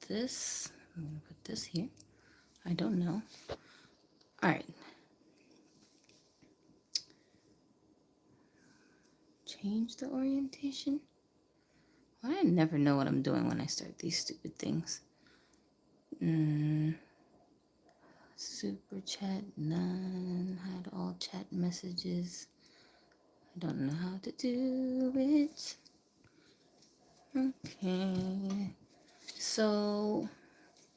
this. I'm gonna put this here. I don't know. All right. Change the orientation. I never know what I'm doing when I start these stupid things. Super chat, none. Hide all chat messages. I don't know how to do it. Okay. So,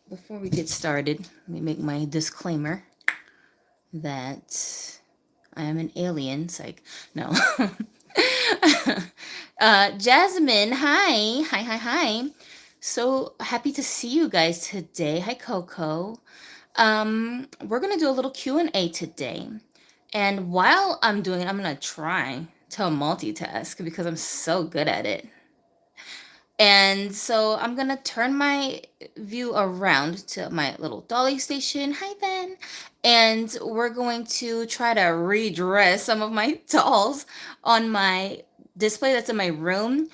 before we get started, let me make my disclaimer that I am an alien. Psych. No. Jasmine, hi. Hi. So happy to see you guys today. Hi, Coco. We're gonna do a little Q&A today. And while I'm doing it, I'm gonna try to multitask because I'm so good at it. And so I'm gonna turn my view around to my little dolly station. Hi, Ben. And we're going to try to redress some of my dolls on my display that's in my room.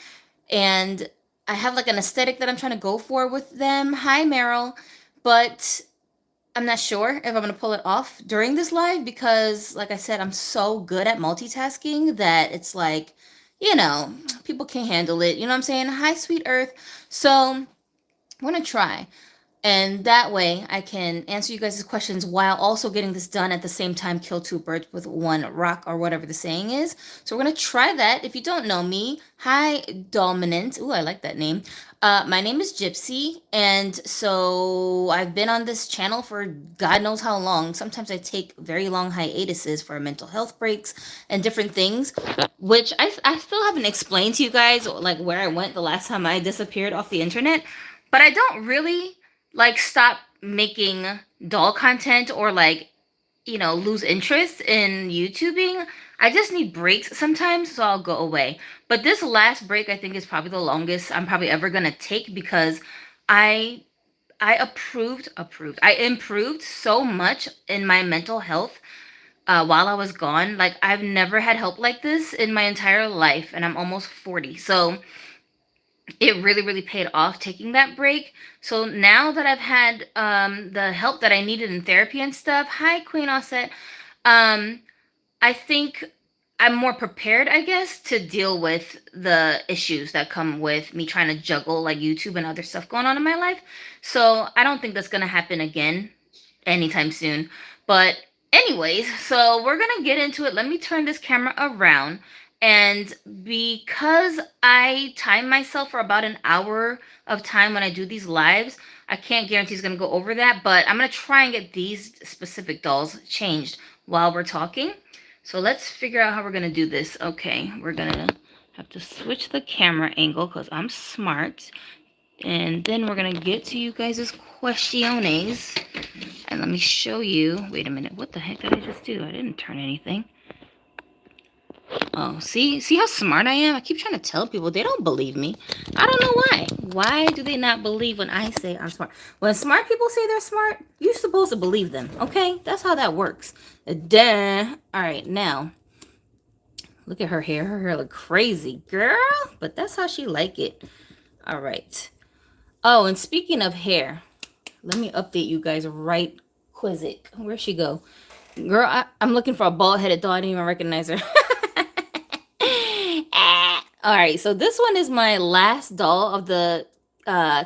And I have like an aesthetic that I'm trying to go for with them. Hi, Meryl. But I'm not sure if I'm going to pull it off during this live because, like I said, I'm so good at multitasking that it's like, people can't handle it. You know what I'm saying? Hi, sweet earth. So I'm going to try. And that way I can answer you guys' questions while also getting this done at the same time, kill two birds with one rock or whatever the saying is. So we're going to try that. If you don't know me, hi, Dominant. Ooh, I like that name. My name is Gypsy. And so I've been on this channel for God knows how long. Sometimes I take very long hiatuses for mental health breaks and different things, which I still haven't explained to you guys, like where I went the last time I disappeared off the internet. But I don't really like stop making doll content or like lose interest in YouTubing. I just need breaks sometimes, so I'll go away. But this last break I think is probably the longest I'm probably ever gonna take because I I improved so much in my mental health while I was gone. Like I've never had help like this in my entire life, and I'm almost 40. So it really paid off taking that break. So now that I've had the help that I needed in therapy and stuff, hi Queen Offset, I think I'm more prepared, I guess, to deal with the issues that come with me trying to juggle like YouTube and other stuff going on in my life. So I don't think that's gonna happen again anytime soon. But anyways, so we're gonna get into it. Let me turn this camera around. And because I time myself for about an hour of time when I do these lives, I can't guarantee it's going to go over that, but I'm going to try and get these specific dolls changed while we're talking. So let's figure out how we're going to do this. Okay, we're going to have to switch the camera angle because I'm smart. And then we're going to get to you guys' questiones. And let me show you. Wait a minute. What the heck did I just do? I didn't turn anything. Oh, see how smart I am? I keep trying to tell people. They don't believe me. I don't know why. Why do they not believe when I say I'm smart? When smart people say they're smart, you're supposed to believe them, okay? That's how that works. Duh. All right, now, look at her hair. Her hair look crazy, girl. But that's how she like it. All right. Oh, and speaking of hair, let me update you guys right quick. Where'd she go? Girl, I'm looking for a bald-headed doll. I didn't even recognize her. All right, so this one is my last doll of the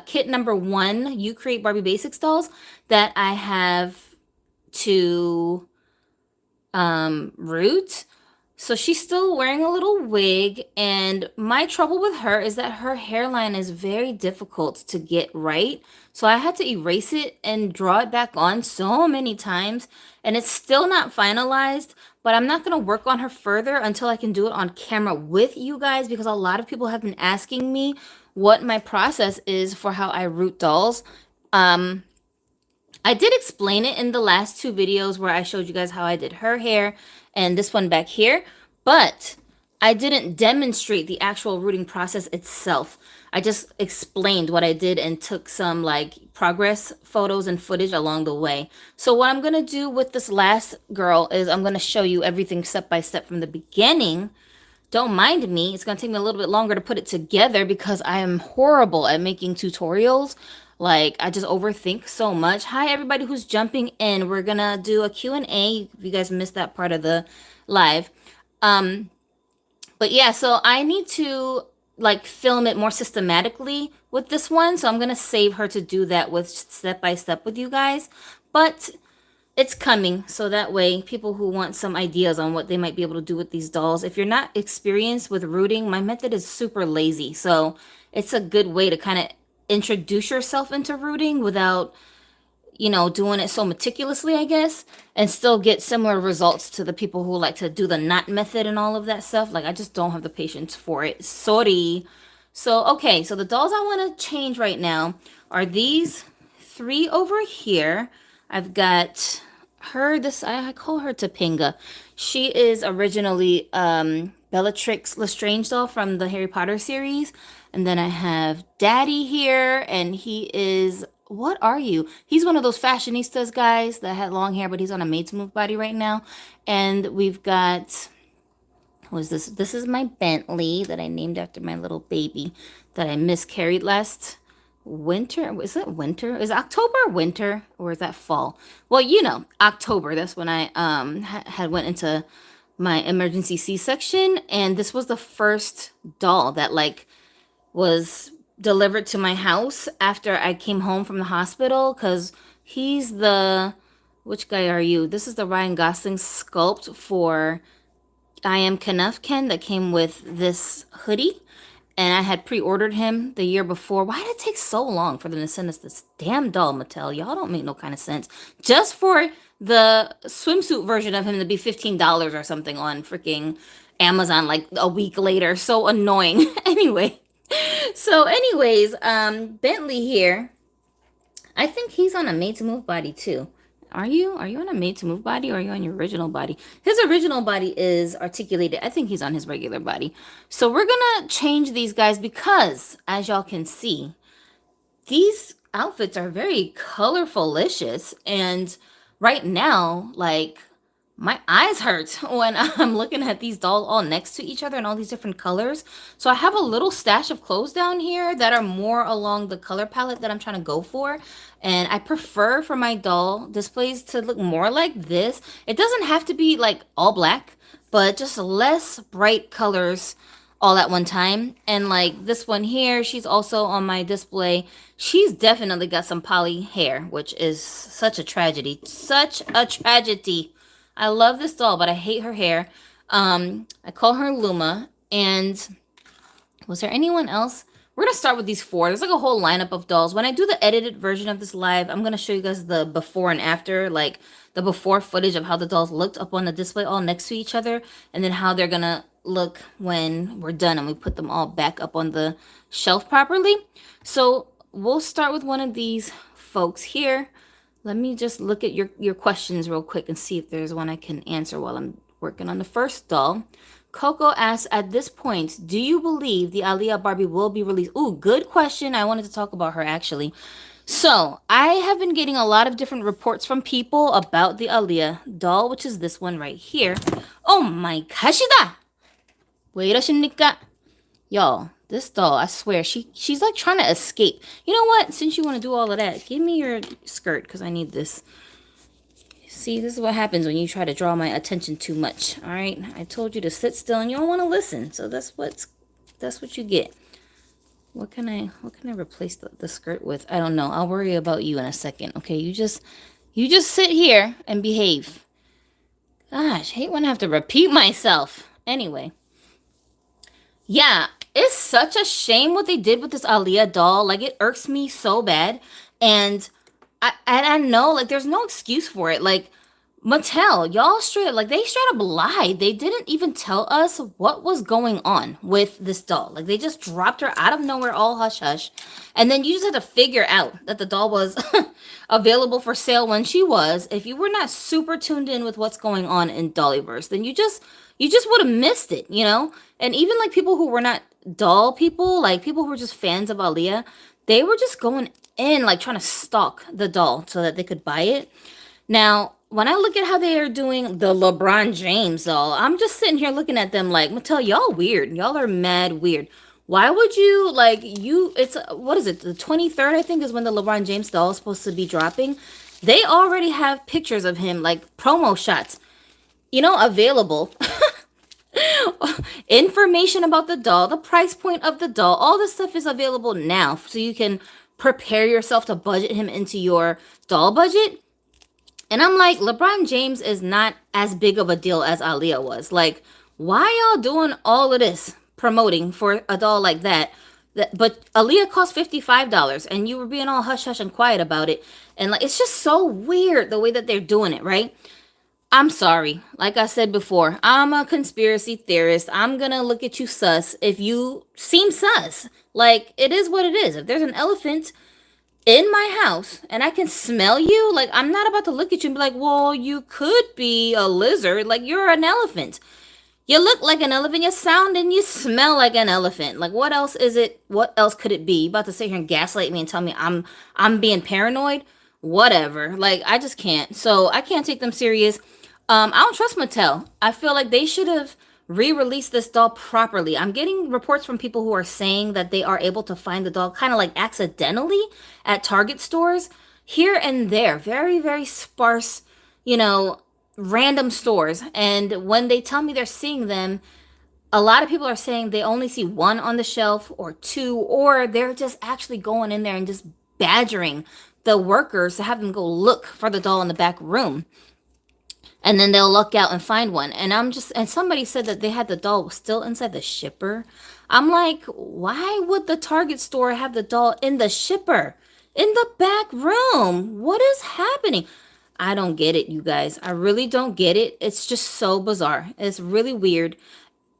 kit number 1, You Create Barbie Basics dolls that I have to root. So she's still wearing a little wig, and my trouble with her is that her hairline is very difficult to get right. So I had to erase it and draw it back on so many times, and it's still not finalized, but I'm not going to work on her further until I can do it on camera with you guys because a lot of people have been asking me what my process is for how I root dolls. I did explain it in the last 2 videos where I showed you guys how I did her hair and this one back here, but I didn't demonstrate the actual rooting process itself. I just explained what I did and took some like progress photos and footage along the way. So what I'm going to do with this last girl is I'm going to show you everything step by step from the beginning. Don't mind me. It's going to take me a little bit longer to put it together because I am horrible at making tutorials. Like, I just overthink so much. Hi, everybody who's jumping in. We're gonna do a Q&A if you guys missed that part of the live. Um, but yeah, so I need to like film it more systematically with this one. So I'm gonna save her to do that with step by step with you guys. But it's coming, so that way people who want some ideas on what they might be able to do with these dolls, if you're not experienced with rooting, my method is super lazy, so it's a good way to kind of introduce yourself into rooting without, doing it so meticulously, I guess, and still get similar results to the people who like to do the knot method and all of that stuff. Like, I just don't have the patience for it. Sorry. So, okay, so the dolls I want to change right now are these three over here. I've got her, this, I call her Topanga. She is originally Bellatrix Lestrange doll from the Harry Potter series. And then I have Daddy here, and he is, what are you? He's one of those fashionistas guys that had long hair, but he's on a made to move body right now. And we've got, what is this? This is my Bentley that I named after my little baby that I miscarried last winter. Is it winter? Is October winter, or is that fall? Well, October. That's when I had went into my emergency C-section, and this was the first doll that like was delivered to my house after I came home from the hospital, because he's the, which guy are you? This is the Ryan Gosling sculpt for I Am Kenneth Ken that came with this hoodie. And I had pre-ordered him the year before. Why did it take so long for them to send us this damn doll, Mattel? Y'all don't make no kind of sense. Just for the swimsuit version of him to be $15 or something on freaking Amazon like a week later. So annoying. Anyway. So anyways, Bentley here. I think he's on a made to move body too. Are you? Are you on a made to move body, or are you on your original body? His original body is articulated. I think he's on his regular body. So we're gonna change these guys because, as y'all can see, these outfits are very colorfulicious. And right now, like, my eyes hurt when I'm looking at these dolls all next to each other in all these different colors. So I have a little stash of clothes down here that are more along the color palette that I'm trying to go for. And I prefer for my doll displays to look more like this. It doesn't have to be like all black, but just less bright colors all at one time. And like this one here, she's also on my display. She's definitely got some poly hair, which is such a tragedy. Such a tragedy. I love this doll, but I hate her hair. I call her Luma. And was there anyone else? We're going to start with these four. There's like a whole lineup of dolls. When I do the edited version of this live, I'm going to show you guys the before and after, like the before footage of how the dolls looked up on the display all next to each other, and then how they're going to look when we're done and we put them all back up on the shelf properly. So we'll start with one of these folks here. Let me just look at your questions real quick and see if there's one I can answer while I'm working on the first doll. Coco asks, at this point, do you believe the Aaliyah Barbie will be released? Ooh, good question. I wanted to talk about her, actually. So, I have been getting a lot of different reports from people about the Aaliyah doll, which is this one right here. Oh my gosh, wait a shinika. Y'all, this doll, I swear, she's like trying to escape. You know what? Since you want to do all of that, give me your skirt, because I need this. See, this is what happens when you try to draw my attention too much. All right, I told you to sit still, and you don't want to listen. So that's what you get. What can I replace the skirt with? I don't know. I'll worry about you in a second. Okay, you just sit here and behave. Gosh, I hate when I have to repeat myself. Anyway, yeah, it's such a shame what they did with this Aaliyah doll. Like, it irks me so bad, and I know, like, there's no excuse for it. Like, Mattel, y'all they straight up lied. They didn't even tell us what was going on with this doll. Like, they just dropped her out of nowhere, all hush hush. And then you just had to figure out that the doll was available for sale when she was. If you were not super tuned in with what's going on in Dollyverse, then you just would have missed it, you know? And even, like, people who were not doll people, like, people who were just fans of Aaliyah, they were just going in, like, trying to stalk the doll so that they could buy it. Now, when I look at how they are doing the LeBron James doll, I'm just sitting here looking at them like, Mattel, y'all weird. Y'all are mad weird. Why would you like you? It's what is it? The 23rd, I think, is when the LeBron James doll is supposed to be dropping. They already have pictures of him, like promo shots, available. Information about the doll, the price point of the doll, all this stuff is available now, so you can prepare yourself to budget him into your doll budget. And I'm like, LeBron James is not as big of a deal as Aaliyah was. Like, why y'all doing all of this promoting for a doll like that? But Aaliyah cost $55, and you were being all hush hush and quiet about it. And like, it's just so weird the way that they're doing it, right? I'm sorry. Like I said before, I'm a conspiracy theorist. I'm gonna look at you sus if you seem sus. Like, it is what it is. If there's an elephant in my house and I can smell you, like, I'm not about to look at you and be like, well, you could be a lizard. Like, you're an elephant. You look like an elephant, you sound and you smell like an elephant. Like, what else is it? What else could it be? You about to sit here and gaslight me and tell me I'm being paranoid? Whatever. Like, I just can't. So I can't take them serious. I don't trust Mattel. I feel like they should have re-released this doll properly. I'm getting reports from people who are saying that they are able to find the doll kind of like accidentally at Target stores here and there. Very, very sparse, you know, random stores. And when they tell me they're seeing them, a lot of people are saying they only see one on the shelf or two, or they're just actually going in there and just badgering the workers to have them go look for the doll in the back room. And then they'll look out and find one. And somebody said that they had the doll still inside the shipper. I'm like, why would the Target store have the doll in the shipper? In the back room? What is happening? I don't get it, you guys. I really don't get it. It's just so bizarre. It's really weird.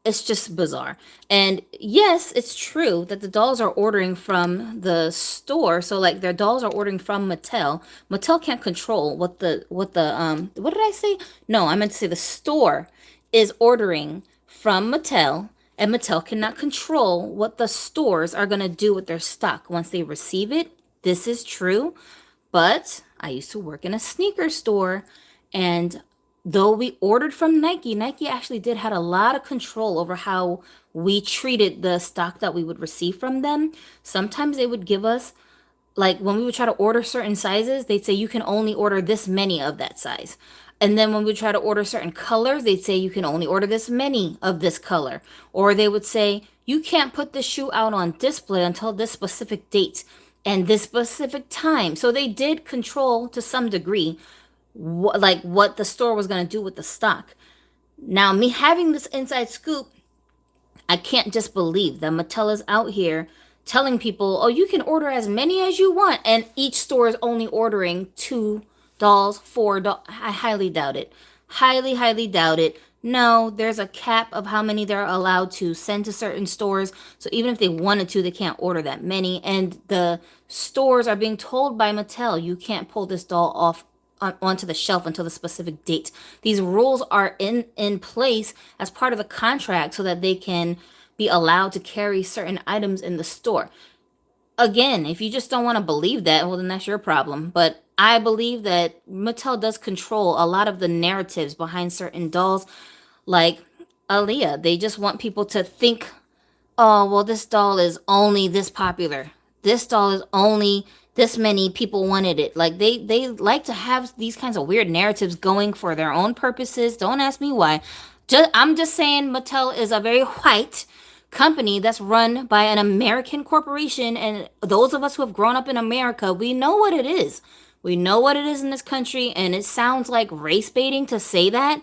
It's just bizarre. And yes, it's true that the dolls are ordering from the store. So like their dolls are ordering from Mattel. Mattel can't control what did I say? No, I meant to say the store is ordering from Mattel, and Mattel cannot control what the stores are going to do with their stock once they receive it. This is true. But I used to work in a sneaker store, and though we ordered from Nike, Nike actually did had a lot of control over how we treated the stock that we would receive from them. Sometimes they would give us, like when we would try to order certain sizes, they'd say you can only order this many of that size. And then when we try to order certain colors, they'd say you can only order this many of this color. Or they would say you can't put this shoe out on display until this specific date and this specific time. So they did control to some degree like what the store was going to do with the stock. Now, me having this inside scoop, I can't just believe that Mattel is out here telling people, oh, you can order as many as you want, and each store is only ordering 2 dolls, 4 dolls. I highly doubt it. Highly, highly doubt it. No, there's a cap of how many they're allowed to send to certain stores. So even if they wanted to, they can't order that many. And the stores are being told by Mattel, you can't pull this doll off onto the shelf until the specific date. These rules are in place as part of the contract so that they can be allowed to carry certain items in the store. Again, if you just don't want to believe that, well, then that's your problem. But I believe that Mattel does control a lot of the narratives behind certain dolls, like Aaliyah. They just want people to think, oh, well, this doll is only this popular. This doll is only this many people wanted it. Like they like to have these kinds of weird narratives going for their own purposes. Don't ask me why. I'm just saying Mattel is a very white company that's run by an American corporation, and those of us who have grown up in America, we know what it is. We know what it is in this country, and it sounds like race baiting to say that,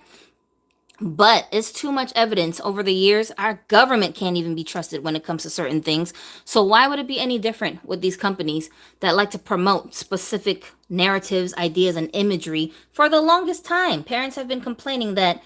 but it's too much evidence over the years. Our government can't even be trusted when it comes to certain things. So why would it be any different with these companies that like to promote specific narratives, ideas, and imagery? For the longest time, parents have been complaining that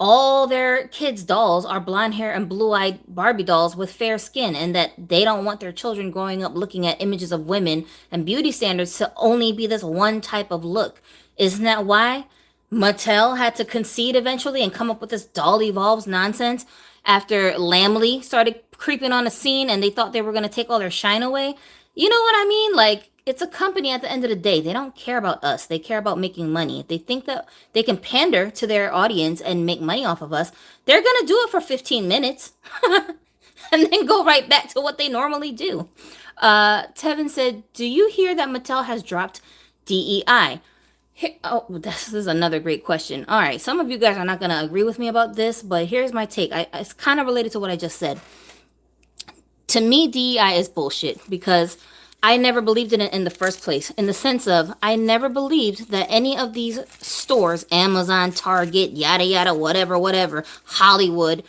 all their kids' dolls are blonde hair and blue-eyed Barbie dolls with fair skin, and that they don't want their children growing up looking at images of women and beauty standards to only be this one type of look. Isn't that why Mattel had to concede eventually and come up with this doll evolves nonsense after Lamley started creeping on the scene and they thought they were going to take all their shine away? You know what I mean? Like, it's a company at the end of the day. They don't care about us. They care about making money. If they think that they can pander to their audience and make money off of us, they're going to do it for 15 minutes. and then go right back to what they normally do. Tevin said, "Do you hear that Mattel has dropped DEI?" Oh, this is another great question. All right, some of you guys are not going to agree with me about this, but here's my take. It's kind of related to what I just said. To me, DEI is bullshit because I never believed in it in the first place. In the sense of, I never believed that any of these stores, Amazon, Target, yada yada, whatever, whatever, Hollywood,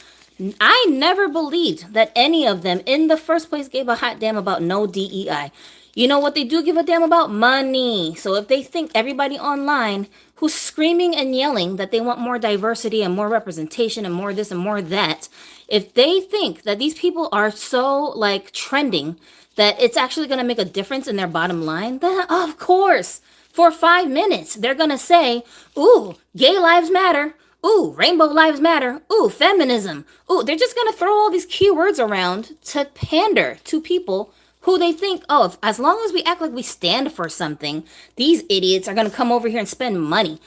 I never believed that any of them in the first place gave a hot damn about no DEI. You know what they do give a damn about? Money. So if they think everybody online who's screaming and yelling that they want more diversity and more representation and more this and more that, if they think that these people are so like trending that it's actually going to make a difference in their bottom line, then of course, for 5 minutes, they're going to say, ooh, gay lives matter. Ooh, rainbow lives matter. Ooh, feminism. Ooh, they're just going to throw all these keywords around to pander to people who they think, oh, as long as we act like we stand for something, these idiots are going to come over here and spend money.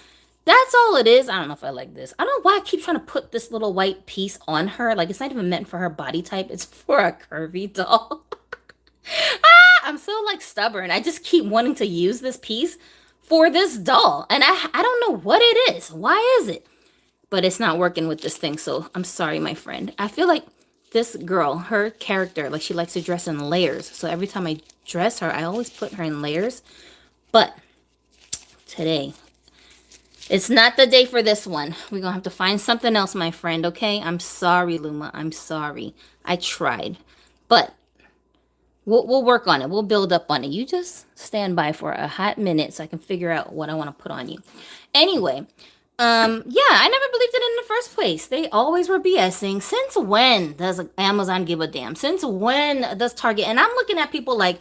That's all it is. I don't know if I like this. I don't know why I keep trying to put this little white piece on her. Like, it's not even meant for her body type. It's for a curvy doll. I'm so, like, stubborn. I just keep wanting to use this piece for this doll. And I don't know what it is. Why is it? But it's not working with this thing, so I'm sorry, my friend. I feel like this girl, her character, like she likes to dress in layers. So every time I dress her, I always put her in layers. But today, it's not the day for this one. We're going to have to find something else, my friend, okay? I'm sorry, Luma. I'm sorry. I tried. But we'll work on it. We'll build up on it. You just stand by for a hot minute so I can figure out what I want to put on you. Anyway, yeah, I never believed it in the first place. They always were BSing. Since when does Amazon give a damn? Since when does Target? And I'm looking at people like,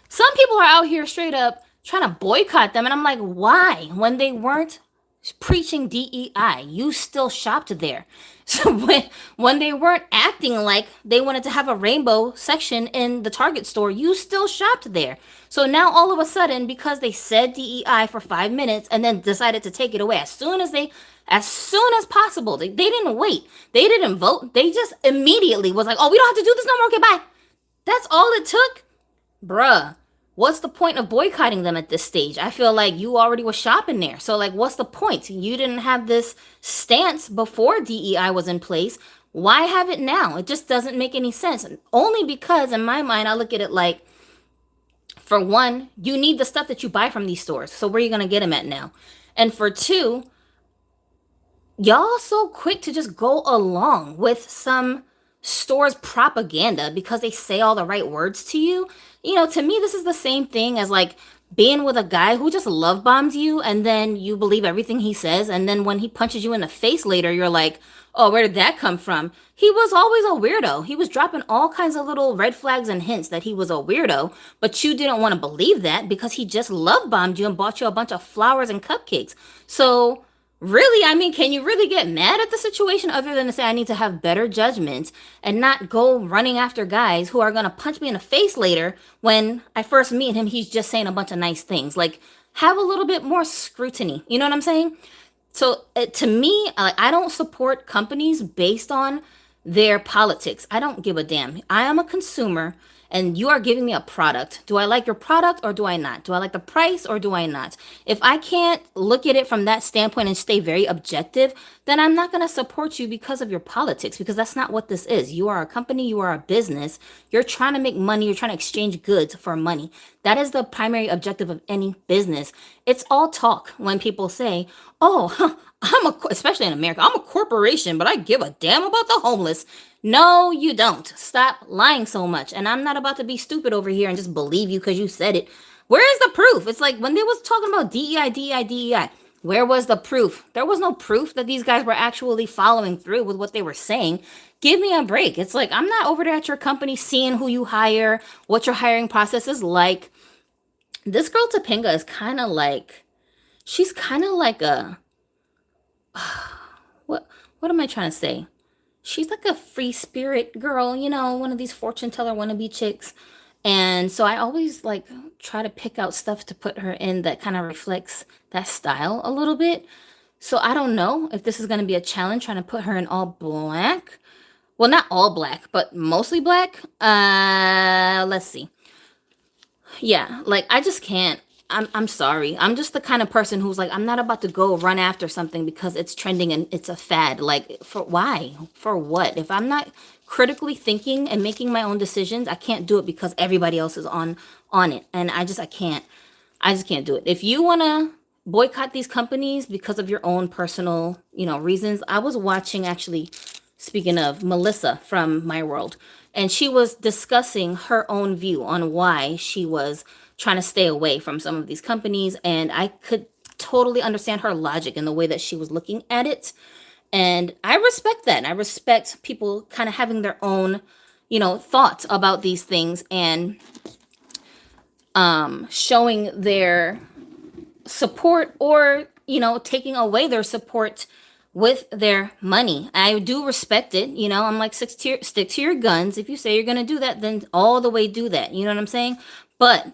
some people are out here straight up trying to boycott them. And I'm like, why? When they weren't preaching DEI, you still shopped there. So when they weren't acting like they wanted to have a rainbow section in the Target store, you still shopped there. So now all of a sudden, because they said DEI for 5 minutes and then decided to take it away as soon as possible, they didn't wait. They didn't vote. They just immediately was like, oh, we don't have to do this no more. Okay, bye. That's all it took? Bruh. What's the point of boycotting them at this stage? I feel like you already was shopping there. So, like, what's the point? You didn't have this stance before DEI was in place. Why have it now? It just doesn't make any sense. Only because, in my mind, I look at it like, for one, you need the stuff that you buy from these stores. So, where are you going to get them at now? And for two, y'all so quick to just go along with some store's propaganda because they say all the right words to you. You know, to me, this is the same thing as like being with a guy who just love bombs you and then you believe everything he says. And then when he punches you in the face later, you're like, oh, where did that come from? He was always a weirdo. He was dropping all kinds of little red flags and hints that he was a weirdo, but you didn't want to believe that because he just love bombed you and bought you a bunch of flowers and cupcakes. So really, I mean, can you really get mad at the situation other than to say I need to have better judgment and not go running after guys who are going to punch me in the face later when I first meet him, he's just saying a bunch of nice things. Like, have a little bit more scrutiny. You know what I'm saying? So to me, I don't support companies based on their politics. I don't give a damn. I am a consumer and you are giving me a product. Do I like your product or do I not? Do I like the price or do I not? If I can't look at it from that standpoint and stay very objective, then I'm not going to support you because of your politics, because that's not what this is. You are a company, you are a business. You're trying to make money, you're trying to exchange goods for money. That is the primary objective of any business. It's all talk when people say, oh, especially in America, I'm a corporation, but I give a damn about the homeless. No, you don't. Stop lying so much. And I'm not about to be stupid over here and just believe you because you said it. Where is the proof? It's like when they was talking about DEI, DEI, DEI. Where was the proof? There was no proof that these guys were actually following through with what they were saying. Give me a break. It's like, I'm not over there at your company seeing who you hire, what your hiring process is like. This girl Topanga is kind of like, she's kind of like a, what am I trying to say? She's like a free spirit girl, you know, one of these fortune teller wannabe chicks. And so I always like try to pick out stuff to put her in that kind of reflects that style a little bit. So I don't know if this is going to be a challenge trying to put her in all black Well, not all black, but mostly black. Let's see. Yeah, like I just can't. I'm sorry. I'm just the kind of person who's like, I'm not about to go run after something because it's trending and it's a fad. Like, for why? For what? If I'm not critically thinking and making my own decisions, I can't do it because everybody else is on it. And I can't. I just can't do it. If you want to boycott these companies because of your own personal, reasons. I was watching, actually, speaking of, Melissa from My World, and she was discussing her own view on why she was trying to stay away from some of these companies, and I could totally understand her logic in the way that she was looking at it. And I respect that. I respect people kind of having their own, thoughts about these things, and showing their support, or taking away their support with their money. I do respect it. I'm like, stick to your guns. If you say you're going to do that, then all the way do that. You know what I'm saying? But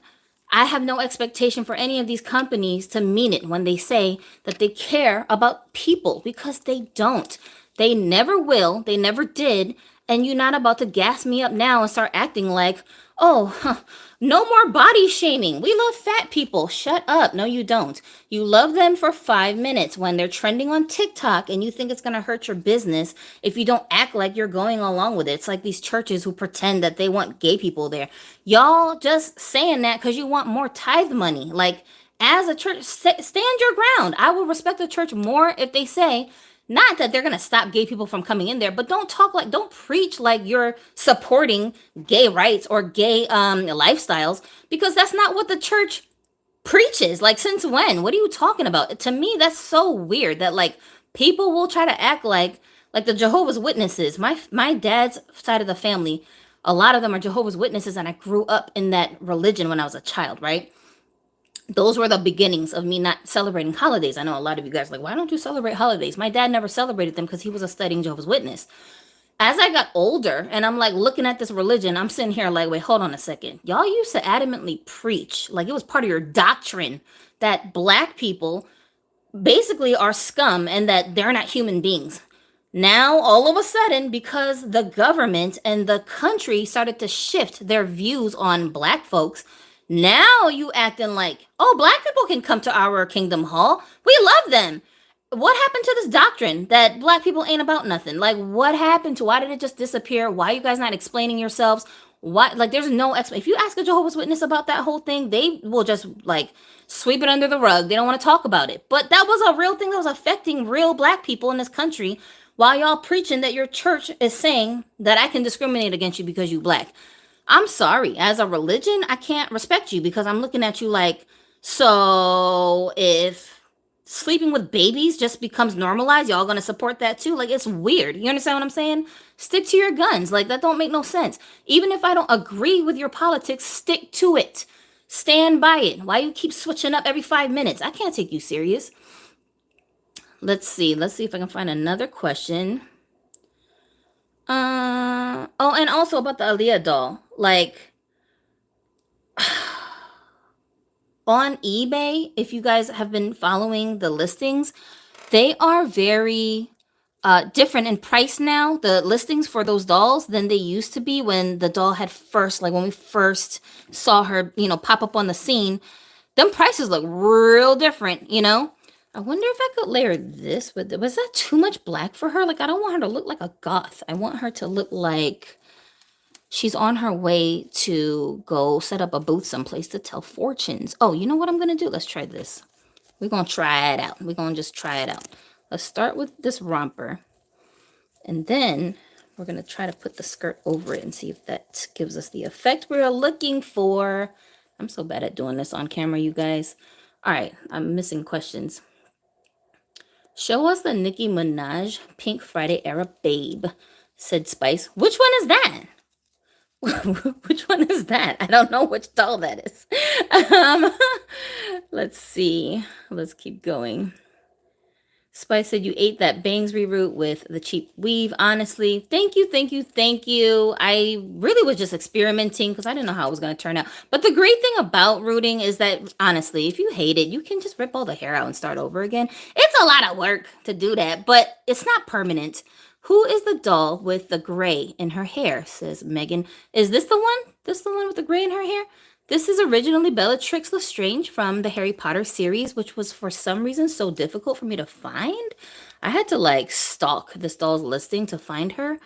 I have no expectation for any of these companies to mean it when they say that they care about people, because they don't. They never will. They never did. And you're not about to gas me up now and start acting like, oh, no more body shaming. We love fat people. Shut up. No, you don't. You love them for 5 minutes when they're trending on TikTok, and you think it's going to hurt your business if you don't act like you're going along with it. It's like these churches who pretend that they want gay people there. Y'all just saying that because you want more tithe money. Like, as a church, stand your ground. I will respect the church more if they say, not that they're going to stop gay people from coming in there, but don't preach like you're supporting gay rights or gay lifestyles, because that's not what the church preaches. Like, since when? What are you talking about? To me, that's so weird that, like, people will try to act like the Jehovah's Witnesses. My dad's side of the family, a lot of them are Jehovah's Witnesses, and I grew up in that religion when I was a child, right? Those were the beginnings of me not celebrating holidays. I know a lot of you guys are like, why don't you celebrate holidays? My dad never celebrated them because he was a studying Jehovah's Witness. As I got older and I'm like looking at this religion, I'm sitting here like, wait, hold on a second. Y'all used to adamantly preach, like it was part of your doctrine, that black people basically are scum and that they're not human beings. Now, all of a sudden, because the government and the country started to shift their views on black folks, now you acting like, oh, black people can come to our kingdom hall. We love them. What happened to this doctrine that black people ain't about nothing? Like, what happened to, why did it just disappear? Why are you guys not explaining yourselves? Why, like, there's no explanation. If you ask a Jehovah's Witness about that whole thing, they will just like sweep it under the rug. They don't want to talk about it. But that was a real thing that was affecting real black people in this country, while y'all preaching that your church is saying that I can discriminate against you because you black. I'm sorry. As a religion, I can't respect you because I'm looking at you like, so if sleeping with babies just becomes normalized, y'all gonna support that too? Like, it's weird. You understand what I'm saying? Stick to your guns. Like, that don't make no sense. Even if I don't agree with your politics, stick to it. Stand by it. Why you keep switching up every 5 minutes? I can't take you serious. Let's see. Let's see if I can find another question. Oh, and also about the Aaliyah doll. Like, on eBay, if you guys have been following the listings, they are very different in price now, the listings for those dolls, than they used to be when the doll had first, like when we first saw her, pop up on the scene. Them prices look real different. I wonder if I could layer this with it. Was that too much black for her? Like, I don't want her to look like a goth. I want her to look like she's on her way to go set up a booth someplace to tell fortunes. Oh, you know what I'm going to do? Let's try this. We're going to try it out. We're going to just try it out. Let's start with this romper. And then we're going to try to put the skirt over it and see if that gives us the effect we're looking for. I'm so bad at doing this on camera, you guys. All right, I'm missing questions. Show us the Nicki Minaj Pink Friday era babe, said Spice. Which one is that? Which one is that? I don't know which doll that is. Let's see. Let's keep going. Spice said you ate that bangs reroute with the cheap weave. Honestly, thank you, thank you, thank you. I really was just experimenting because I didn't know how it was going to turn out. But the great thing about rooting is that, honestly, if you hate it, you can just rip all the hair out and start over again. It's a lot of work to do that, but it's not permanent. Who is the doll with the gray in her hair? Says Megan. Is this the one? This the one with the gray in her hair? This is originally Bellatrix Lestrange from the Harry Potter series, which was for some reason so difficult for me to find. I had to like stalk this doll's listing to find her.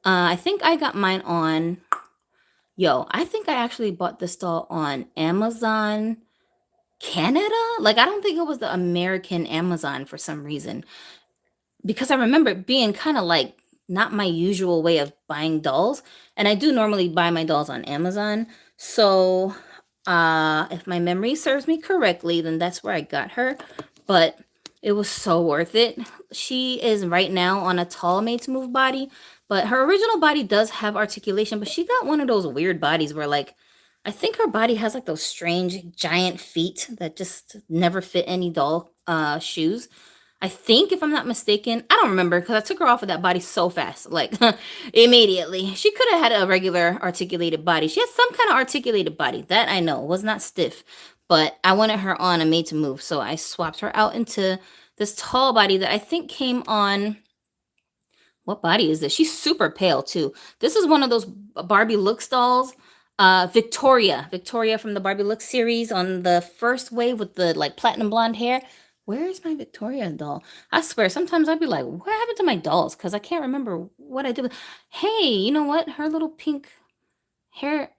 I think I got mine on. I think I actually bought this doll on Amazon Canada. Like, I don't think it was the American Amazon for some reason, because I remember it being kind of like not my usual way of buying dolls. And I do normally buy my dolls on Amazon. So, if my memory serves me correctly, then that's where I got her. But it was so worth it. She is right now on a tall made to move body, but her original body does have articulation, but she got one of those weird bodies where like I think her body has like those strange giant feet that just never fit any doll shoes. I think, if I'm not mistaken, I don't remember because I took her off of that body so fast, like immediately. She could have had a regular articulated body. She had some kind of articulated body, that I know, was not stiff, but I wanted her on a made to move, so I swapped her out into this tall body that I think came on. What body is this? She's super pale too. This is one of those Barbie Looks dolls. Victoria from the Barbie Looks series on the first wave with the like platinum blonde hair. Where is my Victoria doll? I swear, sometimes I'd be like, what happened to my dolls? Because I can't remember what I did with. Hey, you know what? Her little pink hair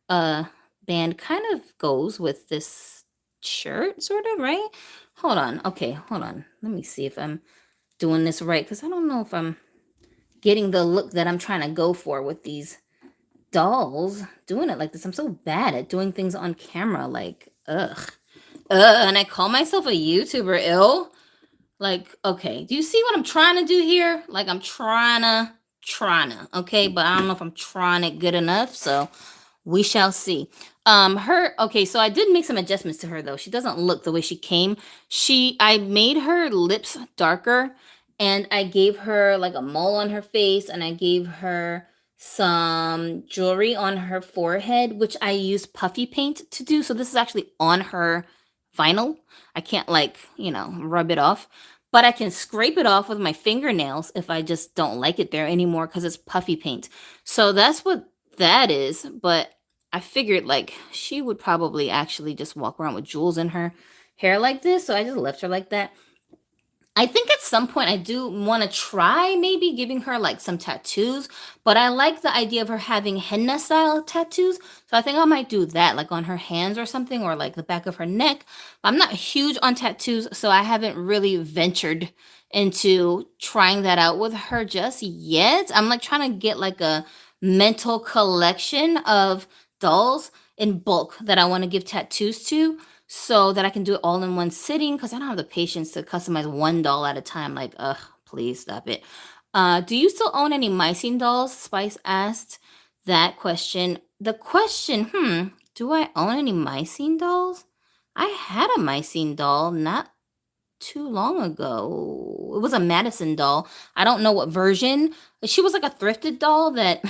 band kind of goes with this shirt, sort of, right? Hold on. Okay, hold on. Let me see if I'm doing this right, because I don't know if I'm getting the look that I'm trying to go for with these dolls doing it like this. I'm so bad at doing things on camera. Like, ugh. And I call myself a YouTuber, ill. Like, okay, do you see what I'm trying to do here? Like, I'm trying to, okay, but I don't know if I'm trying it good enough, so we shall see. Okay, so I did make some adjustments to her though. She doesn't look the way she came. I made her lips darker, and I gave her like a mole on her face, and I gave her some jewelry on her forehead, which I used puffy paint to do. So this is actually on her vinyl. I can't like, rub it off, but I can scrape it off with my fingernails if I just don't like it there anymore because it's puffy paint. So that's what that is. But I figured like she would probably actually just walk around with jewels in her hair like this. So I just left her like that. I think at some point I do want to try maybe giving her like some tattoos, but I like the idea of her having henna style tattoos. So I think I might do that like on her hands or something, or like the back of her neck. I'm not huge on tattoos, so I haven't really ventured into trying that out with her just yet. I'm like trying to get like a mental collection of dolls in bulk that I want to give tattoos to, so that I can do it all in one sitting, because I don't have the patience to customize one doll at a time. Like, ugh, please stop it. Do you still own any Mycene dolls? Spice asked that question. The question, do I own any Mycene dolls? I had a Mycene doll not too long ago. It was a Madison doll. I don't know what version. She was like a thrifted doll that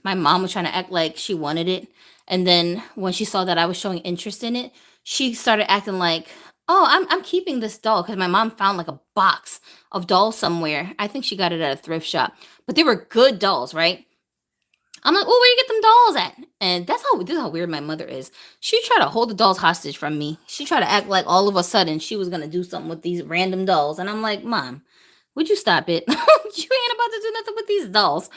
my mom was trying to act like she wanted it. And then when she saw that I was showing interest in it, she started acting like, oh, I'm keeping this doll, because my mom found like a box of dolls somewhere. I think she got it at a thrift shop, but they were good dolls, right? I'm like, oh, where you get them dolls at? And this is how weird my mother is. She tried to hold the dolls hostage from me. She tried to act like all of a sudden she was gonna do something with these random dolls, and I'm like, Mom, would you stop it? You ain't about to do nothing with these dolls.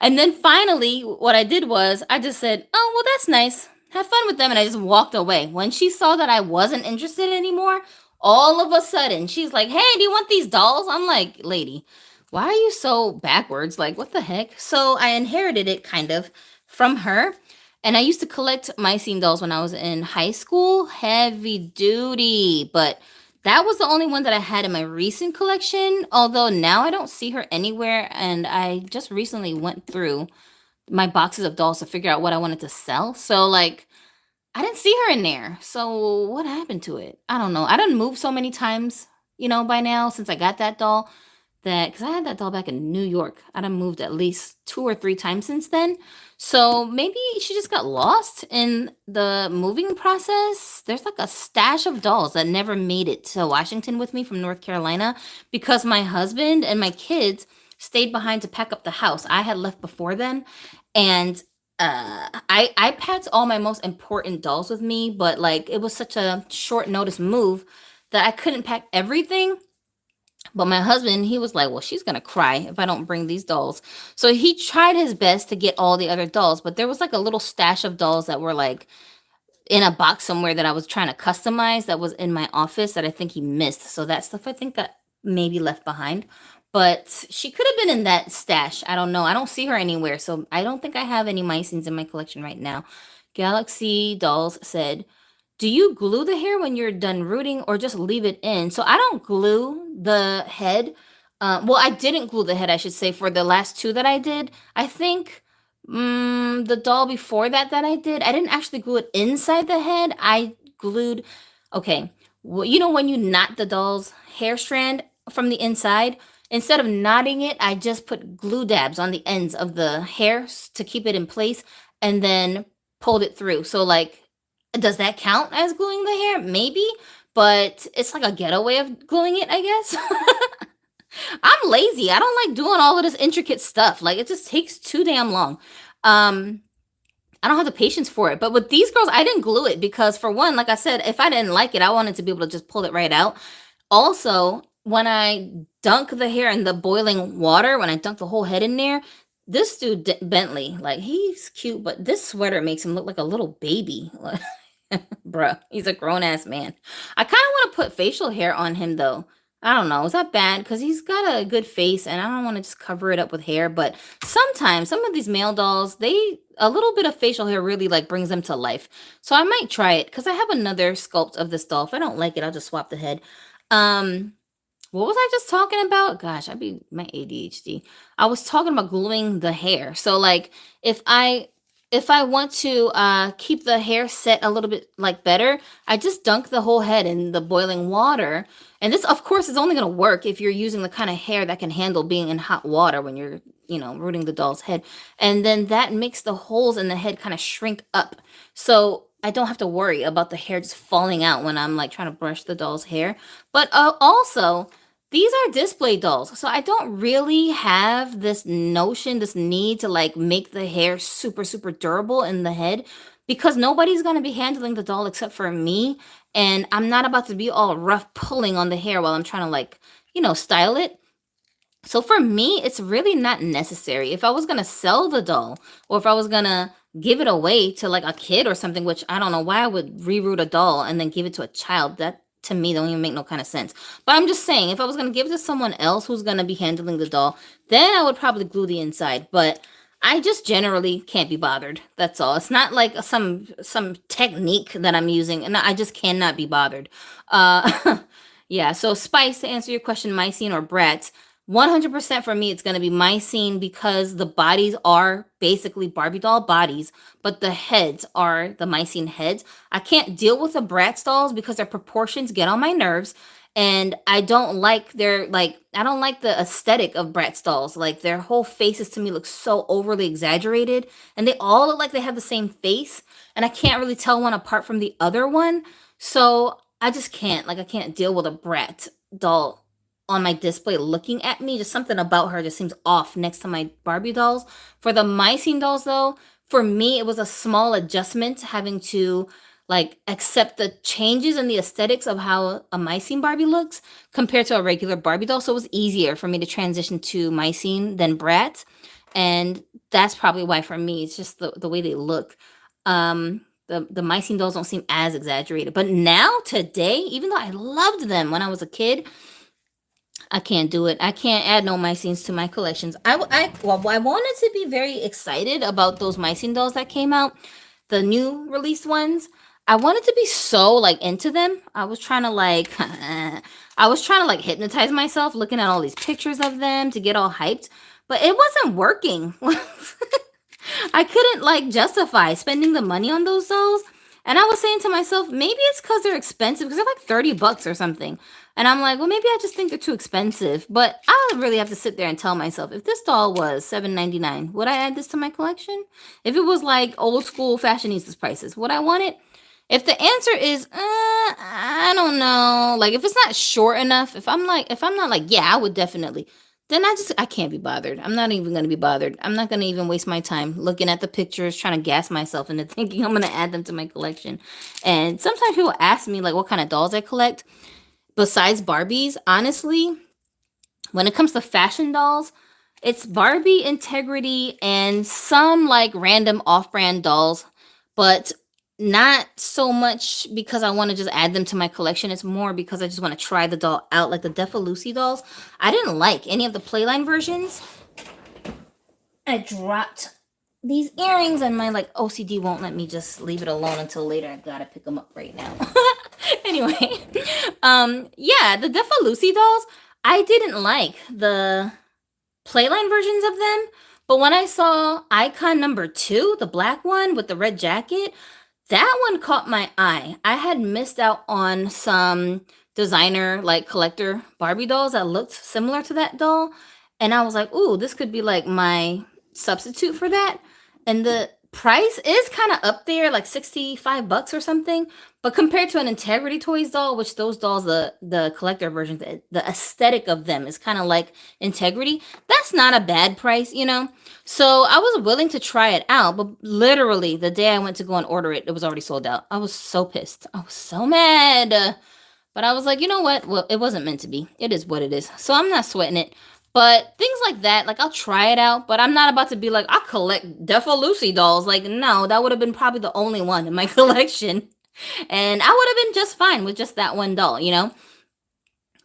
And then finally, what I did was I just said, oh, well, that's nice. Have fun with them. And I just walked away. When she saw that I wasn't interested anymore, all of a sudden, she's like, hey, do you want these dolls? I'm like, lady, why are you so backwards? Like, what the heck? So I inherited it kind of from her. And I used to collect Mycene dolls when I was in high school. Heavy duty. But that was the only one that I had in my recent collection, although now I don't see her anywhere, and I just recently went through my boxes of dolls to figure out what I wanted to sell. So, like, I didn't see her in there. So, what happened to it? I don't know. I done moved so many times, by now since I got that doll, because I had that doll back in New York. I done moved at least 2 or 3 times since then. So maybe she just got lost in the moving process. There's like a stash of dolls that never made it to Washington with me from North Carolina, because my husband and my kids stayed behind to pack up the house. I had left before then, and I packed all my most important dolls with me, but like it was such a short notice move that I couldn't pack everything. But my husband, he was like, well, she's gonna cry if I don't bring these dolls. So he tried his best to get all the other dolls, but there was like a little stash of dolls that were like in a box somewhere that I was trying to customize that was in my office that I think he missed. So that stuff I think got maybe left behind. But she could have been in that stash. I don't know. I don't see her anywhere. So I don't think I have any Mycenes in my collection right now. Galaxy Dolls said, do you glue the hair when you're done rooting or just leave it in? So I don't glue the head. Well, I didn't glue the head, I should say, for the last two that I did. I think the doll before that I did, I didn't actually glue it inside the head. I glued, okay, well, you know when you knot the doll's hair strand from the inside? Instead of knotting it, I just put glue dabs on the ends of the hair to keep it in place and then pulled it through. So like, does that count as gluing the hair? Maybe, but it's like a getaway of gluing it, I guess. I'm lazy. I don't like doing all of this intricate stuff. Like it just takes too damn long. Um, I don't have the patience for it. But with these girls, I didn't glue it because for one, like I said, if I didn't like it, I wanted to be able to just pull it right out. Also, when I dunk the hair in the boiling water, when I dunk the whole head in there, this dude Bentley, like he's cute, but this sweater makes him look like a little baby. Bruh, he's a grown ass man. I kind of want to put facial hair on him though. I don't know. Is that bad? Because he's got a good face and I don't want to just cover it up with hair. But sometimes some of these male dolls, a little bit of facial hair really like brings them to life. So I might try it because I have another sculpt of this doll. If I don't like it, I'll just swap the head. Um, what was I just talking about? Gosh, I'd be my ADHD. I was talking about gluing the hair. So like if I want to keep the hair set a little bit like better, I just dunk the whole head in the boiling water. And this, of course, is only going to work if you're using the kind of hair that can handle being in hot water when you're, rooting the doll's head. And then that makes the holes in the head kind of shrink up. So I don't have to worry about the hair just falling out when I'm like trying to brush the doll's hair. But also, these are display dolls. So I don't really have this notion, this need to like make the hair super, super durable in the head because nobody's going to be handling the doll except for me. And I'm not about to be all rough pulling on the hair while I'm trying to like, style it. So for me, it's really not necessary. If I was going to sell the doll or if I was going to give it away to like a kid or something, which I don't know why I would reroot a doll and then give it to a child. That to me don't even make no kind of sense. But I'm just saying, if I was going to give it to someone else who's going to be handling the doll, then I would probably glue the inside. But I just generally can't be bothered. That's all. It's not like some technique that I'm using, and I just cannot be bothered. Yeah, so Spice, to answer your question, Mycene or Bratz, 100% for me, it's going to be Mycene because the bodies are basically Barbie doll bodies, but the heads are the Mycene heads. I can't deal with the Bratz dolls because their proportions get on my nerves, and I don't like I don't like the aesthetic of Bratz dolls. Like their whole faces to me look so overly exaggerated, and they all look like they have the same face, and I can't really tell one apart from the other one. So I just can't. Like I can't deal with a Bratz doll on my display looking at me. Just something about her just seems off next to my Barbie dolls. For the Mycene dolls though, for me it was a small adjustment having to like accept the changes in the aesthetics of how a Mycene Barbie looks compared to a regular Barbie doll. So it was easier for me to transition to Mycene than Bratz. And that's probably why for me it's just the way they look. The Mycene dolls don't seem as exaggerated. But now today, even though I loved them when I was a kid, I can't do it. I can't add no Mycenes to my collections. I wanted to be very excited about those Mycene dolls that came out, the new released ones. I wanted to be so like into them. I was trying to like, hypnotize myself looking at all these pictures of them to get all hyped, but it wasn't working. I couldn't like justify spending the money on those dolls. And I was saying to myself, maybe it's because they're expensive because they're like $30 or something. And I'm like, well, maybe I just think they're too expensive. But I would really have to sit there and tell myself, if this doll was $7.99, would I add this to my collection? If it was like old school fashionistas prices, would I want it? If the answer is, I don't know. Like if it's not short enough, if I'm not like, yeah, I would definitely. then I can't be bothered. I'm not even going to be bothered. I'm not going to even waste my time looking at the pictures, trying to gas myself into thinking I'm going to add them to my collection. And sometimes people ask me like what kind of dolls I collect. Besides Barbies, honestly, when it comes to fashion dolls, it's Barbie, Integrity, and some like random off-brand dolls, but not so much because I want to just add them to my collection. It's more because I just want to try the doll out, like the Defa Lucy dolls. I didn't like any of the Playline versions. I dropped these earrings and my like OCD won't let me just leave it alone until later. I gotta pick them up right now. Anyway, yeah, the Defa Lucy dolls, I didn't like the Playline versions of them, but when I saw icon number 2, the black one with the red jacket, that one caught my eye. I had missed out on some designer like collector Barbie dolls that looked similar to that doll, and I was like, ooh, this could be like my substitute for that. And the price is kind of up there, like 65 bucks or something. But compared to an Integrity Toys doll, which those dolls, the collector versions, the aesthetic of them is kind of like Integrity, that's not a bad price, you know? So I was willing to try it out, but literally the day I went to go and order it, it was already sold out. I was so pissed. I was so mad. But I was like, you know what? Well, it wasn't meant to be. It is what it is. So I'm not sweating it. But things like that, like I'll try it out, but I'm not about to be like, I collect Defa Lucy dolls. Like, no, that would have been probably the only one in my collection. And I would have been just fine with just that one doll, you know?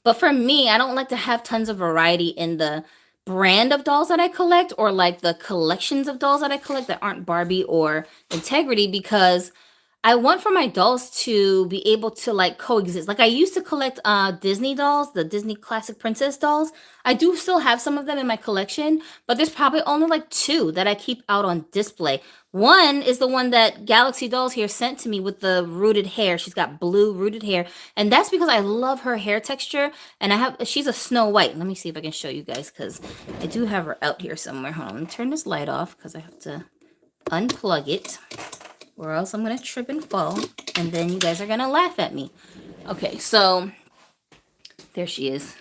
But for me, I don't like to have tons of variety in the brand of dolls that I collect or like the collections of dolls that I collect that aren't Barbie or Integrity because I want for my dolls to be able to like coexist. Like I used to collect Disney dolls, the Disney classic princess dolls. I do still have some of them in my collection, but there's probably only like 2 that I keep out on display. One is the one that Galaxy Dolls here sent to me with the rooted hair. She's got blue rooted hair, and that's because I love her hair texture. And she's a Snow White. Let me see if I can show you guys because I do have her out here somewhere. Hold on, let me turn this light off because I have to unplug it, or else I'm gonna trip and fall, and then you guys are gonna laugh at me. Okay, so there she is,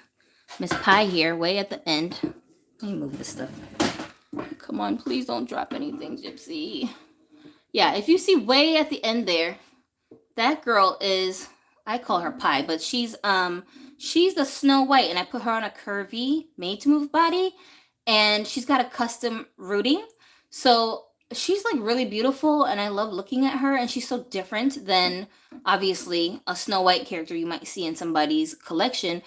Miss Pie here, way at the end. Let me move this stuff. Come on, please don't drop anything, Gypsy. Yeah, if you see way at the end there, that girl is, I call her Pie, but she's the Snow White, and I put her on a curvy, made-to-move body, and she's got a custom rooting, so she's like really beautiful and I love looking at her, and she's so different than obviously a Snow White character you might see in somebody's collection.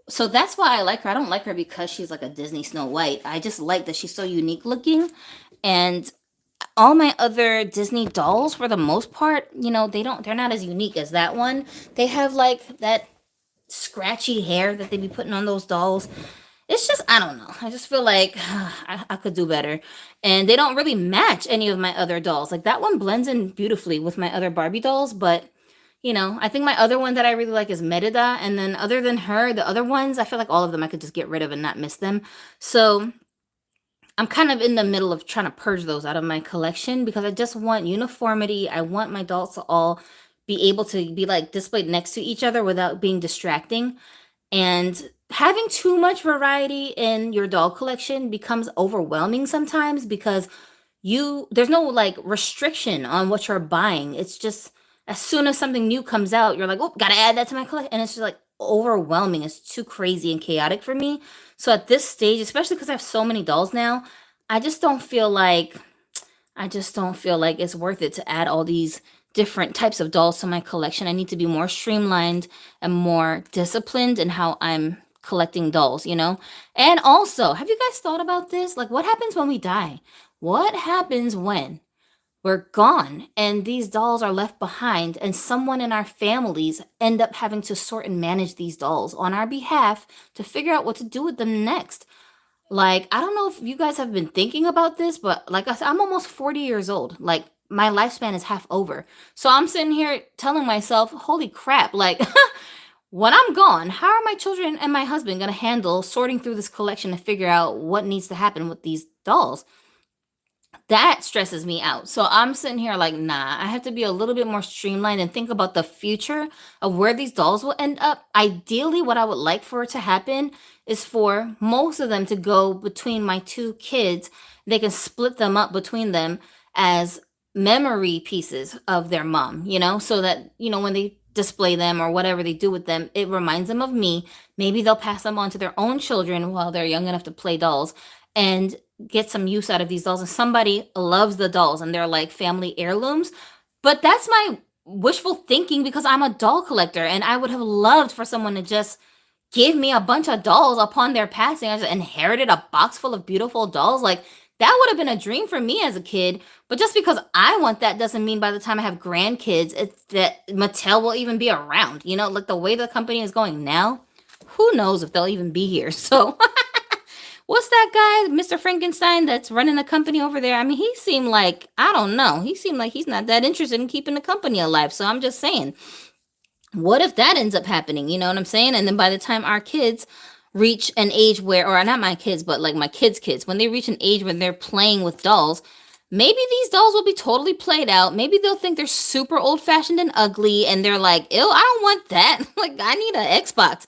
So that's why I like her. I don't like her because she's like a Disney Snow White. I just like that she's so unique looking. And all my other Disney dolls, for the most part, you know, they're not as unique as that one. They have like that scratchy hair that they be putting on those dolls. It's just, I don't know. I just feel like I could do better. And they don't really match any of my other dolls. Like that one blends in beautifully with my other Barbie dolls, but you know, I think my other one that I really like is Merida. And then other than her, the other ones, I feel like all of them I could just get rid of and not miss them. So I'm kind of in the middle of trying to purge those out of my collection because I just want uniformity. I want my dolls to all be able to be like displayed next to each other without being distracting. And having too much variety in your doll collection becomes overwhelming sometimes because there's no like restriction on what you're buying. It's just as soon as something new comes out, you're like, oh, gotta add that to my collection. And it's just like overwhelming. It's too crazy and chaotic for me. So at this stage, especially because I have so many dolls now, I just don't feel like it's worth it to add all these different types of dolls to my collection. I need to be more streamlined and more disciplined in how I'm collecting dolls, you know? And also, have you guys thought about this? Like, what happens when we die? What happens when we're gone and these dolls are left behind and someone in our families end up having to sort and manage these dolls on our behalf to figure out what to do with them next? Like, I don't know if you guys have been thinking about this, but like I said, I'm almost 40 years old. Like, my lifespan is half over. So I'm sitting here telling myself, holy crap, like, when I'm gone, how are my children and my husband going to handle sorting through this collection to figure out what needs to happen with these dolls? That stresses me out. So I'm sitting here like, nah, I have to be a little bit more streamlined and think about the future of where these dolls will end up. Ideally, what I would like for it to happen is for most of them to go between my two kids. They can split them up between them as memory pieces of their mom, so that, when they display them or whatever they do with them, it reminds them of me. Maybe they'll pass them on to their own children while they're young enough to play dolls. And get some use out of these dolls, and somebody loves the dolls and they're like family heirlooms. But that's my wishful thinking because I'm a doll collector, and I would have loved for someone to just give me a bunch of dolls upon their passing. I just inherited a box full of beautiful dolls. Like, that would have been a dream for me as a kid. But just because I want that doesn't mean by the time I have grandkids, it's that Mattel will even be around. Like the way the company is going now, who knows if they'll even be here. So what's that guy, Mr. Frankenstein, that's running the company over there? I mean, he seemed like, I don't know, he seemed like he's not that interested in keeping the company alive. So I'm just saying, what if that ends up happening? You know what I'm saying? And then by the time our kids reach an age where, or not my kids, but like my kids, when they reach an age when they're playing with dolls, maybe these dolls will be totally played out. Maybe they'll think they're super old fashioned and ugly, and they're like, ew, I don't want that. Like, I need an Xbox.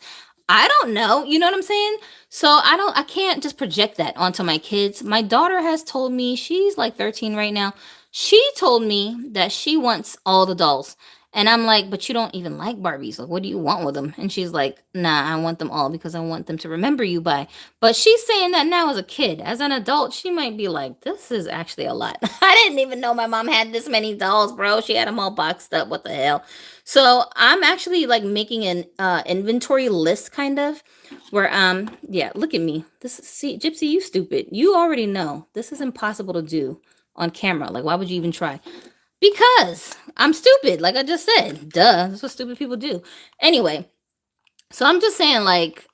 I don't know. You know what I'm saying? So I can't just project that onto my kids. My daughter has told me, she's like 13 right now. She told me that she wants all the dolls. And I'm like, but you don't even like Barbies. Like, what do you want with them? And she's like, nah, I want them all because I want them to remember you by. But she's saying that now as a kid. As an adult, she might be like, this is actually a lot. I didn't even know my mom had this many dolls, bro. She had them all boxed up. What the hell? So I'm actually like making an inventory list kind of where, yeah, look at me. See, Gypsy, you stupid. You already know this is impossible to do on camera. Like, why would you even try? Because I'm stupid, like I just said. Duh, that's what stupid people do. Anyway, so I'm just saying, like,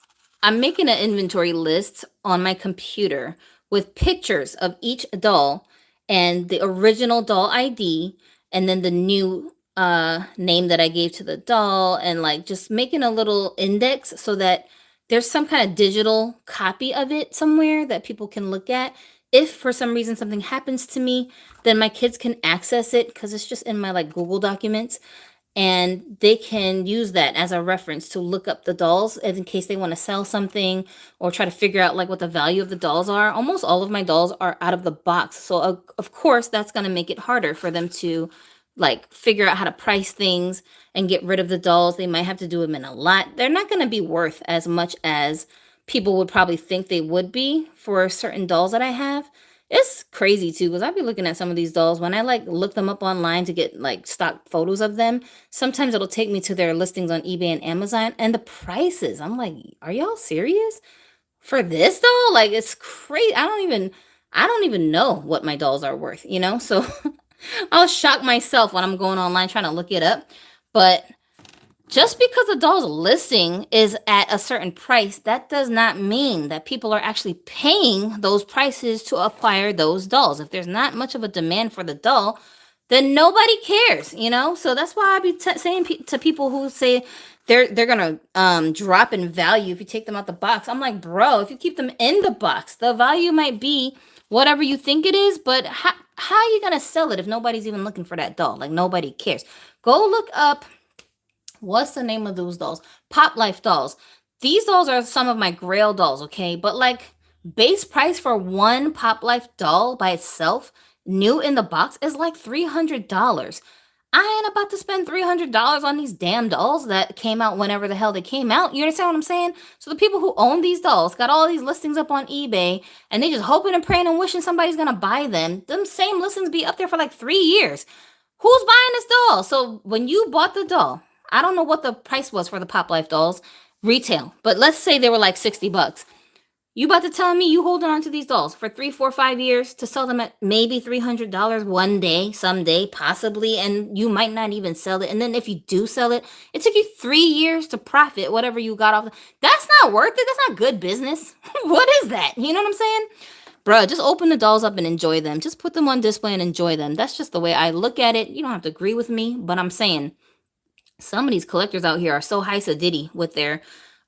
I'm making an inventory list on my computer with pictures of each doll and the original doll ID, and then the new name that I gave to the doll, and like just making a little index so that there's some kind of digital copy of it somewhere that people can look at. If for some reason something happens to me, then my kids can access it because it's just in my like Google documents, and they can use that as a reference to look up the dolls in case they want to sell something or try to figure out like what the value of the dolls are. Almost all of my dolls are out of the box. So of course that's going to make it harder for them to like figure out how to price things and get rid of the dolls. They might have to do them in a lot. They're not going to be worth as much as people would probably think they would be for certain dolls that I have. It's crazy too, because I'll be looking at some of these dolls when I like look them up online to get like stock photos of them. Sometimes it'll take me to their listings on eBay and Amazon, and the prices, I'm like, are y'all serious? For this doll? Like, it's crazy. I don't even know what my dolls are worth. So I'll shock myself when I'm going online trying to look it up. But just because a doll's listing is at a certain price, that does not mean that people are actually paying those prices to acquire those dolls. If there's not much of a demand for the doll, then nobody cares. So that's why I be saying to people who say they're gonna drop in value if you take them out the box. I'm like, bro, if you keep them in the box, the value might be whatever you think it is, but how are you gonna sell it if nobody's even looking for that doll? Like, nobody cares. Go look up, what's the name of those dolls? Pop Life dolls. These dolls are some of my grail dolls, okay? But like, base price for one Pop Life doll by itself, new in the box, is like $300. I ain't about to spend $300 on these damn dolls that came out whenever the hell they came out. You understand what I'm saying? So the people who own these dolls got all these listings up on eBay, and they just hoping and praying and wishing somebody's gonna buy them. Them same listings be up there for like 3 years. Who's buying this doll? So when you bought the doll, I don't know what the price was for the Pop Life dolls retail, but let's say they were like $60. You about to tell me you holding on to these dolls for 3, 4, 5 years to sell them at maybe $300 one day, someday, possibly, and you might not even sell it. And then if you do sell it, it took you 3 years to profit whatever you got off. That's not worth it. That's not good business. What is that? You know what I'm saying? Bruh, just open the dolls up and enjoy them. Just put them on display and enjoy them. That's just the way I look at it. You don't have to agree with me, but I'm saying some of these collectors out here are so high diddy with their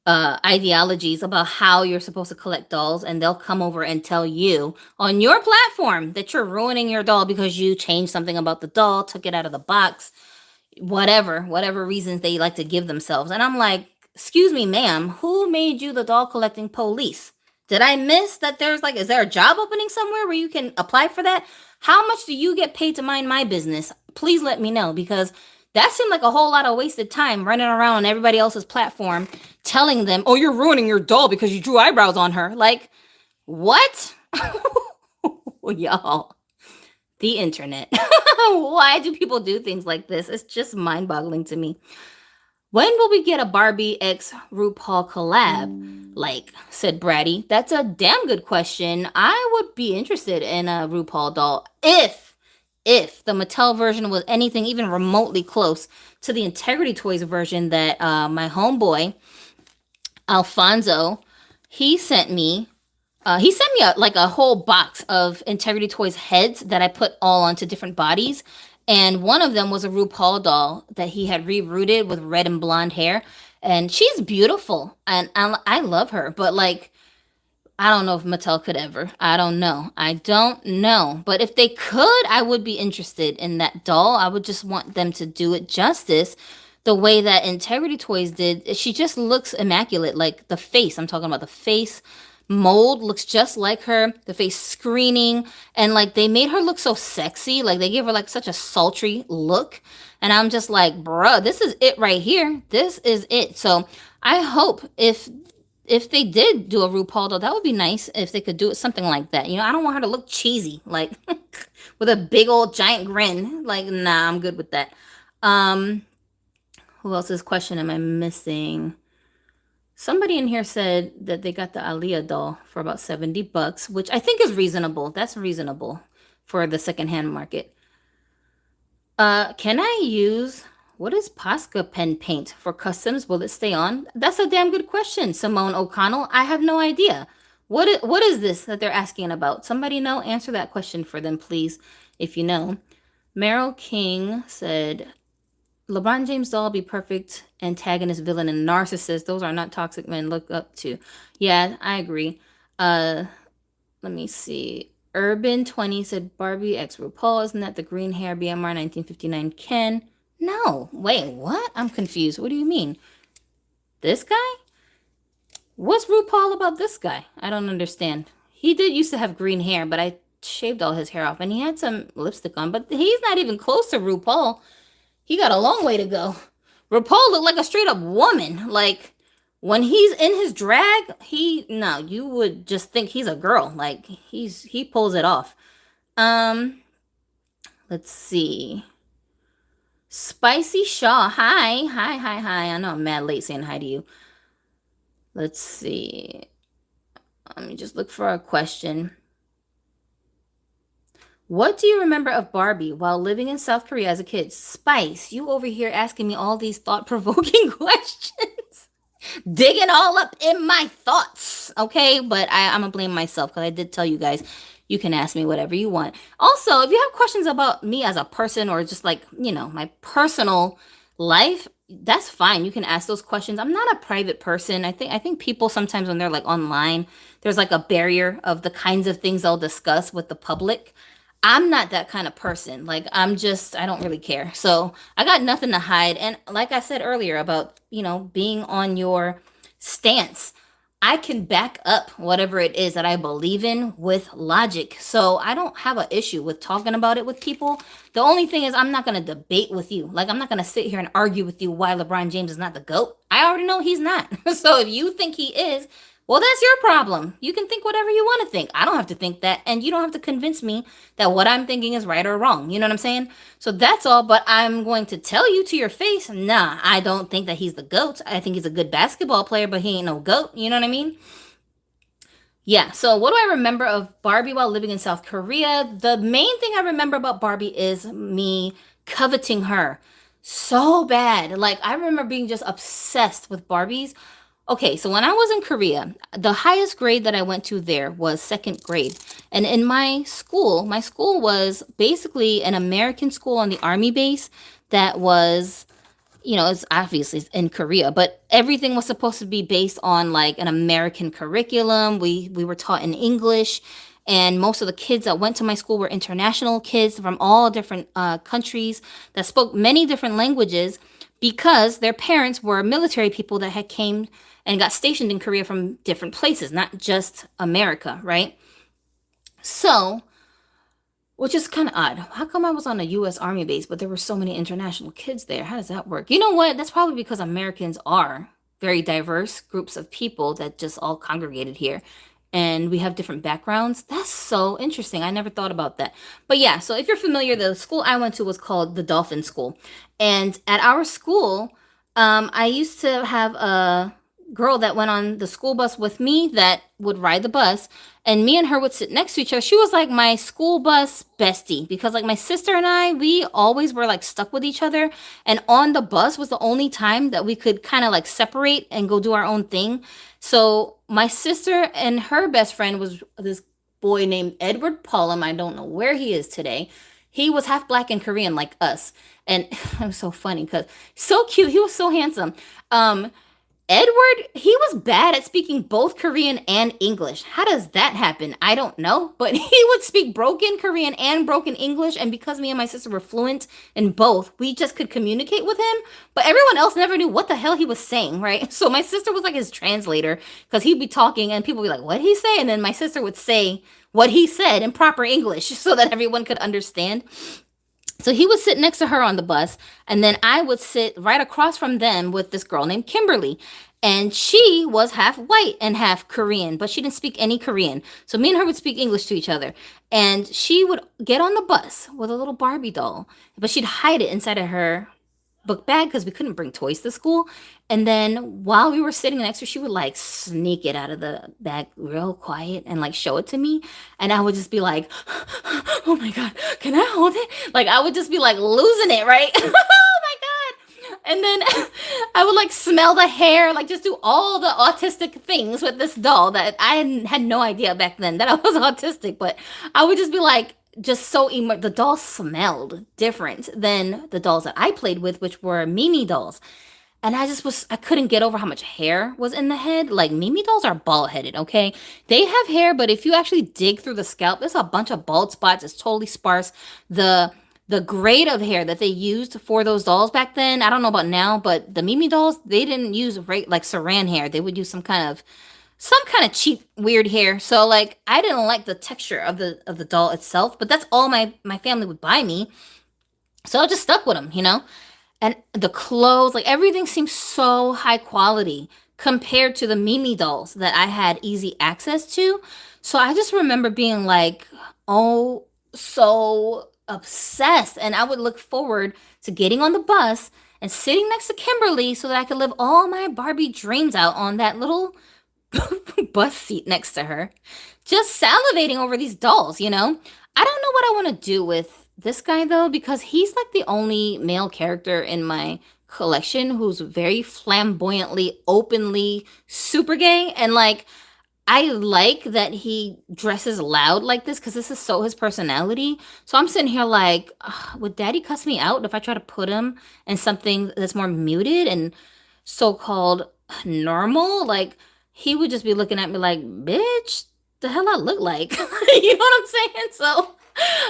ideologies about how you're supposed to collect dolls, and they'll come over and tell you on your platform that you're ruining your doll because you changed something about the doll, took it out of the box, whatever reasons they like to give themselves. And I'm like, excuse me, ma'am, who made you the doll collecting police? Did I miss that there's like, is there a job opening somewhere where you can apply for that? How much do you get paid to mind my business? Please let me know, because that seemed like a whole lot of wasted time running around on everybody else's platform telling them, oh, you're ruining your doll because you drew eyebrows on her. Like, what? Y'all, the internet. Why do people do things like this? It's just mind-boggling to me. When will we get a Barbie x RuPaul collab? Like, said Bratty. That's a damn good question. I would be interested in a RuPaul doll if the Mattel version was anything even remotely close to the Integrity Toys version that my homeboy Alfonso he sent me. He sent me like a whole box of Integrity Toys heads that I put all onto different bodies. And one of them was a RuPaul doll that he had rerooted with red and blonde hair. And she's beautiful. And I love her. But like, I don't know if Mattel could ever. I don't know. But if they could, I would be interested in that doll. I would just want them to do it justice the way that Integrity Toys did. She just looks immaculate. Like the face. I'm talking about the face mold looks just like her, the face screening, and like they made her look so sexy, like they gave her like such a sultry look, and I'm just like, bruh, this is it right here. This is it. So I hope if they did do a RuPaul doll, that would be nice if they could do it something like that. You know, I don't want her to look cheesy, like with a big old giant grin. Like, nah, I'm good with that. Who else's question am I missing? Somebody in here said that they got the Aaliyah doll for about $70, which I think is reasonable. That's reasonable for the secondhand market. Can I use, what is Posca pen paint for customs? Will it stay on? That's a damn good question, Simone O'Connell. I have no idea. What is this that they're asking about? Somebody know? Answer that question for them, please, if you know. Meryl King said, LeBron James doll be perfect antagonist, villain, and narcissist. Those are not toxic men look up to. Yeah, I agree. Let me see. Urban 20 said Barbie x RuPaul. Isn't that the green hair BMR 1959 Ken? No. Wait, what? I'm confused. What do you mean? This guy? What's RuPaul about this guy? I don't understand. He did used to have green hair, but I shaved all his hair off, and he had some lipstick on, but he's not even close to RuPaul. He got a long way to go. RuPaul looked like a straight up woman. Like, when he's in his drag, you would just think he's a girl. Like, he pulls it off. Let's see. Spicy Shaw. Hi. I know I'm mad late saying hi to you. Let's see. Let me just look for a question. What do you remember of Barbie while living in South Korea as a kid? Spice, you over here asking me all these thought-provoking questions. Digging all up in my thoughts, okay? But I'm going to blame myself because I did tell you guys you can ask me whatever you want. Also, if you have questions about me as a person or just like, my personal life, that's fine. You can ask those questions. I'm not a private person. I think people sometimes when they're like online, there's like a barrier of the kinds of things they'll discuss with the public. I'm not that kind of person. Like, I don't really care. So I got nothing to hide. And like I said earlier about, being on your stance, I can back up whatever it is that I believe in with logic. So I don't have an issue with talking about it with people. The only thing is I'm not going to debate with you. Like, I'm not going to sit here and argue with you why LeBron James is not the GOAT. I already know he's not. So if you think he is, well, that's your problem. You can think whatever you want to think. I don't have to think that. And you don't have to convince me that what I'm thinking is right or wrong. You know what I'm saying? So that's all. But I'm going to tell you to your face, nah, I don't think that he's the GOAT. I think he's a good basketball player, but he ain't no GOAT. You know what I mean? Yeah. So what do I remember of Barbie while living in South Korea? The main thing I remember about Barbie is me coveting her so bad. Like, I remember being just obsessed with Barbies. Okay, so when I was in Korea, the highest grade that I went to there was second grade. And in my school was basically an American school on the Army base that was It's obviously in Korea, but everything was supposed to be based on like an American curriculum. We were taught in English, and most of the kids that went to my school were international kids from all different countries that spoke many different languages because their parents were military people that had came and got stationed in Korea from different places, not just America, right? So, which is kind of odd. How come I was on a U.S. Army base, but there were so many international kids there? How does that work? You know what? That's probably because Americans are very diverse groups of people that just all congregated here. And we have different backgrounds. That's so interesting. I never thought about that. But yeah, so if you're familiar, the school I went to was called the Dolphin School. And at our school, I used to have a girl that went on the school bus with me that would ride the bus, and me and her would sit next to each other. She was like my school bus bestie because like my sister and I, we always were like stuck with each other, and on the bus was the only time that we could kind of like separate and go do our own thing. So my sister and her best friend was this boy named Edward Pullum. I don't know where he is today. He was half black and Korean like us. And it was so funny because so cute. He was so handsome. Um, Edward, he was bad at speaking both Korean and English. How does that happen? I don't know. But he would speak broken Korean and broken English. And because me and my sister were fluent in both, we just could communicate with him. But everyone else never knew what the hell he was saying, right? So my sister was like his translator because he'd be talking and people would be like, what'd he say? And then my sister would say what he said in proper English so that everyone could understand. So he would sit next to her on the bus, and then I would sit right across from them with this girl named Kimberly. And she was half white and half Korean, but she didn't speak any Korean. So me and her would speak English to each other. And she would get on the bus with a little Barbie doll, but she'd hide it inside of her book bag because we couldn't bring toys to school. And then while we were sitting next to her, she would like sneak it out of the bag real quiet and like show it to me. And I would just be like, oh my God, can I hold it? Like I would just be like losing it, right? Oh my God. And then I would like smell the hair, like just do all the autistic things with this doll that I had no idea back then that I was autistic. But I would just be like, just so the doll smelled different than the dolls that I played with, which were Mimi dolls. And I couldn't get over how much hair was in the head. Like, Mimi dolls are bald headed, okay? They have hair, but if you actually dig through the scalp, there's a bunch of bald spots. It's totally sparse. The the grade of hair that they used for those dolls back then, I don't know about now, but the Mimi dolls, they didn't use like saran hair. They would use some kind of cheap weird hair. So like I didn't like the texture of the doll itself, but that's all my family would buy me. So I just stuck with them. And the clothes, like everything seemed so high quality compared to the Mimi dolls that I had easy access to. So I just remember being like, oh, so obsessed. And I would look forward to getting on the bus and sitting next to Kimberly so that I could live all my Barbie dreams out on that little bus seat next to her, just salivating over these dolls. I don't know what I want to do with this guy though, because he's like the only male character in my collection who's very flamboyantly, openly super gay. And like, I like that he dresses loud like this because this is so his personality. So I'm sitting here like, ugh, would daddy cuss me out if I try to put him in something that's more muted and so called normal? Like, he would just be looking at me like, bitch, the hell I look like. You know what I'm saying? So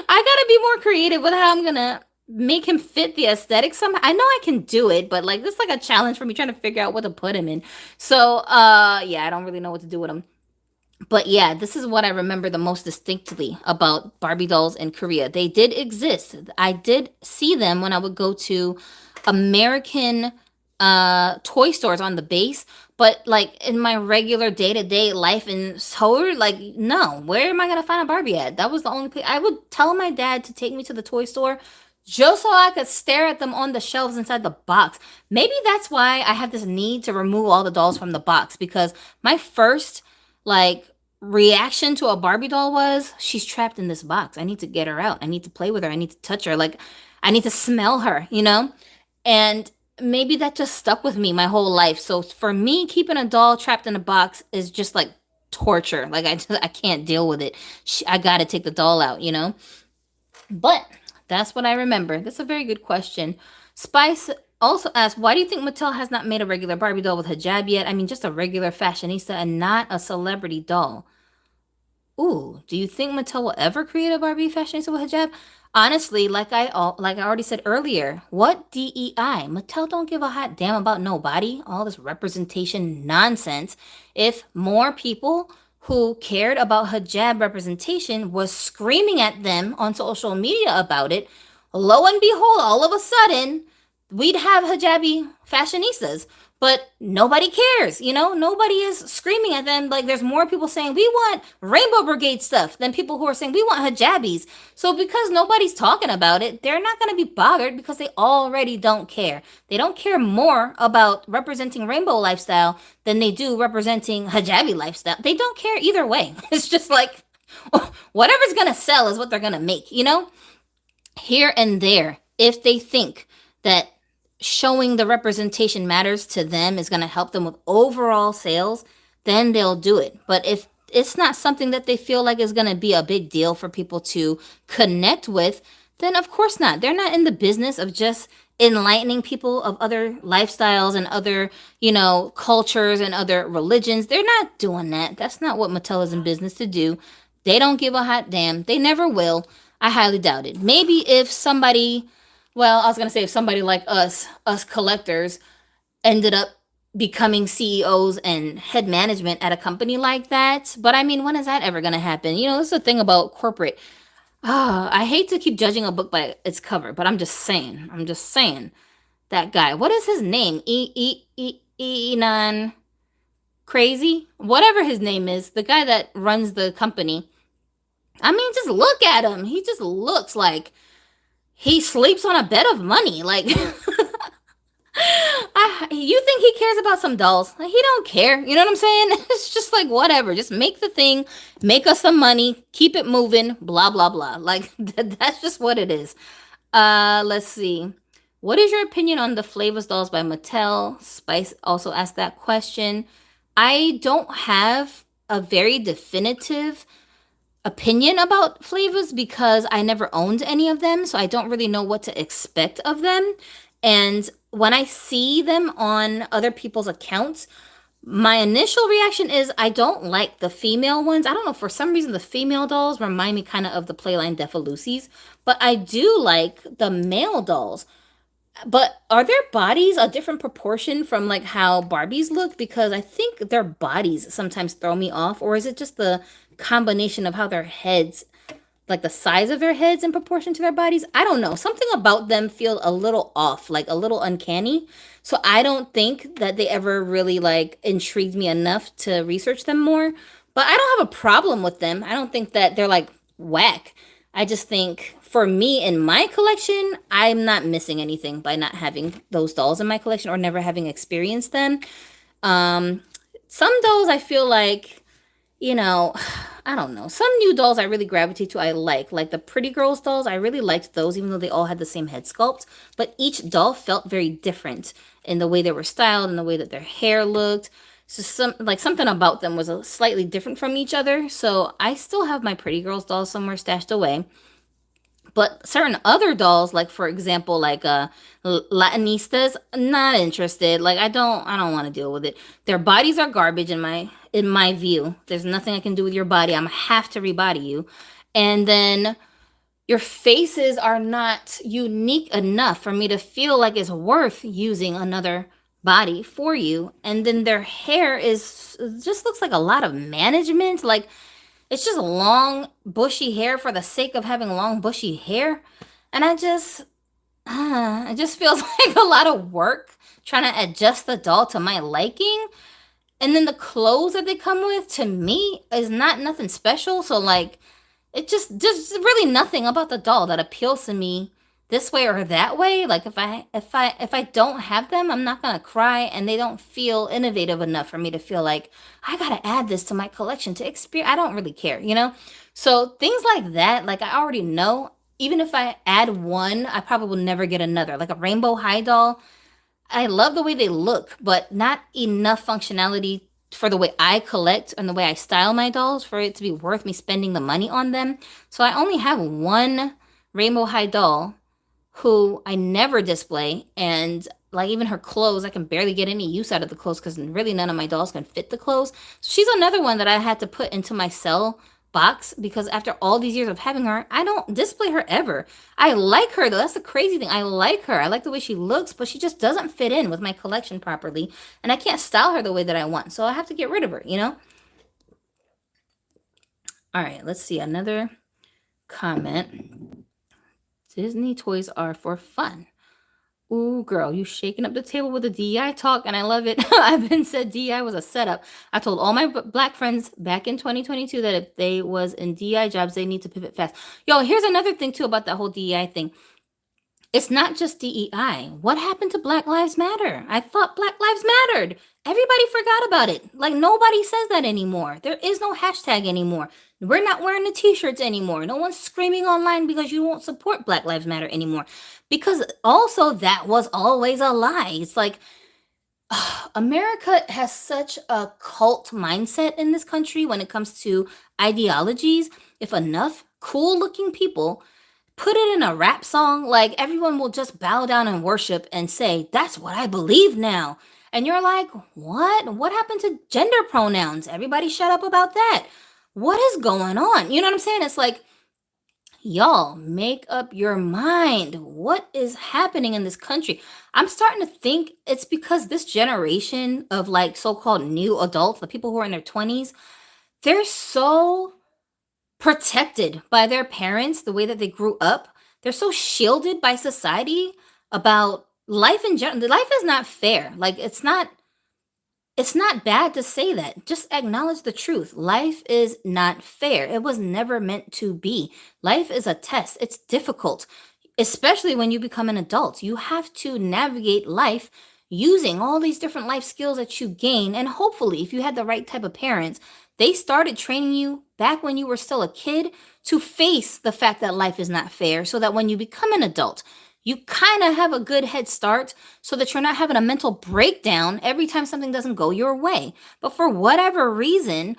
I gotta be more creative with how I'm gonna make him fit the aesthetic somehow. I know I can do it, but like this is like a challenge for me trying to figure out what to put him in. So yeah, I don't really know what to do with him. But yeah, this is what I remember the most distinctly about Barbie dolls in Korea. They did exist. I did see them when I would go to American toy stores on the base, but like in my regular day-to-day life in Seoul, like no, where am I gonna find a Barbie at? That was the only place I would tell my dad to take me to the toy store just so I could stare at them on the shelves inside the box. Maybe that's why I have this need to remove all the dolls from the box, because my first like reaction to a Barbie doll was, she's trapped in this box. I need to get her out. I need to play with her. I need to touch her. Like I need to smell her. And maybe that just stuck with me my whole life. So for me, keeping a doll trapped in a box is just like torture. Like I can't deal with it. I got to take the doll out. But that's what I remember. That's a very good question. Spice, Also asked, why do you think Mattel has not made a regular Barbie doll with hijab yet? I mean, just a regular fashionista and not a celebrity doll. Ooh, do you think Mattel will ever create a Barbie fashionista with hijab? Honestly, like I already said earlier, what DEI? Mattel don't give a hot damn about nobody. All this representation nonsense. If more people who cared about hijab representation was screaming at them on social media about it, lo and behold, all of a sudden, we'd have hijabi fashionistas. But nobody cares, you know? Nobody is screaming at them. Like, there's more people saying, we want Rainbow Brigade stuff than people who are saying, we want hijabis. So, because nobody's talking about it, they're not going to be bothered because they already don't care. They don't care more about representing rainbow lifestyle than they do representing hijabi lifestyle. They don't care either way. It's just like, whatever's going to sell is what they're going to make, you know? Here and there, if they think that showing the representation matters to them is going to help them with overall sales, then they'll do it. But if it's not something that they feel like is going to be a big deal for people to connect with, then of course not. They're not in the business of just enlightening people of other lifestyles and other, you know, cultures and other religions. They're not doing that. That's not what Mattel is in business to do. They don't give a hot damn. They never will. I highly doubt it. Maybe if somebody, well, I was going to say if somebody like us collectors, ended up becoming CEOs and head management at a company like that. But I mean, when is that ever going to happen? You know, this is the thing about corporate. I hate to keep judging a book by its cover, but I'm just saying. That guy. What is his name? Enon Crazy? Whatever his name is. The guy that runs the company. I mean, just look at him. He just looks like he sleeps on a bed of money. Like, you think he cares about some dolls? Like, he don't care. You know what I'm saying? It's just like, whatever. Just make the thing, make us some money, keep it moving, blah, blah, blah. Like, that's just what it is. Let's see. What is your opinion on the Flavors dolls by Mattel? Spice also asked that question. I don't have a very definitive opinion about Flavors because I never owned any of them, so I don't really know what to expect of them. And when I see them on other people's accounts, my initial reaction is I don't like the female ones. I don't know, for some reason the female dolls remind me kind of the Playline Defalucies, but I do like the male dolls. But are their bodies a different proportion from like how Barbies look? Because I think their bodies sometimes throw me off, or is it just the combination of how their heads, like the size of their heads in proportion to their bodies? I don't know. Something about them feel a little off, like a little uncanny. So I don't think that they ever really like intrigued me enough to research them more. But I don't have a problem with them. I don't think that they're like whack. I just think for me in my collection, I'm not missing anything by not having those dolls in my collection or never having experienced them. Some dolls I feel like, you know, I don't know. Some new dolls I really gravitate to, I like the Pretty Girls dolls. I really liked those, even though they all had the same head sculpt. But each doll felt very different in the way they were styled and the way that their hair looked. So something about them was a slightly different from each other. So I still have my Pretty Girls dolls somewhere stashed away. But certain other dolls, like for example, like Latinistas, not interested. Like I don't want to deal with it. Their bodies are garbage in my view. There's nothing I can do with your body. I'm gonna have to rebody you. And then your faces are not unique enough for me to feel like it's worth using another body for you. And then their hair just looks like a lot of management. Like it's just long, bushy hair for the sake of having long, bushy hair. And it just feels like a lot of work trying to adjust the doll to my liking. And then the clothes that they come with, to me, is not nothing special. So, like, it just really nothing about the doll that appeals to me this way or that way. Like, if I don't have them, I'm not gonna cry, and they don't feel innovative enough for me to feel like I gotta add this to my collection to experience. I don't really care, you know. So things like that, like I already know. Even if I add one, I probably will never get another. Like a rainbow high doll, I love the way they look, but not enough functionality for the way I collect and the way I style my dolls for it to be worth me spending the money on them. So I only have one rainbow high doll who I never display, and like even her clothes, I can barely get any use out of the clothes because really none of my dolls can fit the clothes. So she's another one that I had to put into my sell box because after all these years of having her, I don't display her ever. I like her though. That's the crazy thing. I like her. I like the way she looks, but she just doesn't fit in with my collection properly. And I can't style her the way that I want. So I have to get rid of her, you know? All right, let's see. Another comment. Disney toys are for fun. Ooh, girl, you shaking up the table with the DEI talk, and I love it. I've been said DEI was a setup. I told all my black friends back in 2022 that if they was in DEI jobs, they need to pivot fast. Yo, here's another thing too about that whole DEI thing. It's not just DEI. What happened to Black Lives Matter? I thought Black Lives mattered. Everybody forgot about it. Like nobody says that anymore. There is no hashtag anymore. We're not wearing the t-shirts anymore. No one's screaming online because you won't support Black Lives Matter anymore. Because also that was always a lie. It's like America has such a cult mindset in this country when it comes to ideologies. If enough cool looking people put it in a rap song, like everyone will just bow down and worship and say, that's what I believe now. And you're like, what? What happened to gender pronouns? Everybody shut up about that. What is going on? You know what I'm saying? It's like, y'all, make up your mind. What is happening in this country? I'm starting to think it's because this generation of like so-called new adults, the people who are in their 20s, they're so protected by their parents, the way that they grew up. They're so shielded by society about life in general. Life is not fair. Like it's not bad to say that. Just acknowledge the truth. Life is not fair. It was never meant to be. Life is a test. It's difficult, especially when you become an adult. You have to navigate life using all these different life skills that you gain. And hopefully, if you had the right type of parents, they started training you back when you were still a kid to face the fact that life is not fair so that when you become an adult, you kind of have a good head start so that you're not having a mental breakdown every time something doesn't go your way. But for whatever reason,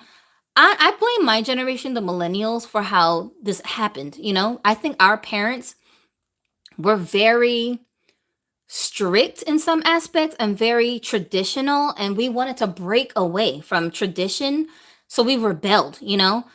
I blame my generation, the millennials, for how this happened. You know, I think our parents were very strict in some aspects and very traditional, and we wanted to break away from tradition. So we rebelled, you know?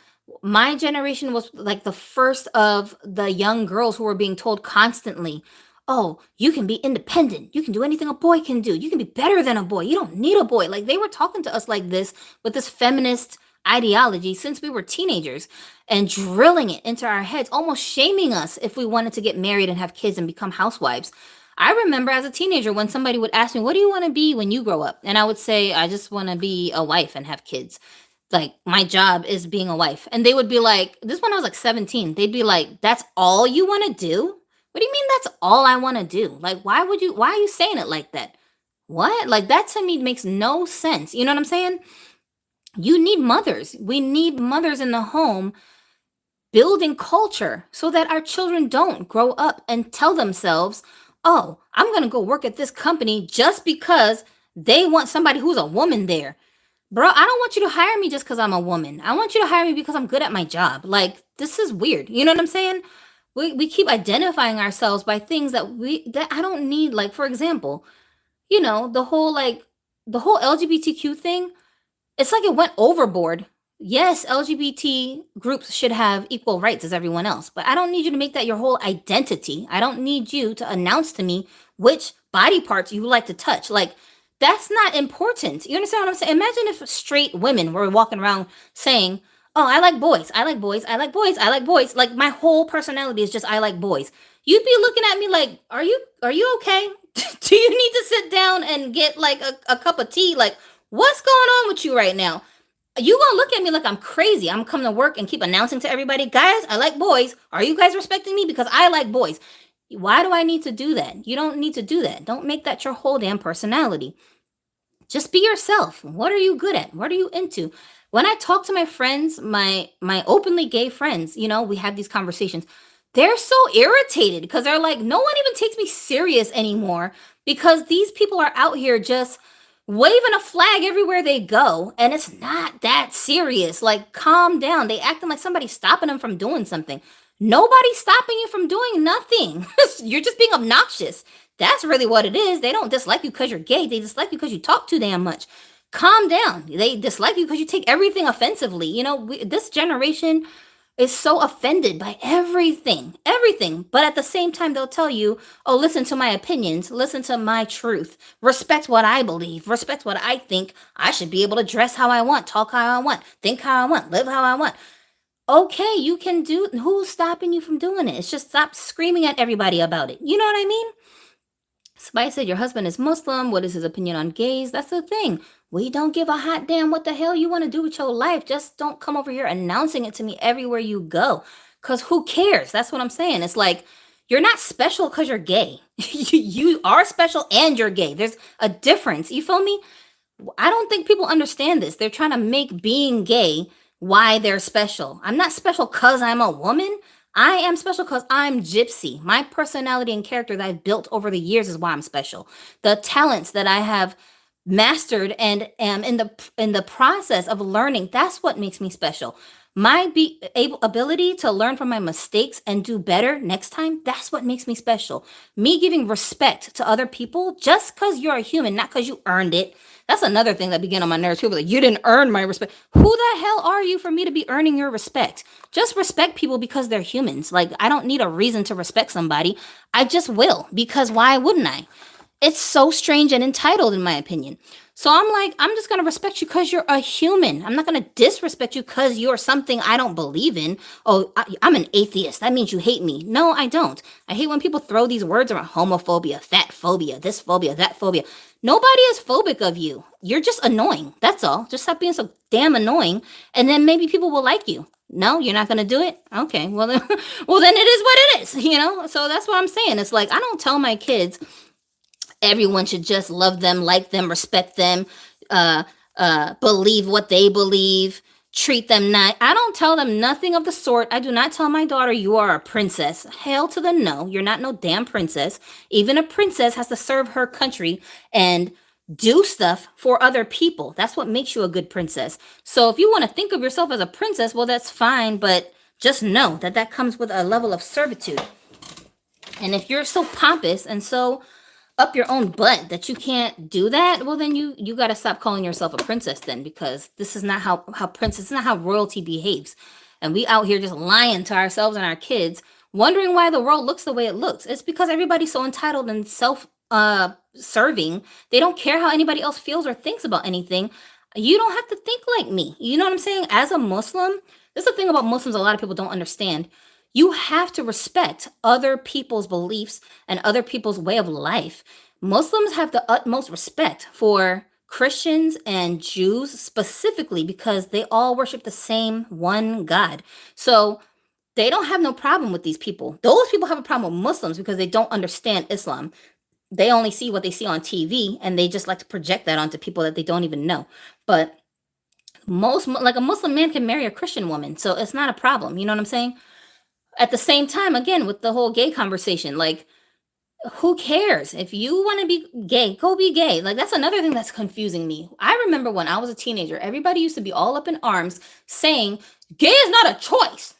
My generation was like the first of the young girls who were being told constantly, oh, you can be independent. You can do anything a boy can do. You can be better than a boy. You don't need a boy. Like they were talking to us like this with this feminist ideology since we were teenagers and drilling it into our heads, almost shaming us if we wanted to get married and have kids and become housewives. I remember as a teenager when somebody would ask me, what do you want to be when you grow up? And I would say, I just want to be a wife and have kids. Like, my job is being a wife. And they would be like, this when I was like 17, they'd be like, that's all you want to do? What do you mean that's all I want to do? Like, why are you saying it like that? What? Like, that to me makes no sense. You know what I'm saying? You need mothers. We need mothers in the home building culture so that our children don't grow up and tell themselves, oh, I'm going to go work at this company just because they want somebody who's a woman there. Bro, I don't want you to hire me just because I'm a woman. I want you to hire me because I'm good at my job. Like, this is weird. You know what I'm saying? We keep identifying ourselves by things that I don't need. Like, for example, you know, the whole LGBTQ thing, it's like it went overboard. Yes, LGBT groups should have equal rights as everyone else, but I don't need you to make that your whole identity. I don't need you to announce to me which body parts you like to touch. Like, that's not important. You understand what I'm saying? Imagine if straight women were walking around saying, oh, I like boys. I like boys. I like boys. I like boys. Like my whole personality is just I like boys. You'd be looking at me like, are you okay? Do you need to sit down and get like a cup of tea? Like, what's going on with you right now? You gonna look at me like I'm crazy. I'm coming to work and keep announcing to everybody, guys, I like boys. Are you guys respecting me? Because I like boys. Why do I need to do that? You don't need to do that. Don't make that your whole damn personality. Just be yourself. What are you good at? What are you into? When I talk to my friends, my openly gay friends, you know, we have these conversations. They're so irritated because they're like, no one even takes me serious anymore because these people are out here just waving a flag everywhere they go and it's not that serious. Like, calm down. They acting like somebody's stopping them from doing something. Nobody's stopping you from doing nothing. You're just being obnoxious. That's really what it is. They don't dislike you because you're gay. They dislike you because you talk too damn much. Calm down. They dislike you because you take everything offensively. This generation is so offended by everything, everything. But at the same time, they'll tell you, oh, listen to my opinions, listen to my truth, respect what I believe, respect what I think. I should be able to dress how I want, talk how I want, think how I want, live how I want. Okay, you can do. Who's stopping you from doing it? It's just stop screaming at everybody about it. You know what I mean? Somebody said your husband is Muslim. What is his opinion on gays? That's the thing. We don't give a hot damn what the hell you want to do with your life. Just don't come over here announcing it to me everywhere you go. Because who cares? That's what I'm saying. It's like, you're not special because you're gay. You are special and you're gay. There's a difference. You feel me? I don't think people understand this. They're trying to make being gay why they're special. I'm not special because I'm a woman. I am special because I'm gypsy. My personality and character that I've built over the years is why I'm special. The talents that I have mastered and am in the process of learning, that's what makes me special. My ability to learn from my mistakes and do better next time, that's what makes me special. Me giving respect to other people just because you're a human, not because you earned it. That's another thing that began on my nerves. People are like, you didn't earn my respect. Who the hell are you for me to be earning your respect? Just respect people because they're humans. Like, I don't need a reason to respect somebody. I just will, because why wouldn't I? It's so strange and entitled, in my opinion. So I'm like, I'm just going to respect you because you're a human. I'm not going to disrespect you because you're something I don't believe in. Oh, I'm an atheist. That means you hate me. No, I don't. I hate when people throw these words around: homophobia, fat phobia, this phobia, that phobia. Nobody is phobic of you. You're just annoying. That's all. Just stop being so damn annoying, and then maybe people will like you. No, you're not going to do it? Okay, well, well, then it is what it is, So that's what I'm saying. It's like, I don't tell my kids everyone should just love them, like them, respect them, believe what they believe, treat them nice. I don't tell them nothing of the sort. I do not tell my daughter, you are a princess. Hell to the no. You're not no damn princess. Even a princess has to serve her country and do stuff for other people. That's what makes you a good princess. So if you want to think of yourself as a princess, well, that's fine, but just know that that comes with a level of servitude. And if you're so pompous and so up your own butt that you can't do that, well, then you got to stop calling yourself a princess then, because this is not how princess, this is not how royalty behaves. And we out here just lying to ourselves and our kids, wondering why the world looks the way it looks. It's because everybody's so entitled and serving. They don't care how anybody else feels or thinks about anything. You don't have to think like me. You know what I'm saying? As a Muslim, this is the thing about Muslims a lot of people don't understand. You have to respect other people's beliefs and other people's way of life. Muslims have the utmost respect for Christians and Jews specifically because they all worship the same one God. So they don't have no problem with these people. Those people have a problem with Muslims because they don't understand Islam. They only see what they see on TV, and they just like to project that onto people that they don't even know. But like a Muslim man can marry a Christian woman, so it's not a problem. You know what I'm saying? At the same time, again, with the whole gay conversation, like, who cares? If you want to be gay, go be gay. Like, that's another thing that's confusing me. I remember when I was a teenager, everybody used to be all up in arms saying, gay is not a choice.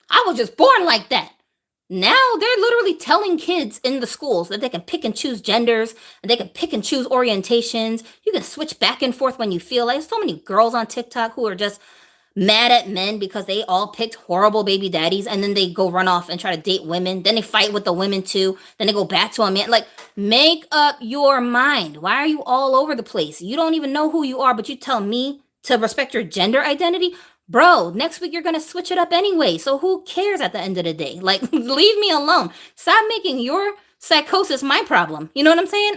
I was just born like that. Now they're literally telling kids in the schools that they can pick and choose genders, and they can pick and choose orientations. You can switch back and forth when you feel like. There's so many girls on TikTok who are just mad at men because they all picked horrible baby daddies, and then they go run off and try to date women. Then they fight with the women too. Then they go back to a man. Like, make up your mind. Why are you all over the place? You don't even know who you are, but you tell me to respect your gender identity? Bro, next week you're going to switch it up anyway. So who cares at the end of the day? Like, leave me alone. Stop making your psychosis my problem. You know what I'm saying?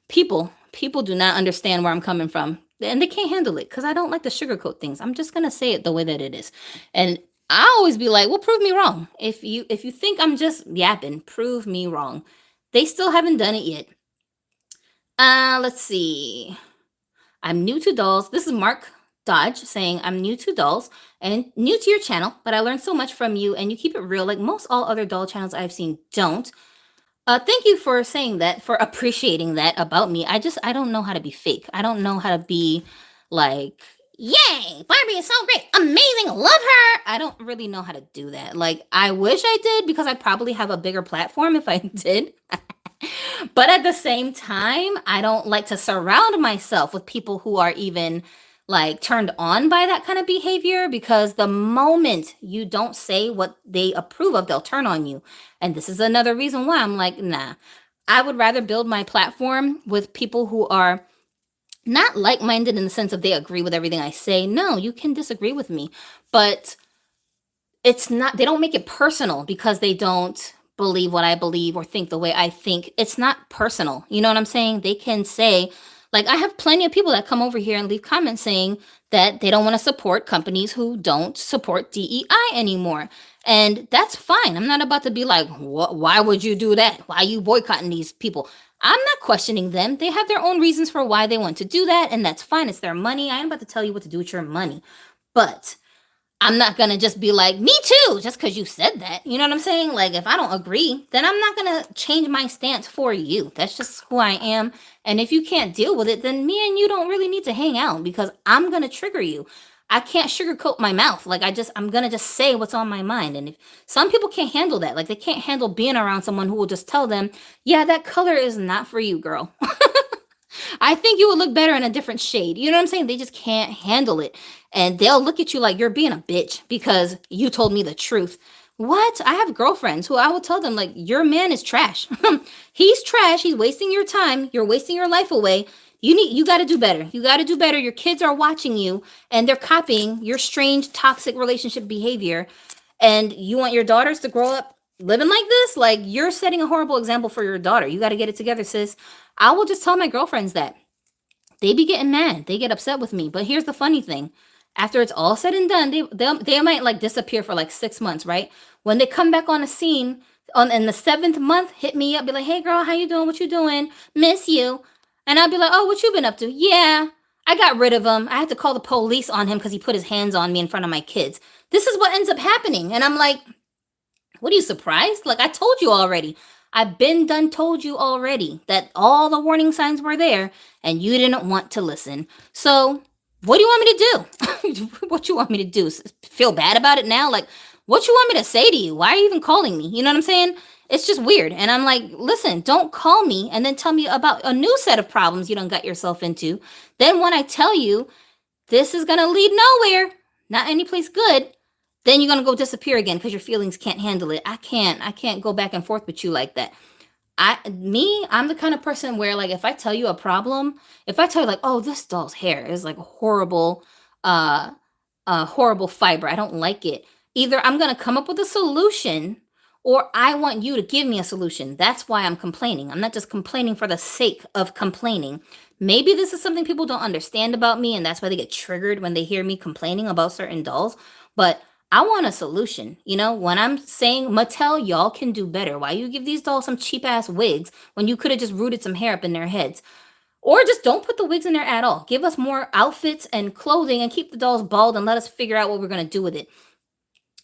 People do not understand where I'm coming from. And they can't handle it because I don't like to sugarcoat things. I'm just going to say it the way that it is. And I always be like, well, prove me wrong. If you think I'm just yapping, prove me wrong. They still haven't done it yet. Let's see. I'm new to dolls. This is Mark Dodge saying, I'm new to dolls and new to your channel, but I learned so much from you and you keep it real like most all other doll channels I've seen don't. Thank you for saying that, for appreciating that about me. I don't know how to be fake. I don't know how to be like, yay, Barbie is so great, amazing, love her. I don't really know how to do that. Like, I wish I did because I probably have a bigger platform if I did. But at the same time, I don't like to surround myself with people who are even like turned on by that kind of behavior, because the moment you don't say what they approve of, they'll turn on you. And this is another reason why I'm like, nah. I would rather build my platform with people who are not like-minded in the sense of they agree with everything I say. No, you can disagree with me, but it's not, they don't make it personal because they don't believe what I believe or think the way I think. It's not personal. You know what I'm saying? They can say, like, I have plenty of people that come over here and leave comments saying that they don't want to support companies who don't support DEI anymore. And that's fine. I'm not about to be like, why would you do that? Why are you boycotting these people? I'm not questioning them. They have their own reasons for why they want to do that, and that's fine. It's their money. I am about to tell you what to do with your money. But I'm not gonna just be like, me too, just because you said that. You know what I'm saying? Like, if I don't agree, then I'm not gonna change my stance for you. That's just who I am. And if you can't deal with it, then me and you don't really need to hang out, because I'm gonna trigger you. I can't sugarcoat my mouth. Like, I'm gonna just say what's on my mind. And if some people can't handle that, like, they can't handle being around someone who will just tell them, yeah, that color is not for you, girl. I think you would look better in a different shade. You know what I'm saying? They just can't handle it. And they'll look at you like you're being a bitch because you told me the truth. What? I have girlfriends who I will tell them, like, your man is trash. He's trash. He's wasting your time. You're wasting your life away. You got to do better. You got to do better. Your kids are watching you and they're copying your strange toxic relationship behavior. And you want your daughters to grow up living like this? Like, you're setting a horrible example for your daughter. You got to get it together, sis. I will just tell my girlfriends that. They be getting mad. They get upset with me. But here's the funny thing. After it's all said and done, they might like disappear for like 6 months, right? When they come back on the scene on in the 7th month, hit me up, be like, hey girl, how you doing? What you doing? Miss you. And I'll be like, oh, what you been up to? Yeah. I got rid of him. I had to call the police on him because he put his hands on me in front of my kids. This is what ends up happening. And I'm like, what, are you surprised? Like, I told you already. I've been done told you already that all the warning signs were there and you didn't want to listen. So what do you want me to do? What you want me to do? Feel bad about it now? Like, what you want me to say to you? Why are you even calling me? You know what I'm saying? It's just weird. And I'm like, listen, don't call me and then tell me about a new set of problems you done got yourself into. Then when I tell you this is going to lead nowhere, not any place good, then you're going to go disappear again because your feelings can't handle it. I can't go back and forth with you like that. I'm the kind of person where, like, if I tell you a problem, if I tell you like, oh, this doll's hair is like uh horrible fiber, I don't like it. Either I'm going to come up with a solution or I want you to give me a solution. That's why I'm complaining. I'm not just complaining for the sake of complaining. Maybe this is something people don't understand about me, and that's why they get triggered when they hear me complaining about certain dolls. But I want a solution. You know, when I'm saying, Mattel, y'all can do better. Why you give these dolls some cheap ass wigs when you could have just rooted some hair up in their heads? Or just don't put the wigs in there at all. Give us more outfits and clothing and keep the dolls bald and let us figure out what we're going to do with it.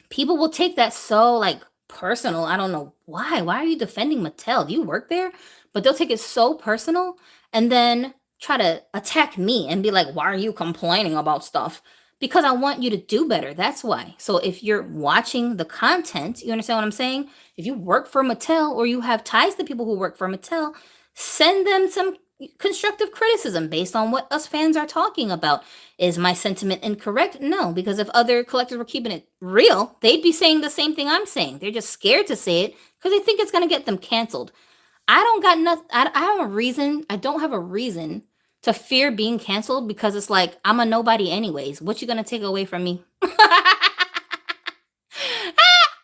People will take that so like personal. I don't know why. Why are you defending Mattel? Do you work there? But they'll take it so personal and then try to attack me and be like, why are you complaining about stuff? Because I want you to do better. That's why. So if you're watching the content, you understand what I'm saying? If you work for Mattel or you have ties to people who work for Mattel, send them some constructive criticism based on what us fans are talking about. Is my sentiment incorrect? No, because if other collectors were keeping it real, they'd be saying the same thing I'm saying. They're just scared to say it because they think it's going to get them canceled. I don't got nothing. I have a reason. I don't have a reason to fear being canceled, because it's like, I'm a nobody anyways. What you going to take away from me?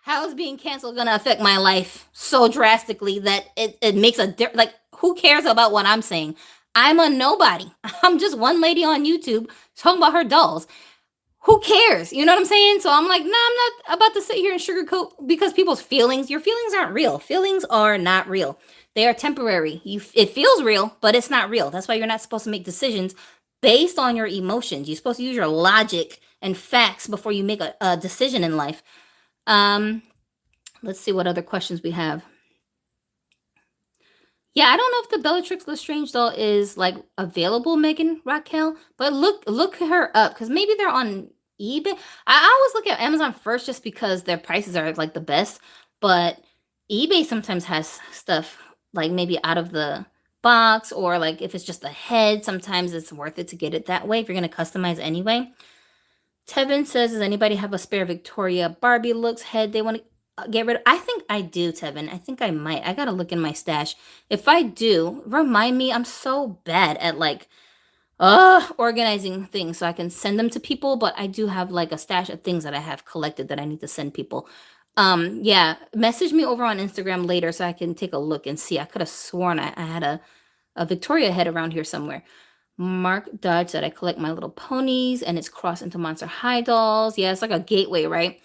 How is being canceled going to affect my life so drastically that it makes a difference? Like, who cares about what I'm saying? I'm a nobody. I'm just one lady on YouTube talking about her dolls. Who cares? You know what I'm saying? So I'm like, no, I'm not about to sit here and sugarcoat because people's feelings, your feelings aren't real. Feelings are not real. They are temporary. It feels real, but it's not real. That's why you're not supposed to make decisions based on your emotions. You're supposed to use your logic and facts before you make a decision in life. Let's see what other questions we have. Yeah, I don't know if the Bellatrix Lestrange doll is like available, Megan Raquel, but look her up because maybe they're on eBay. I always look at Amazon first just because their prices are like the best, but eBay sometimes has stuff like maybe out of the box, or like if it's just a head, sometimes it's worth it to get it that way if you're going to customize anyway. Tevin says, does anybody have a spare Victoria Barbie looks head they want to get rid of? I think I do, Tevin. I think I might. I got to look in my stash. If I do, remind me. I'm so bad at like organizing things so I can send them to people, but I do have like a stash of things that I have collected that I need to send people. Yeah, message me over on Instagram later so I can take a look and see. I could have sworn I had a Victoria head around here somewhere. Mark Dodge said I collect My Little Ponies and it's crossed into Monster High dolls. Yeah, it's like a gateway, right?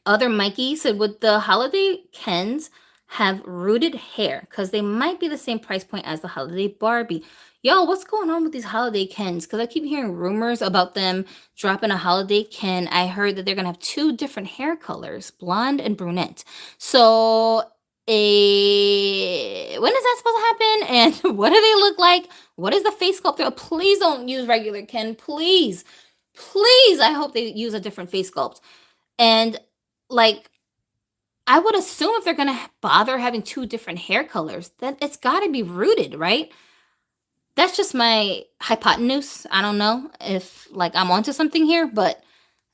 Other Mikey said, would the holiday Kens have rooted hair? Because they might be the same price point as the holiday Barbie. Yo, what's going on with these holiday Kens? Because I keep hearing rumors about them dropping a holiday Ken. I heard that they're going to have two different hair colors, blonde and brunette. So, when is that supposed to happen? And what do they look like? What is the face sculpt? Please don't use regular Ken. Please. Please. I hope they use a different face sculpt. And like, I would assume if they're gonna bother having two different hair colors, then it's got to be rooted, right? That's just my hypotenuse. I don't know if like I'm onto something here, but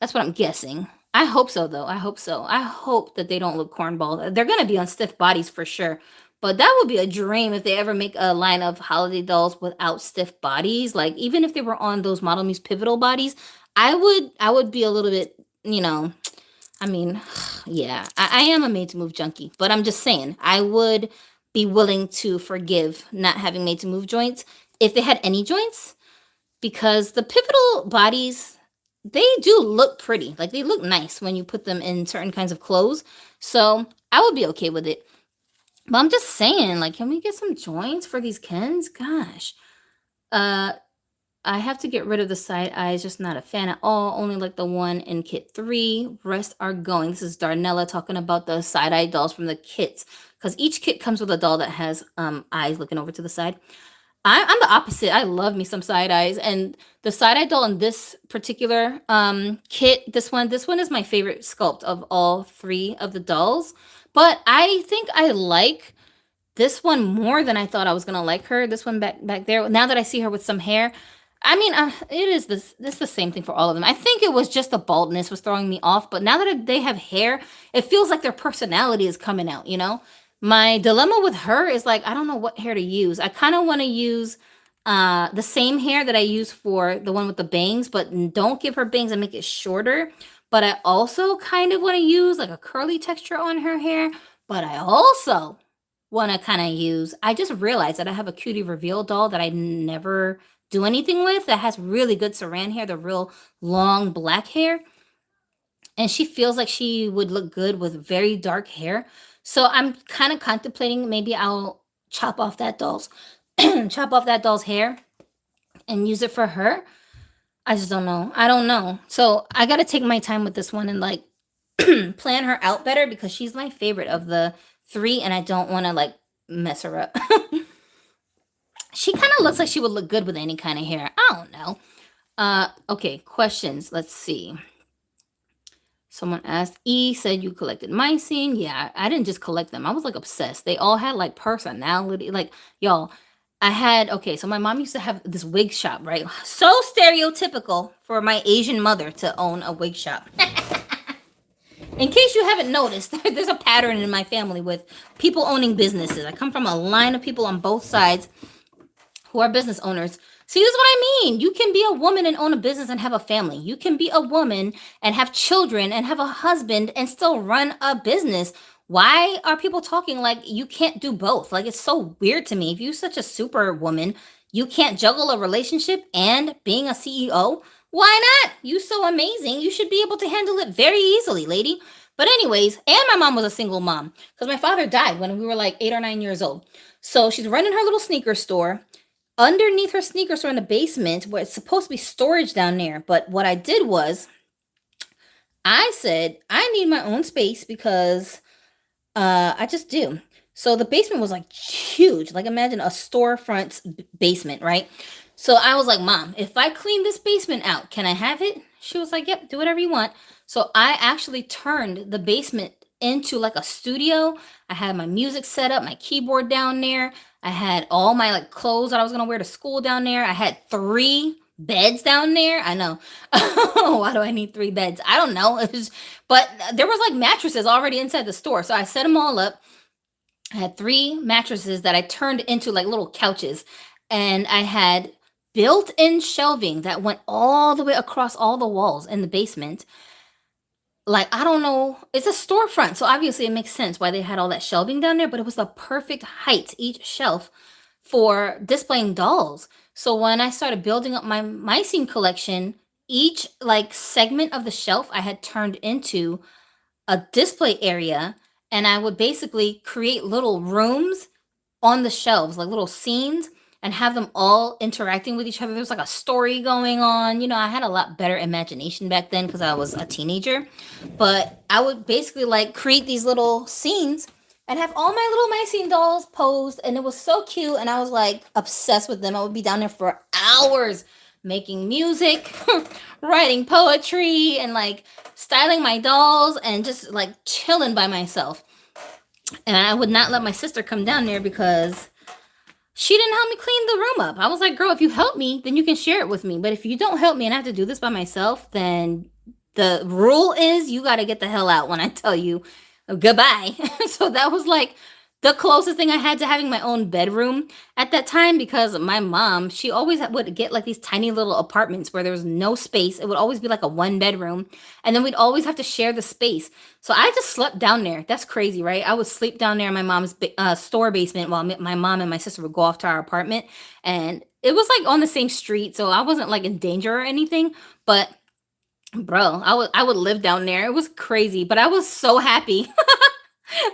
that's what I'm guessing. I hope so, though. I hope so. I hope that they don't look cornball. They're gonna be on stiff bodies for sure. But that would be a dream if they ever make a line of holiday dolls without stiff bodies. Like even if they were on those Model Muse pivotal bodies, I would be a little bit, you know, I mean, yeah, I am a made to move junkie, but I'm just saying I would be willing to forgive not having made to move joints if they had any joints, because the pivotal bodies, they do look pretty. Like they look nice when you put them in certain kinds of clothes. So I would be okay with it. But I'm just saying, like, can we get some joints for these Kens? Gosh. Uh, I have to get rid of the side eyes, just not a fan at all. Only like the one in kit 3. Rest are going. This is Darnella talking about the side eye dolls from the kits. Because each kit comes with a doll that has eyes looking over to the side. I'm the opposite. I love me some side eyes. And the side eye doll in this particular kit, this one is my favorite sculpt of all 3 of the dolls. But I think I like this one more than I thought I was gonna like her. This one back there. Now that I see her with some hair, I mean, it is this the same thing for all of them. I think it was just the baldness was throwing me off, but now that they have hair, it feels like their personality is coming out. You know, my dilemma with her is like I don't know what hair to use. I kind of want to use the same hair that I use for the one with the bangs, but don't give her bangs and make it shorter. But I also kind of want to use like a curly texture on her hair. But I also want to kind of use, I just realized that I have a cutie reveal doll that I never do anything with that has really good saran hair, the real long black hair. And she feels like she would look good with very dark hair. So I'm kind of contemplating maybe I'll chop off that doll's chop off that doll's hair and use it for her. I just don't know. I don't know. So I got to take my time with this one and like plan her out better because she's my favorite of the 3 and I don't want to like mess her up. She kind of looks like she would look good with any kind of hair. I don't know. Okay, questions. Let's see. Someone asked, E said you collected mycene. Yeah, I didn't just collect them. I was like obsessed. They all had like personality. Like, y'all, okay, so my mom used to have this wig shop, right? So stereotypical for my Asian mother to own a wig shop. In case you haven't noticed, there's a pattern in my family with people owning businesses. I come from a line of people on both sides who are business owners. See, this is what I mean. You can be a woman and own a business and have a family. You can be a woman and have children and have a husband and still run a business. Why are people talking like you can't do both? Like, it's so weird to me. If you're such a super woman, you can't juggle a relationship and being a CEO. Why not? You so amazing. You should be able to handle it very easily, lady. But anyways, and my mom was a single mom because my father died when we were like 8 or 9 years old. So she's running her little sneaker store. Underneath her sneaker store in the basement where it's supposed to be storage down there. But what I did was I said, I need my own space because I just do. So the basement was like huge. Like imagine a storefront basement, right? So I was like, Mom, if I clean this basement out, can I have it? She was like, yep, do whatever you want. So I actually turned the basement into like a studio. I had my music set up, my keyboard down there. I had all my like clothes that I was gonna wear to school down there. I had 3 beds down there. I know. Why do I need 3 beds? I don't know. But there was like mattresses already inside the store, so I set them all up. I had 3 mattresses that I turned into like little couches, and I had built-in shelving that went all the way across all the walls in the basement. Like, I don't know, it's a storefront, so obviously it makes sense why they had all that shelving down there, but it was the perfect height, each shelf, for displaying dolls. So when I started building up my mycene collection, each like segment of the shelf I had turned into a display area, and I would basically create little rooms on the shelves, like little scenes, and have them all interacting with each other. There was like a story going on. I had a lot better imagination back then because I was a teenager. But I would basically like create these little scenes and have all my little mycene dolls posed, and it was so cute. And I was like obsessed with them. I would be down there for hours making music, writing poetry, and like styling my dolls and just like chilling by myself. And I would not let my sister come down there because she didn't help me clean the room up. I was like, girl, if you help me, then you can share it with me. But if you don't help me and I have to do this by myself, then the rule is you got to get the hell out when I tell you goodbye. So that was like the closest thing I had to having my own bedroom at that time, because my mom, she always would get like these tiny little apartments where there was no space. It would always be like a 1 bedroom, and then we'd always have to share the space. So I just slept down there. That's crazy, right? I would sleep down there in my mom's store basement while my mom and my sister would go off to our apartment. And it was like on the same street, so I wasn't like in danger or anything. But bro, I would live down there. It was crazy, but I was so happy.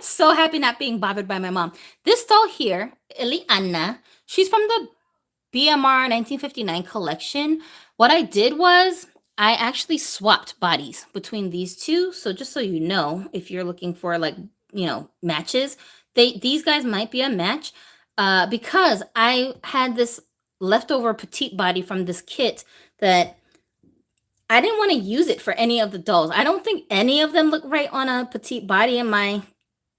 So happy not being bothered by my mom. This doll here, Eliana, she's from the BMR 1959 collection. What I did was I actually swapped bodies between these two. So just so you know, if you're looking for like, matches, these guys might be a match, because I had this leftover petite body from this kit that I didn't want to use it for any of the dolls. I don't think any of them look right on a petite body in my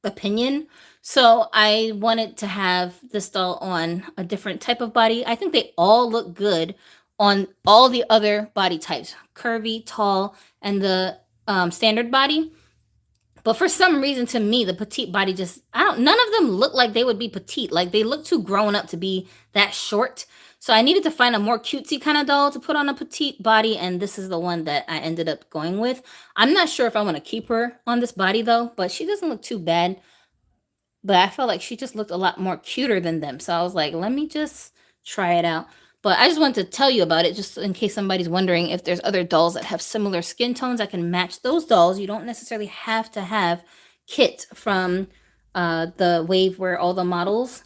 opinion. So I wanted to have this doll on a different type of body. I think they all look good on all the other body types, curvy, tall, and the standard body. But for some reason, to me, the petite body none of them look like they would be petite. Like, they look too grown up to be that short. So I needed to find a more cutesy kind of doll to put on a petite body, and this is the one that I ended up going with. I'm not sure if I want to keep her on this body, though, but she doesn't look too bad. But I felt like she just looked a lot more cuter than them. So I was like, let me just try it out. But I just wanted to tell you about it, just in case somebody's wondering if there's other dolls that have similar skin tones. I can match those dolls. You don't necessarily have to have Kit from the wave where all the models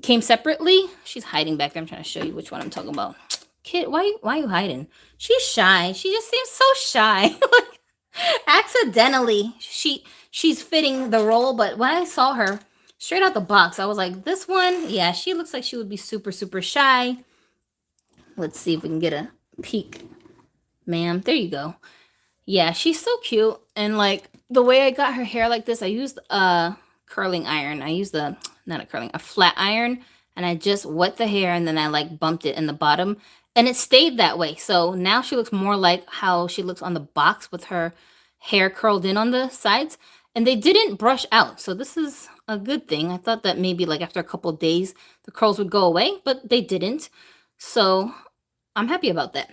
came separately. She's hiding back there. I'm trying to show you which one I'm talking about. Kit, why are you hiding? She's shy. She just seems so shy. Like, accidentally, she's fitting the role. But when I saw her straight out the box, I was like, this one, yeah, she looks like she would be super, super shy. Let's see if we can get a peek. Ma'am, there you go. Yeah, she's so cute. And like the way I got her hair like this, I used a curling iron. I used a flat iron, and I just wet the hair, and then I like bumped it in the bottom, and it stayed that way. So now she looks more like how she looks on the box with her hair curled in on the sides, and they didn't brush out. So this is a good thing. I thought that maybe like after a couple of days, the curls would go away, but they didn't. So I'm happy about that.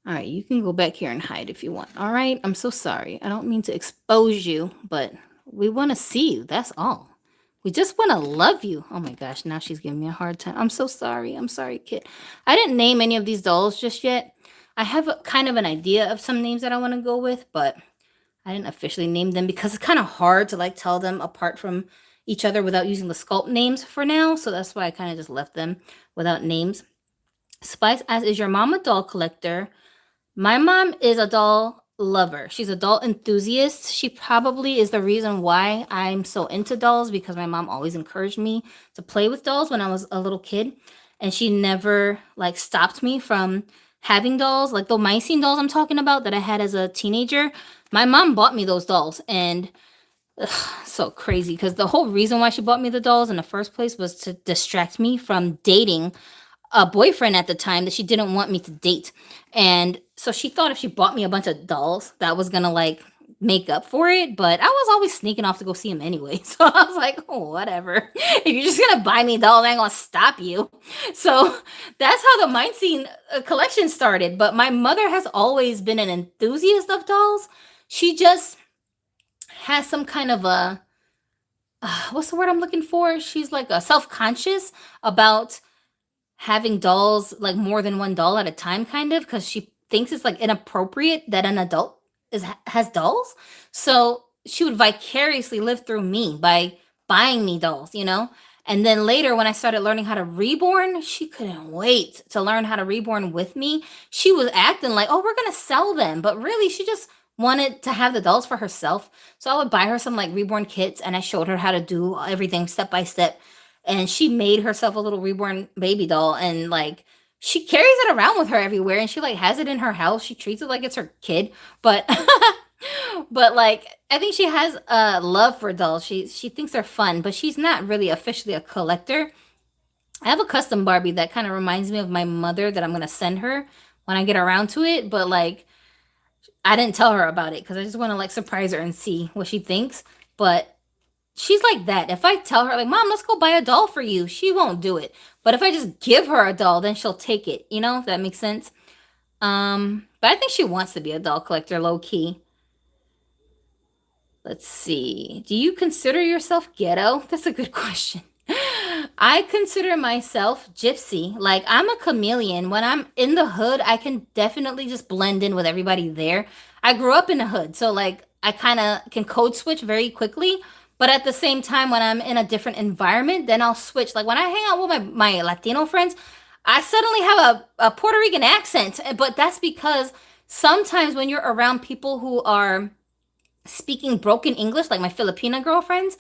All right, you can go back here and hide if you want. All right, I'm so sorry. I don't mean to expose you, but we want to see you. That's all. We just want to love you. Oh my gosh, now she's giving me a hard time. I'm so sorry. I'm sorry, Kit. I didn't name any of these dolls just yet. I have kind of an idea of some names that I want to go with, but I didn't officially name them because it's kind of hard to like tell them apart from each other without using the sculpt names for now. So that's why I kind of just left them without names. Spice asks, is your mom a doll collector? My mom is a doll lover. She's a doll enthusiast. She probably is the reason why I'm so into dolls, because my mom always encouraged me to play with dolls when I was a little kid, and she never like stopped me from having dolls, like the Mycene dolls I'm talking about that I had as a teenager. My mom bought me those dolls, and so crazy because the whole reason why she bought me the dolls in the first place was to distract me from dating a boyfriend at the time that she didn't want me to date. And so she thought if she bought me a bunch of dolls, that was gonna like make up for it. But I was always sneaking off to go see him anyway. So I was like, oh, whatever. If you're just gonna buy me dolls, I ain't gonna stop you. So that's how the Mind Scene collection started. But my mother has always been an enthusiast of dolls. She just has some kind of a what's the word I'm looking for? She's like a self-conscious about having dolls, like more than one doll at a time, kind of, because she thinks it's like inappropriate that an adult has dolls. So she would vicariously live through me by buying me dolls, you know. And then later, when I started learning how to reborn, she couldn't wait to learn how to reborn with me. She was acting like, oh, we're gonna sell them, but really, she just wanted to have the dolls for herself. So I would buy her some like reborn kits, and I showed her how to do everything step by step, and she made herself a little reborn baby doll, and like she carries it around with her everywhere, and she like has it in her house. She treats it like it's her kid, but but like I think she has a love for dolls. She thinks they're fun, but she's not really officially a collector. I have a custom Barbie that kind of reminds me of my mother that I'm gonna send her when I get around to it, but like I didn't tell her about it because I just want to like surprise her and see what she thinks. But she's like that. If I tell her, like, Mom, let's go buy a doll for you, she won't do it. But if I just give her a doll, then she'll take it. You know, if that makes sense. But I think she wants to be a doll collector, low key. Let's see. Do you consider yourself ghetto? That's a good question. I consider myself gypsy. Like, I'm a chameleon. When I'm in the hood, I can definitely just blend in with everybody there. I grew up in the hood, so like I kind of can code switch very quickly. But at the same time, when I'm in a different environment, then I'll switch. Like when I hang out with my Latino friends, I suddenly have a Puerto Rican accent. But that's because sometimes when you're around people who are speaking broken English, like my Filipina girlfriends,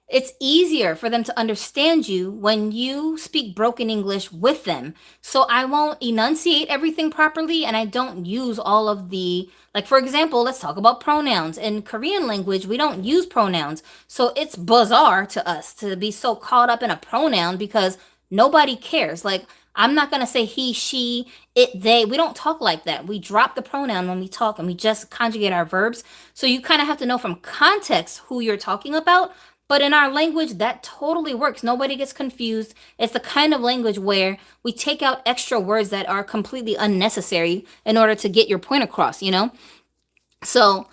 it's easier for them to understand you when you speak broken English with them. So I won't enunciate everything properly, and I don't use all of the, like, for example, let's talk about pronouns. In Korean language, we don't use pronouns. So it's bizarre to us to be so caught up in a pronoun because nobody cares. Like, I'm not going to say he, she, it, they. We don't talk like that. We drop the pronoun when we talk and we just conjugate our verbs. So you kind of have to know from context who you're talking about. But in our language, that totally works. Nobody gets confused. It's the kind of language where we take out extra words that are completely unnecessary in order to get your point across, you know? So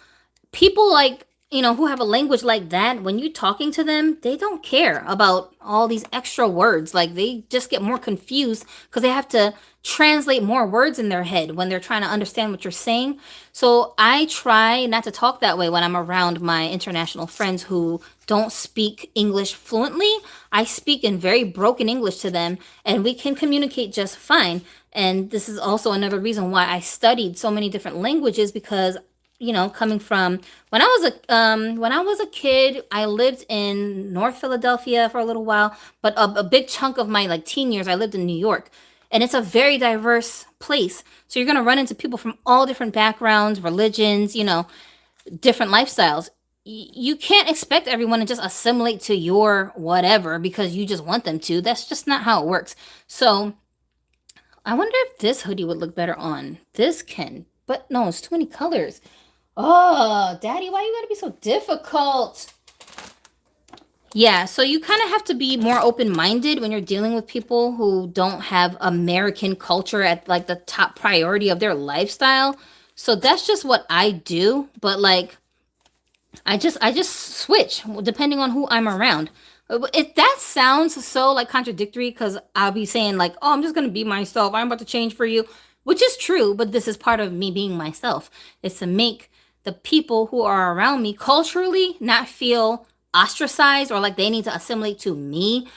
people like, you know, who have a language like that, when you're talking to them, they don't care about all these extra words. Like they just get more confused because they have to translate more words in their head when they're trying to understand what you're saying. So I try not to talk that way when I'm around my international friends who don't speak English fluently. I speak in very broken English to them, and we can communicate just fine. And this is also another reason why I studied so many different languages because, you know, coming from when I was a kid, I lived in North Philadelphia for a little while, but a big chunk of my like teen years I lived in New York. And it's a very diverse place. So you're going to run into people from all different backgrounds, religions, you know, different lifestyles. You can't expect everyone to just assimilate to your whatever because you just want them to. That's just not how it works. So I wonder if this hoodie would look better on. This can, but no, it's too many colors. Oh, Daddy, why you gotta be so difficult? Yeah, so you kind of have to be more open-minded when you're dealing with people who don't have American culture at like the top priority of their lifestyle. So that's just what I do, but like I just switch depending on who I'm around. If that sounds so like contradictory because I'll be saying like, "Oh, I'm just going to be myself. I'm about to change for you." Which is true, but this is part of me being myself. Is to make the people who are around me culturally not feel ostracized or like they need to assimilate to me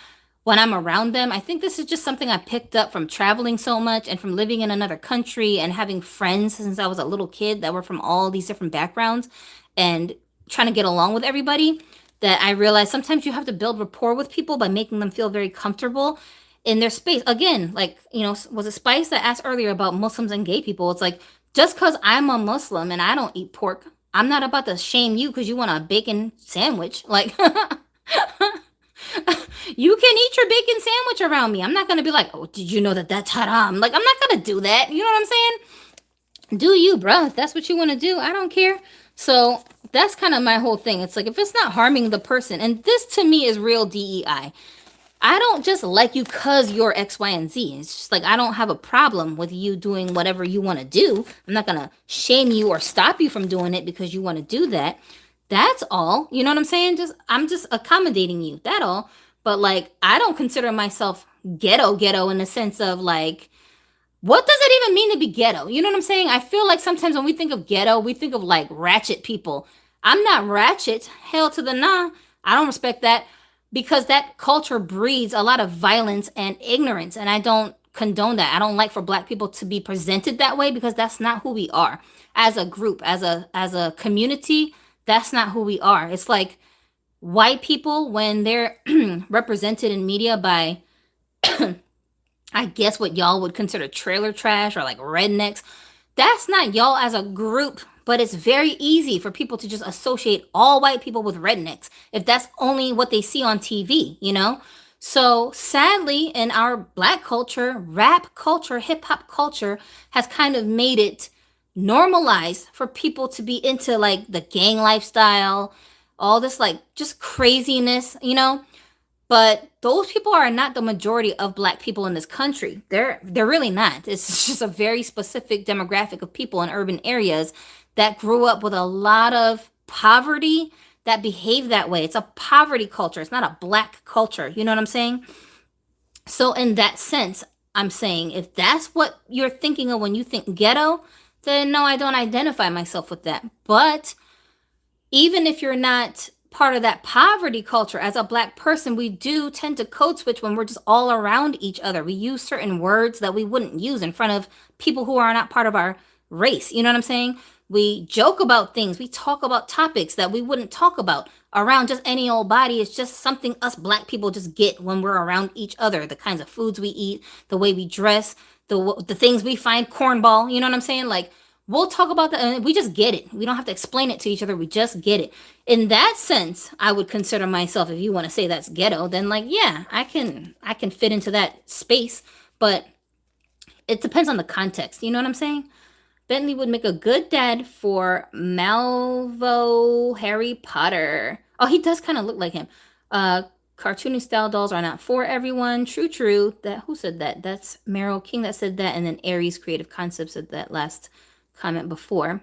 when I'm around them. I think this is just something I picked up from traveling so much and from living in another country and having friends since I was a little kid that were from all these different backgrounds and trying to get along with everybody. That I realized sometimes you have to build rapport with people by making them feel very comfortable. in their space. Again, like, was it Spice that asked earlier about Muslims and gay people? It's like, just because I'm a Muslim and I don't eat pork, I'm not about to shame you because you want a bacon sandwich. Like, you can eat your bacon sandwich around me. I'm not going to be like, oh, did you know that that's haram? Like, I'm not going to do that. You know what I'm saying? Do you, bruh. If that's what you want to do, I don't care. So that's kind of my whole thing. It's like, if it's not harming the person, and this to me is real DEI. I don't just like you because you're X, Y, and Z. It's just like, I don't have a problem with you doing whatever you want to do. I'm not going to shame you or stop you from doing it because you want to do that. That's all. You know what I'm saying? I'm just accommodating you. That all. But like, I don't consider myself ghetto in the sense of like, what does it even mean to be ghetto? You know what I'm saying? I feel like sometimes when we think of ghetto, we think of like ratchet people. I'm not ratchet. Hell to the nah. I don't respect that because that culture breeds a lot of violence and ignorance. And I don't condone that. I don't like for black people to be presented that way because that's not who we are as a group, as a community. That's not who we are. It's like white people when they're represented in media by I guess what y'all would consider trailer trash or like rednecks. That's not y'all as a group, but it's very easy for people to just associate all white people with rednecks if that's only what they see on TV, you know? So sadly, in our black culture, rap culture, hip hop culture has kind of made it normalized for people to be into like the gang lifestyle, all this like just craziness, you know? But those people are not the majority of black people in this country. They're really not. It's just a very specific demographic of people in urban areas that grew up with a lot of poverty that behave that way. It's a poverty culture. It's not a black culture. You know what I'm saying? So in that sense, I'm saying if that's what you're thinking of when you think ghetto, then no, I don't identify myself with that. But even if you're not part of that poverty culture as a black person, we do tend to code switch when we're just all around each other. We use certain words that we wouldn't use in front of people who are not part of our race. You know what I'm saying? We joke about things. We talk about topics that we wouldn't talk about around just any old body. It's just something us black people just get when we're around each other. The kinds of foods we eat, the way we dress, the things we find cornball. You know what I'm saying? Like, we'll talk about that and we just get it. We don't have to explain it to each other. We just get it. In that sense, I would consider myself, if you want to say that's ghetto, then like, yeah, I can fit into that space, but it depends on the context. You know what I'm saying? Bentley would make a good dad for Malvo Harry Potter. Oh, he does kind of look like him. Cartoony style dolls are not for everyone. True. That who said that? That's Meryl King that said that, and then Aries Creative Concepts said that last comment before.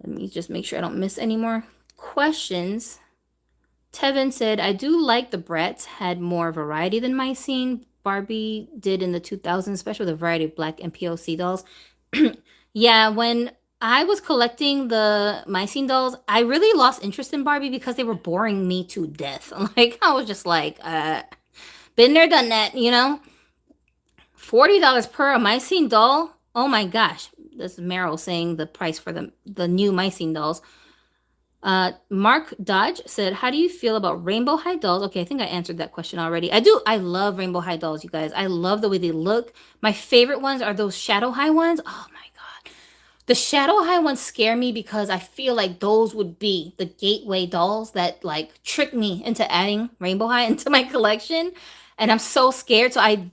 Let me just make sure I don't miss any more questions. Tevin said, I do like the Bratz had more variety than my scene. Barbie did in the 2000s, especially the variety of black and POC dolls. Yeah, when I was collecting the My Scene dolls, I really lost interest in Barbie because they were boring me to death. Like, I was just like, been there, done that, you know? $40 per a My Scene doll? Oh my gosh. This is Meryl saying the price for the new My Scene dolls. Mark Dodge said, how do you feel about rainbow high dolls? Okay, I think I answered that question already. I love rainbow high dolls, you guys. I love the way they look. My favorite ones are those shadow high ones. Oh my God. The shadow high ones scare me because I feel like those would be the gateway dolls that like trick me into adding rainbow high into my collection. And I'm so scared. So I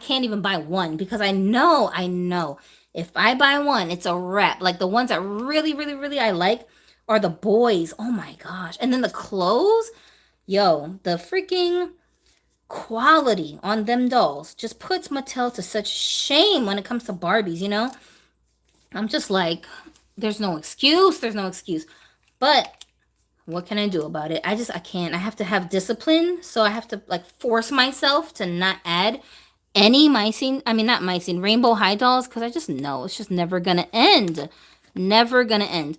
can't even buy one because I know if I buy one, it's a wrap. Like the ones that really I like are the boys. Oh my gosh. And then the clothes, yo, the freaking quality on them dolls just puts Mattel to such shame when it comes to Barbies, you know? I'm just like, there's no excuse. But what can I do about it? I can't. I have to have discipline. So I have to like force myself to not add any rainbow high dolls because I just know it's just never gonna end. Never gonna end.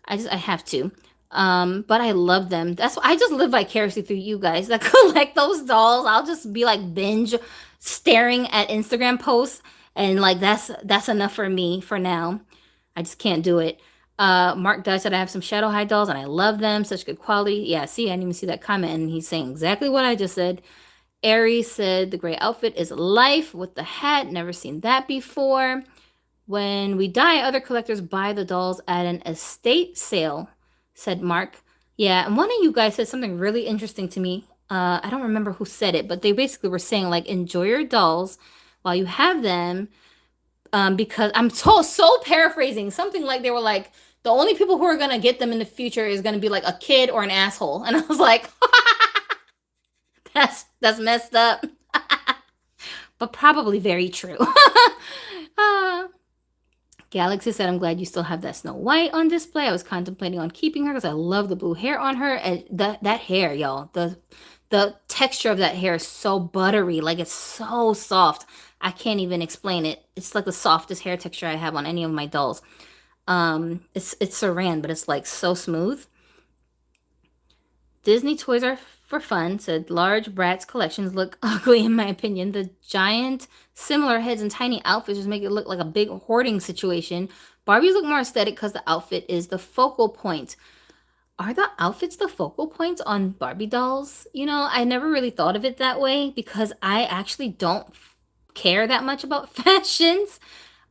I have to. But I love them. That's why I just live vicariously through you guys that collect those dolls. I'll just be like binge staring at Instagram posts and like that's enough for me for now. I just can't do it. Mark Dodge said I have some shadow high dolls and I love them. Such good quality. Yeah, see, I didn't even see that comment and he's saying exactly what I just said. Aries said the gray outfit is life with the hat. Never seen that before. When we die, other collectors buy the dolls at an estate sale, said Mark. Yeah, and one of you guys said something really interesting to me. I don't remember who said it, but they basically were saying, like, enjoy your dolls while you have them. Because I'm so paraphrasing something like they were like, the only people who are gonna get them in the future is gonna be like a kid or an asshole. And I was like, that's messed up. But probably very true. uh, Galaxy said, I'm glad you still have that Snow White on display. I was contemplating on keeping her because I love the blue hair on her. And that hair, y'all, the texture of that hair is so buttery. Like, it's so soft. I can't even explain it. It's like the softest hair texture I have on any of my dolls. It's saran, but it's like so smooth. Disney toys are for fun, said large Bratz collections look ugly in my opinion. The giant similar heads and tiny outfits just make it look like a big hoarding situation. Barbies look more aesthetic because the outfit is the focal point. Are the outfits the focal points on Barbie dolls? You know, I never really thought of it that way because I actually don't care that much about fashions.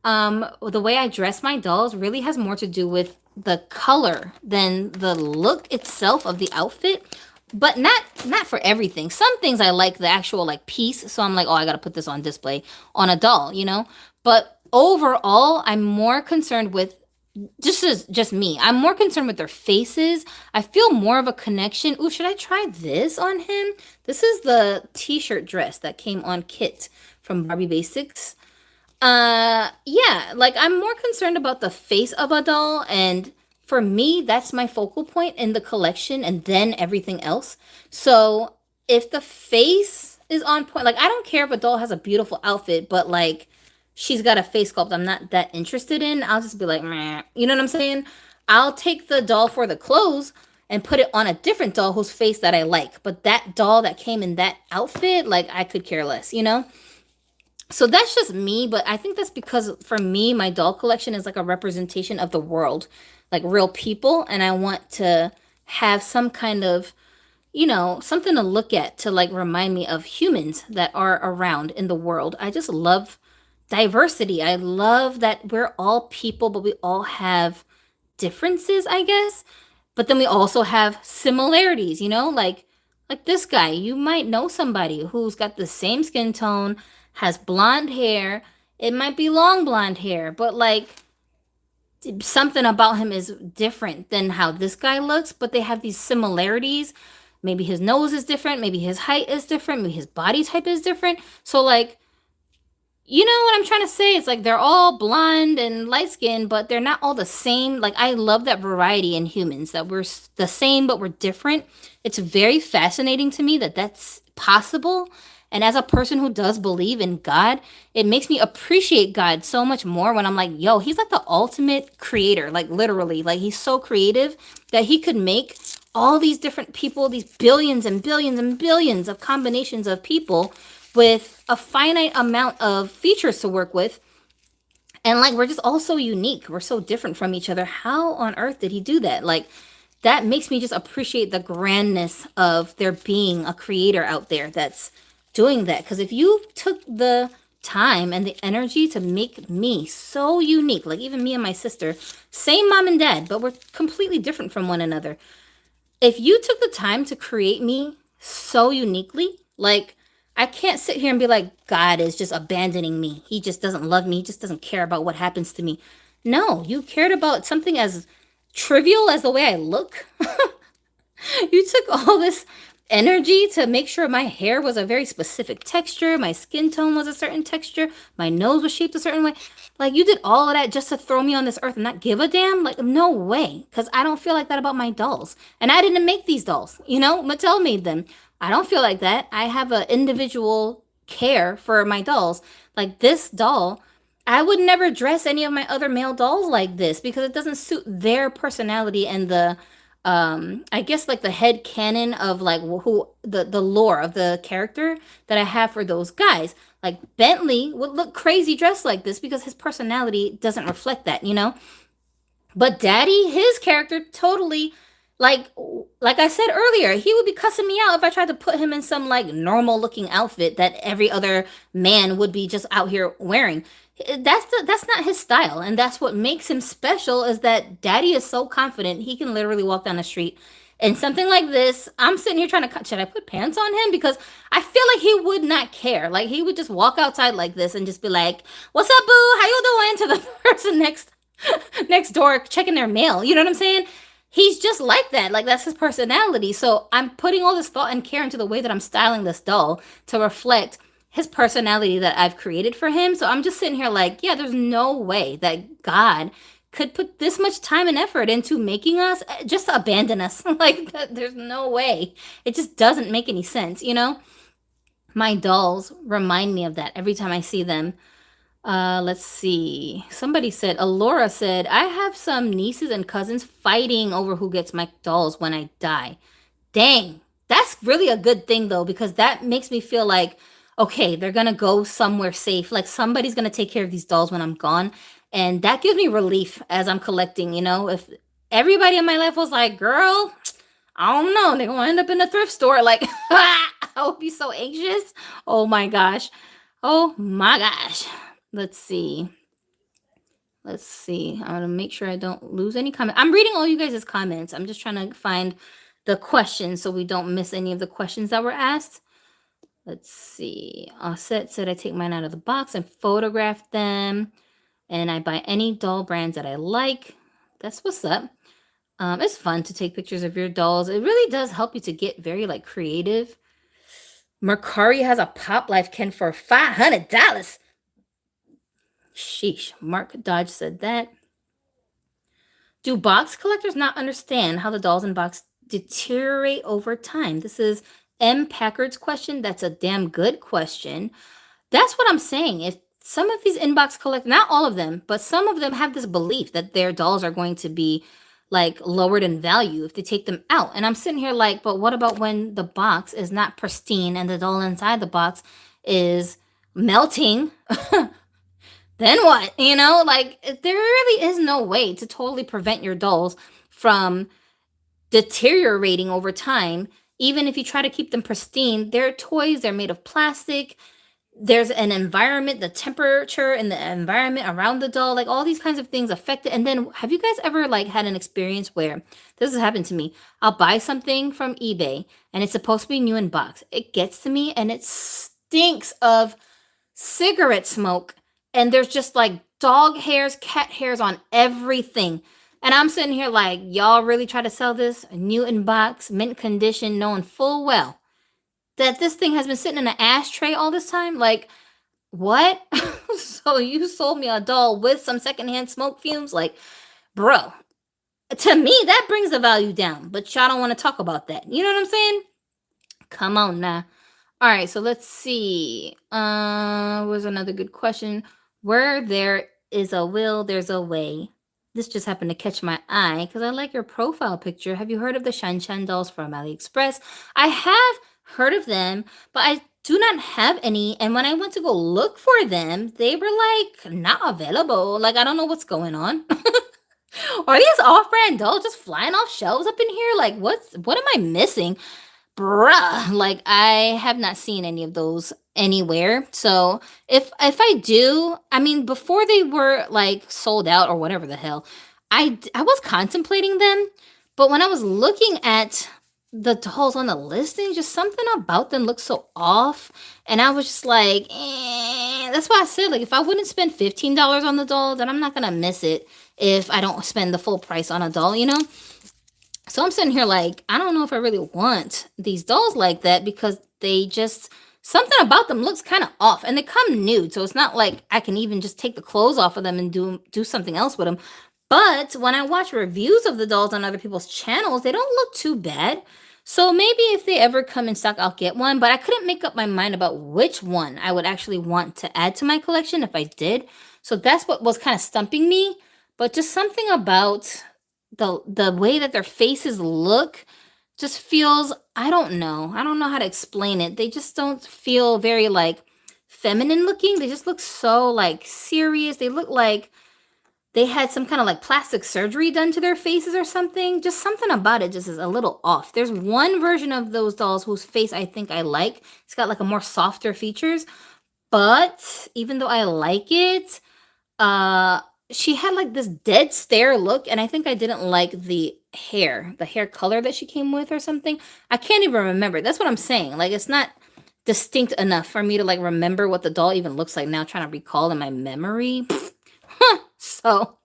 The way I dress my dolls really has more to do with the color than the look itself of the outfit. But not for everything. Some things I like the actual like piece, so I'm like, oh, I gotta put this on display on a doll, you know. But overall, I'm more concerned with just me. I'm more concerned with their faces. I feel more of a connection. Ooh, should I try this on him? This is the t-shirt dress that came on Kit from Barbie Basics. Yeah, like I'm more concerned about the face of a doll, and for me that's my focal point in the collection and then everything else. So if the face is on point, like I don't care if a doll has a beautiful outfit, but like she's got a face sculpt I'm not that interested in, I'll just be like, meh. You know what I'm saying? I'll take the doll for the clothes and put it on a different doll whose face that I like, but that doll that came in that outfit, like I could care less, you know. So that's just me, but I think that's because for me, my doll collection is like a representation of the world, like real people, and I want to have some kind of, you know, something to look at to like remind me of humans that are around in the world. I just love diversity. I love that we're all people, but we all have differences, I guess. But then we also have similarities, you know, like this guy. You might know somebody who's got the same skin tone, has blonde hair. It might be long blonde hair, but like something about him is different than how this guy looks, but they have these similarities. Maybe his nose is different, maybe his height is different, maybe his body type is different. So like, you know what I'm trying to say? It's like they're all blonde and light skinned, but they're not all the same. Like, I love that variety in humans, that we're the same, but we're different. It's very fascinating to me that that's possible. And as a person who does believe in God, it makes me appreciate God so much more when I'm like, yo, he's like the ultimate creator, like literally. Like, he's so creative that he could make all these different people, these billions and billions and billions of combinations of people with a finite amount of features to work with. And like, we're just all so unique. We're so different from each other. How on earth did he do that? Like, that makes me just appreciate the grandness of there being a creator out there that's doing that. Because if you took the time and the energy to make me so unique, like even me and my sister, same mom and dad, but we're completely different from one another. If you took the time to create me so uniquely, like, I can't sit here and be like, God is just abandoning me. He just doesn't love me. He just doesn't care about what happens to me. No, you cared about something as trivial as the way I look. You took all this energy to make sure my hair was a very specific texture, my skin tone was a certain texture, my nose was shaped a certain way. Like, you did all of that just to throw me on this earth and not give a damn? Like, no way. Because I don't feel like that about my dolls. And I didn't make these dolls. You know, Mattel made them. I don't feel like that. I have an individual care for my dolls. Like, this doll, I would never dress any of my other male dolls like this because it doesn't suit their personality and the I guess like the head canon of like who the lore of the character that I have for those guys. Like, Bentley would look crazy dressed like this because his personality doesn't reflect that, you know? But Daddy, his character totally Like like I said earlier, he would be cussing me out if I tried to put him in some like normal looking outfit that every other man would be just out here wearing. That's not his style, and that's what makes him special is that daddy is so confident he can literally walk down the street and something like this. I'm sitting here trying to cut. Should I put pants on him? Because I feel like he would not care. Like he would just walk outside like this and just be like, "What's up, boo? How you doing?" to the person next door checking their mail. You know what I'm saying? He's just like that. Like that's his personality. So I'm putting all this thought and care into the way that I'm styling this doll to reflect his personality that I've created for him. So I'm just sitting here like, yeah, there's no way that God could put this much time and effort into making us just abandon us. Like there's no way. It just doesn't make any sense, you know? My dolls remind me of that every time I see them. Let's see. Somebody said, Alora said, I have some nieces and cousins fighting over who gets my dolls when I die. Dang, that's really a good thing though, because that makes me feel like, okay, they're gonna go somewhere safe. Like somebody's gonna take care of these dolls when I'm gone. And that gives me relief as I'm collecting, you know? If everybody in my life was like, girl, I don't know, they're gonna end up in a thrift store. Like, I would be so anxious. Oh my gosh. Oh my gosh. Let's see. Let's see. I'm gonna make sure I don't lose any comment. I'm reading all you guys' comments. I'm just trying to find the questions so we don't miss any of the questions that were asked. Let's see. Offset said I take mine out of the box and photograph them, and I buy any doll brands that I like. That's what's up. It's fun to take pictures of your dolls. It really does help you to get very like creative. Mercari has a Pop Life Ken for $500. Sheesh. Mark Dodge said that. Do box collectors not understand how the dolls in box deteriorate over time? This is M. Packard's question. That's a damn good question. That's what I'm saying. If some of these inbox collect, not all of them, but some of them have this belief that their dolls are going to be like lowered in value if they take them out. And I'm sitting here like, but what about when the box is not pristine and the doll inside the box is melting? Then what? You know, like there really is no way to totally prevent your dolls from deteriorating over time. Even if you try to keep them pristine, they're toys, they're made of plastic. There's an environment, the temperature and the environment around the doll, like all these kinds of things affect it. And then have you guys ever like had an experience where this has happened to me? I'll buy something from eBay and it's supposed to be new in box. It gets to me and it stinks of cigarette smoke, and there's just like dog hairs, cat hairs on everything. And I'm sitting here like, y'all really try to sell this new in box, mint condition, knowing full well that this thing has been sitting in an ashtray all this time? Like, what? So you sold me a doll with some secondhand smoke fumes? Like, bro, to me, that brings the value down, but y'all don't want to talk about that. You know what I'm saying? Come on now. All right, so let's see. Was another good question. Where there is a will, there's a way. This just happened to catch my eye because I like your profile picture. Have you heard of the Shan Shan dolls from AliExpress? I have heard of them, but I do not have any. And when I went to go look for them, they were like not available. Like I don't know what's going on. Are these off-brand dolls just flying off shelves up in here? Like what am I missing? Bruh, like I have not seen any of those anywhere. So if I do, I mean before they were like sold out or whatever the hell, I was contemplating them, but when I was looking at the dolls on the listing, just something about them looked so off, and I was just like, that's why I said like if I wouldn't spend $15 on the doll, then I'm not gonna miss it if I don't spend the full price on a doll, you know? So I'm sitting here like, I don't know if I really want these dolls like that because they just, something about them looks kind of off, and they come nude. So it's not like I can even just take the clothes off of them and do something else with them. But when I watch reviews of the dolls on other people's channels, they don't look too bad. So maybe if they ever come in stock, I'll get one. But I couldn't make up my mind about which one I would actually want to add to my collection if I did. So that's what was kind of stumping me. But just something about the way that their faces look just feels, I don't know how to explain it. They just don't feel very like feminine looking. They just look so like serious. They look like they had some kind of like plastic surgery done to their faces or something. Just something about it just is a little off. There's one version of those dolls whose face I think I like. It's got like a more softer features, but even though I like it, uh she had like this dead stare look, and I think I didn't like the hair color that she came with or something. I can't even remember. That's what I'm saying. Like it's not distinct enough for me to like remember what the doll even looks like now, trying to recall in my memory. So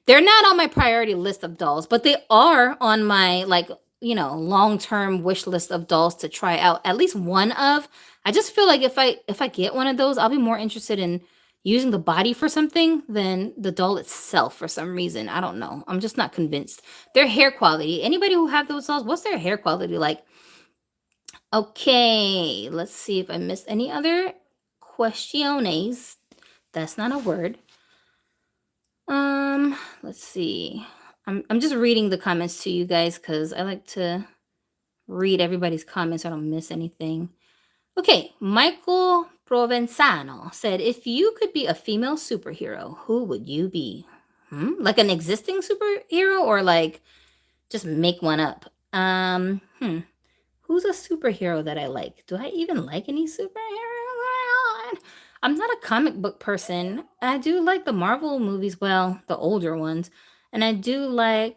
they're not on my priority list of dolls, but they are on my like, long-term wish list of dolls to try out. At least one of. I just feel like if I get one of those, I'll be more interested in using the body for something than the doll itself for some reason. I don't know. I'm just not convinced. Their hair quality. Anybody who have those dolls, what's their hair quality like? Okay, let's see if I missed any other questiones. That's not a word. Let's see. I'm just reading the comments to you guys because I like to read everybody's comments so I don't miss anything. Okay, Michael Provenzano said, if you could be a female superhero, who would you be? Like an existing superhero or like just make one up? Who's a superhero that I like? Do I even like any superheroes? I'm not a comic book person. I do like the Marvel movies, well, the older ones. And I do like,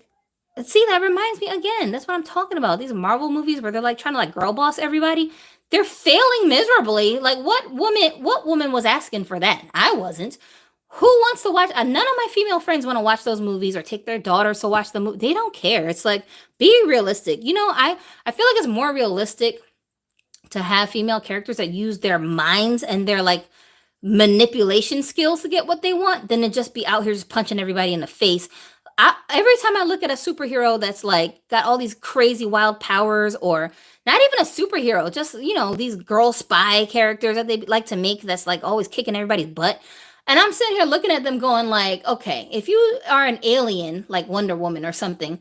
see, that reminds me again. That's what I'm talking about. These Marvel movies where they're like trying to like girl boss everybody. They're failing miserably. Like what woman was asking for that? I wasn't. Who wants to watch? None of my female friends want to watch those movies or take their daughters to watch the movie. They don't care. It's like, be realistic. I feel like it's more realistic to have female characters that use their minds and their like manipulation skills to get what they want than to just be out here just punching everybody in the face. Every time I look at a superhero that's like got all these crazy wild powers, or not even a superhero, just these girl spy characters that they like to make that's like always kicking everybody's butt. And I'm sitting here looking at them going like, okay, if you are an alien like Wonder Woman or something,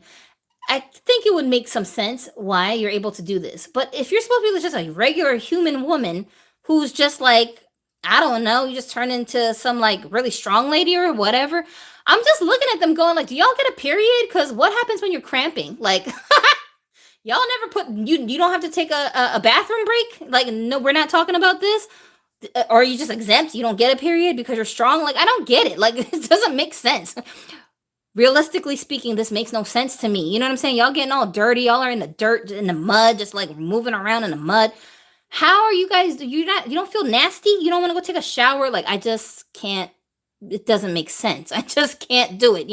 I think it would make some sense why you're able to do this. But if you're supposed to be just a regular human woman who's just like, I don't know, you just turn into some like really strong lady or whatever, I'm just looking at them going like, do y'all get a period? Because what happens when you're cramping? Like, y'all never put, you don't have to take a bathroom break? Like, no, we're not talking about this. Or are you just exempt? You don't get a period because you're strong? Like, I don't get it. Like, it doesn't make sense. Realistically speaking, this makes no sense to me. You know what I'm saying? Y'all getting all dirty. Y'all are in the dirt, in the mud, just like moving around in the mud. How are you guys? You don't feel nasty? You don't want to go take a shower? Like, I just can't. It doesn't make sense. I just can't do it.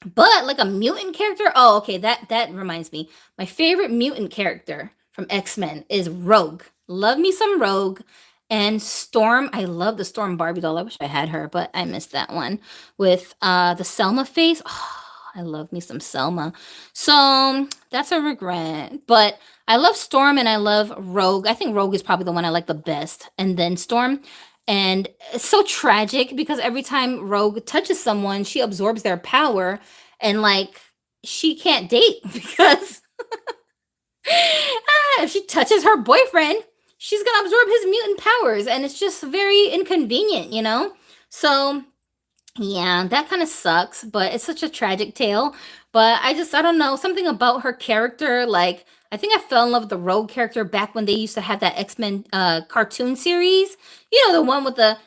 But like a mutant character. Oh, okay. That reminds me. My favorite mutant character from X-Men is Rogue. Love me some Rogue. And Storm, I love the Storm Barbie doll. I wish I had her, but I missed that one. With the Selma face. Oh, I love me some Selma. So that's a regret. But I love Storm and I love Rogue. I think Rogue is probably the one I like the best. And then Storm. And it's so tragic because every time Rogue touches someone, she absorbs their power. And like, she can't date because if she touches her boyfriend, she's gonna absorb his mutant powers, and it's just very inconvenient. So yeah, that kind of sucks, but it's such a tragic tale. But I don't know, something about her character. Like, I think I fell in love with the Rogue character back when they used to have that X-Men cartoon series. The one with the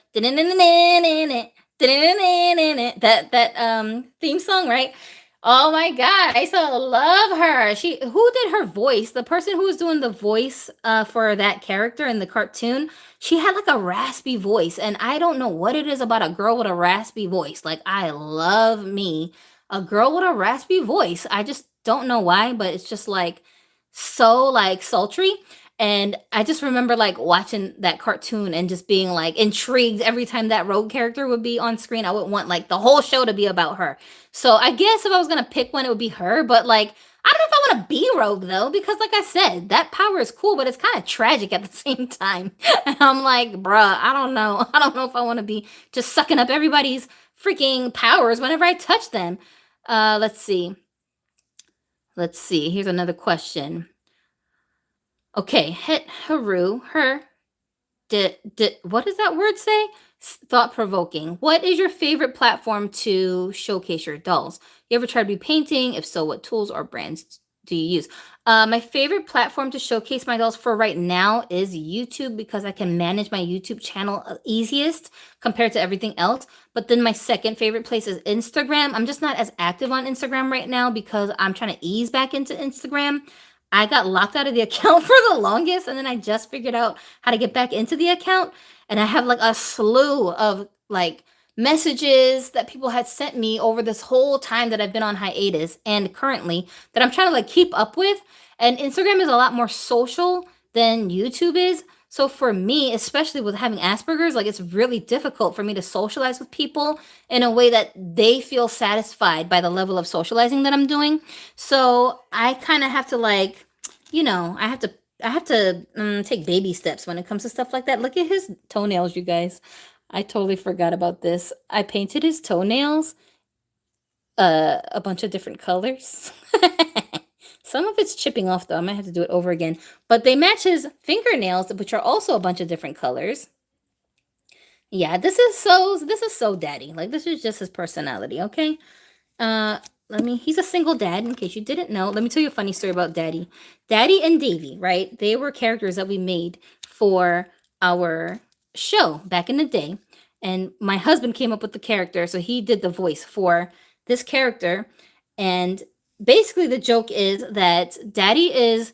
that theme song, right? Oh my god, I so love her. Who did her voice? The person who was doing the voice for that character in the cartoon, she had like a raspy voice, and I don't know what it is about a girl with a raspy voice. Like, I love me a girl with a raspy voice. I just don't know why, but it's just like so like sultry. And I just remember like watching that cartoon and just being like intrigued every time that Rogue character would be on screen. I would want like the whole show to be about her. So I guess if I was gonna pick one, it would be her. But like, I don't know if I want to be Rogue though, because like I said, that power is cool, but it's kind of tragic at the same time. And I'm like, bruh, I don't know. I don't know if I want to be just sucking up everybody's freaking powers whenever I touch them. Let's see. Let's see. Here's another question. Okay, hit Haru, her, what does that word say? Thought-provoking. What is your favorite platform to showcase your dolls? You ever tried repainting? If so, what tools or brands do you use? My favorite platform to showcase my dolls for right now is YouTube because I can manage my YouTube channel easiest compared to everything else. But then my second favorite place is Instagram. I'm just not as active on Instagram right now because I'm trying to ease back into Instagram. I got locked out of the account for the longest, and then I just figured out how to get back into the account. And I have like a slew of like messages that people had sent me over this whole time that I've been on hiatus and currently that I'm trying to like keep up with. And Instagram is a lot more social than YouTube is. So for me, especially with having Asperger's, like it's really difficult for me to socialize with people in a way that they feel satisfied by the level of socializing that I'm doing. So I kind of have to like, I have to take baby steps when it comes to stuff like that. Look at his toenails, you guys. I totally forgot about this. I painted his toenails a bunch of different colors. Some of it's chipping off though. I might have to do it over again. But they match his fingernails, which are also a bunch of different colors. Yeah, this is so daddy. Like this is just his personality, okay? He's a single dad, in case you didn't know. Let me tell you a funny story about Daddy. Daddy and Davy, right? They were characters that we made for our show back in the day. And my husband came up with the character, so he did the voice for this character. And basically the joke is that Daddy is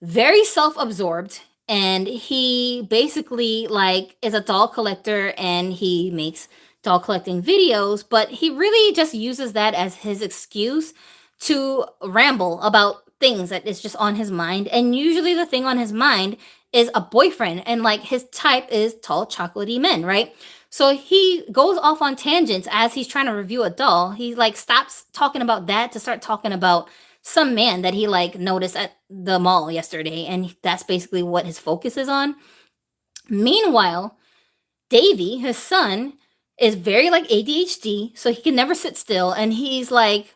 very self-absorbed and he basically like is a doll collector and he makes doll collecting videos, but he really just uses that as his excuse to ramble about things that is just on his mind. And usually the thing on his mind is a boyfriend, and like his type is tall chocolatey men, right? So he goes off on tangents as he's trying to review a doll. He like stops talking about that to start talking about some man that he like noticed at the mall yesterday, and that's basically what his focus is on. Meanwhile, Davy, his son, is very like ADHD, so he can never sit still, and he's like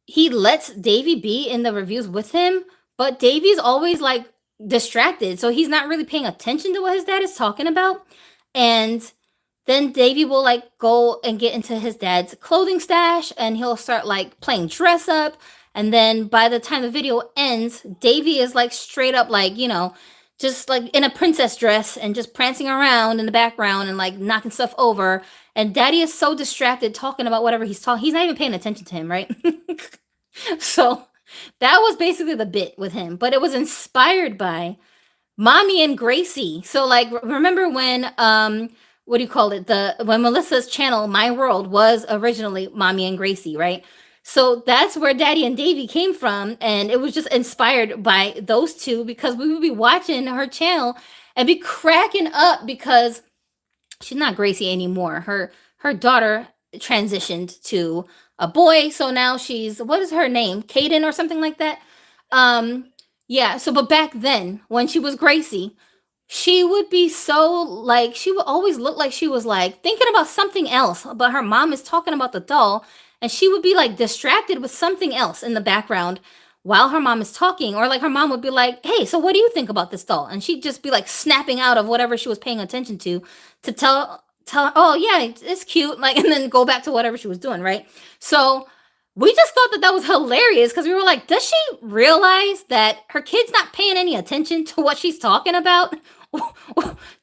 he lets Davy be in the reviews with him, but Davy's always like distracted, so he's not really paying attention to what his dad is talking about. And then Davy will like go and get into his dad's clothing stash and he'll start like playing dress up. And then by the time the video ends, Davy is like straight up like, just like in a princess dress and just prancing around in the background and like knocking stuff over. And Daddy is so distracted talking about whatever he's talking. He's not even paying attention to him, right? So that was basically the bit with him. But it was inspired by Mommy and Gracie. So like remember when what do you call it? When Melissa's channel, My World, was originally Mommy and Gracie, right? So that's where Daddy and Davy came from, and it was just inspired by those two because we would be watching her channel and be cracking up because she's not Gracie anymore. Her daughter transitioned to a boy, so now she's, what is her name? Kaden or something like that. Yeah, so but back then when she was Gracie, she would be so like she would always look like she was like thinking about something else, but her mom is talking about the doll and she would be like distracted with something else in the background while her mom is talking, or like her mom would be like, "Hey, so what do you think about this doll?" And she'd just be like snapping out of whatever she was paying attention to tell her, "Oh yeah, it's cute," like, and then go back to whatever she was doing, right? So we just thought that was hilarious because we were like, does she realize that her kid's not paying any attention to what she's talking about?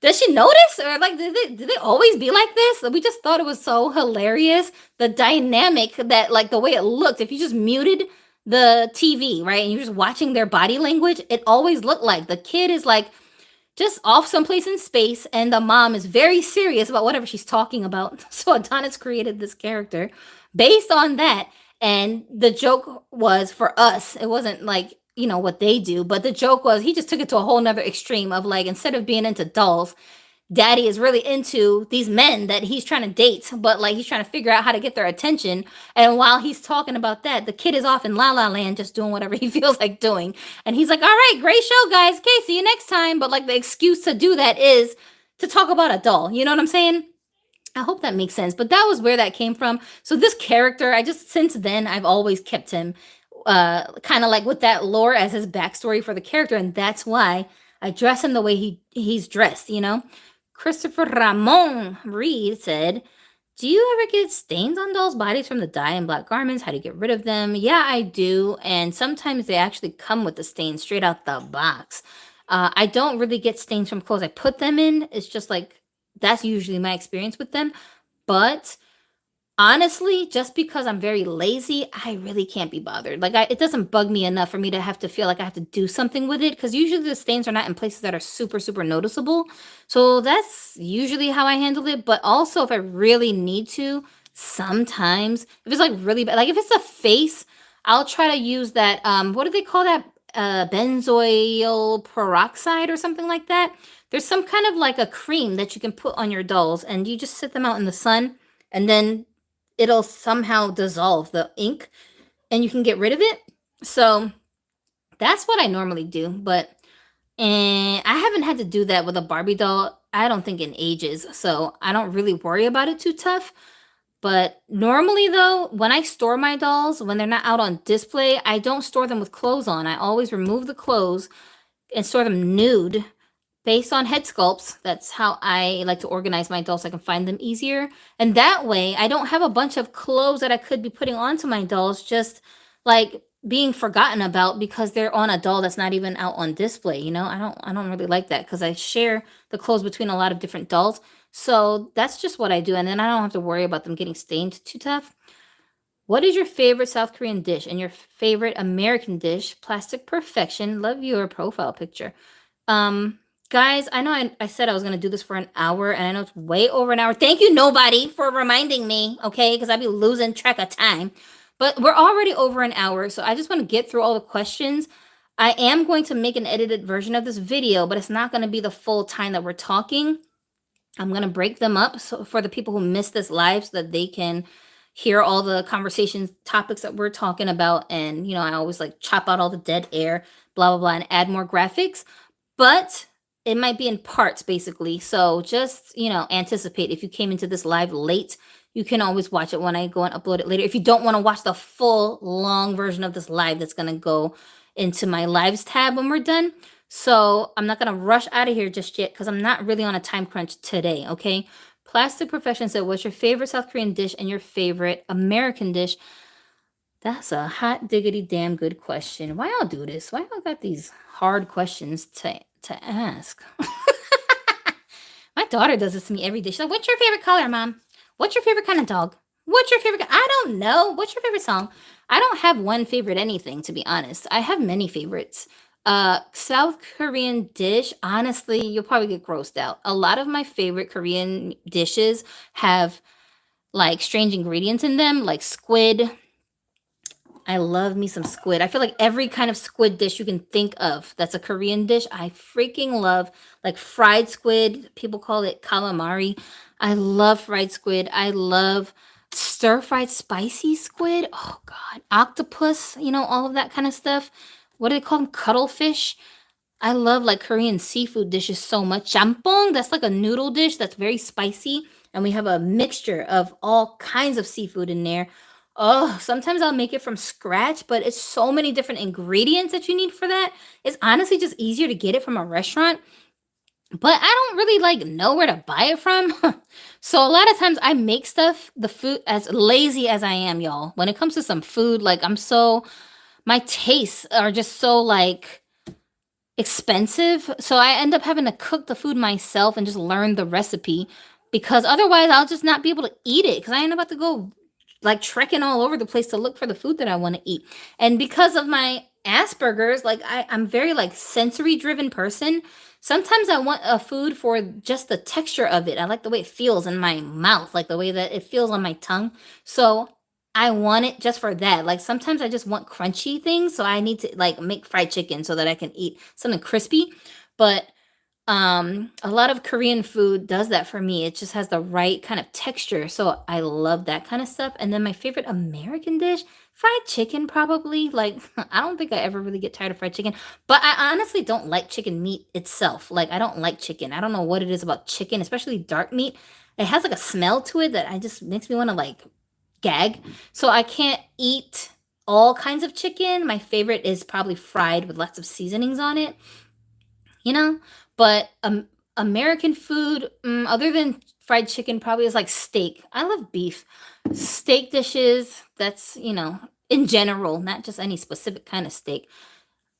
Does she notice, or like did they always be like this? We just thought it was so hilarious, the dynamic, that like the way it looked. If you just muted the TV, right, and you're just watching their body language, it always looked like the kid is like just off someplace in space and the mom is very serious about whatever she's talking about. So Adonis created this character based on that. And the joke was, for us, it wasn't like, what they do, but the joke was he just took it to a whole nother extreme of like, instead of being into dolls, Daddy is really into these men that he's trying to date, but like he's trying to figure out how to get their attention. And while he's talking about that, the kid is off in La La Land just doing whatever he feels like doing. And he's like, all right, great show, guys. Okay, see you next time. But like the excuse to do that is to talk about a doll. You know what I'm saying? I hope that makes sense. But that was where that came from. So this character, since then, I've always kept him kind of like with that lore as his backstory for the character. And that's why I dress him the way he's dressed, Christopher Ramon Reed said, do you ever get stains on dolls' bodies from the dye and black garments? How do you get rid of them? Yeah, I do. And sometimes they actually come with the stains straight out the box. I don't really get stains from clothes I put them in. It's just like that's usually my experience with them. But honestly, just because I'm very lazy, I really can't be bothered. Like, it doesn't bug me enough for me to have to feel like I have to do something with it because usually the stains are not in places that are super, super noticeable. So that's usually how I handle it. But also, if I really need to, sometimes if it's like really bad, like if it's a face, I'll try to use that. What do they call that? Benzoyl peroxide or something like that. There's some kind of like a cream that you can put on your dolls, and you just sit them out in the sun, and then it'll somehow dissolve the ink and you can get rid of it. So that's what I normally do. But I haven't had to do that with a Barbie doll, I don't think, in ages. So I don't really worry about it too tough. But normally, though, when I store my dolls, when they're not out on display, I don't store them with clothes on. I always remove the clothes and store them nude based on head sculpts. That's how I like to organize my dolls so I can find them easier. And that way, I don't have a bunch of clothes that I could be putting onto my dolls just like being forgotten about because they're on a doll that's not even out on display. I don't really like that because I share the clothes between a lot of different dolls. So that's just what I do, and then I don't have to worry about them getting stained too tough. What is your favorite South Korean dish and your favorite American dish? Plastic Perfection. Love your profile picture. Um, Guys, I know I said I was gonna do this for an hour, and I know it's way over an hour. Thank you, nobody, for reminding me, okay? Because I'd be losing track of time. But we're already over an hour, so I just want to get through all the questions. I am going to make an edited version of this video, but it's not going to be the full time that we're talking. I'm going to break them up so for the people who missed this live so that they can hear all the conversations topics that we're talking about. And I always like chop out all the dead air, blah blah blah, and add more graphics. But it might be in parts, basically. So just, anticipate if you came into this live late, you can always watch it when I go and upload it later. If you don't want to watch the full long version of this live, that's going to go into my lives tab when we're done. So I'm not going to rush out of here just yet because I'm not really on a time crunch today, okay? Plastic Profession said, what's your favorite South Korean dish and your favorite American dish? That's a hot diggity damn good question. Why y'all do this? Why y'all got these hard questions to ask? My daughter does this to me every day. She's like, what's your favorite color, Mom? What's your favorite kind of dog? What's your favorite? I don't know. What's your favorite song? I don't have one favorite anything, to be honest. I have many favorites. South Korean dish, honestly, you'll probably get grossed out. A lot of my favorite Korean dishes have like strange ingredients in them, like squid. I love me some squid. I feel like every kind of squid dish you can think of that's a Korean dish, I freaking love. Like fried squid, people call it calamari. I love fried squid. I love stir-fried spicy squid. Oh God. Octopus, all of that kind of stuff. What do they call them? Cuttlefish. I love like Korean seafood dishes so much. Jampong, that's like a noodle dish that's very spicy. And we have a mixture of all kinds of seafood in there. Oh, sometimes I'll make it from scratch, but it's so many different ingredients that you need for that. It's honestly just easier to get it from a restaurant. But I don't really like know where to buy it from. So a lot of times I make stuff, the food, as lazy as I am, y'all. When it comes to some food, like my tastes are just so like expensive. So I end up having to cook the food myself and just learn the recipe because otherwise I'll just not be able to eat it because I ain't about to go like trekking all over the place to look for the food that I want to eat. And because of my Asperger's, like I'm very like sensory driven person. Sometimes I want a food for just the texture of it. I like the way it feels in my mouth, like the way that it feels on my tongue. So I want it just for that. Like sometimes I just want crunchy things, so I need to like make fried chicken so that I can eat something crispy. But a lot of Korean food does that for me. It just has the right kind of texture. So I love that kind of stuff. And then my favorite American dish, fried chicken probably. Like I don't think I ever really get tired of fried chicken, but I honestly don't like chicken meat itself. Like I don't like chicken. I don't know what it is about chicken, especially dark meat. It has like a smell to it that I just makes me want to like gag. So I can't eat all kinds of chicken. My favorite is probably fried with lots of seasonings on it, you know? But American food, other than fried chicken, probably is like steak. I love beef. Steak dishes, that's, in general, not just any specific kind of steak.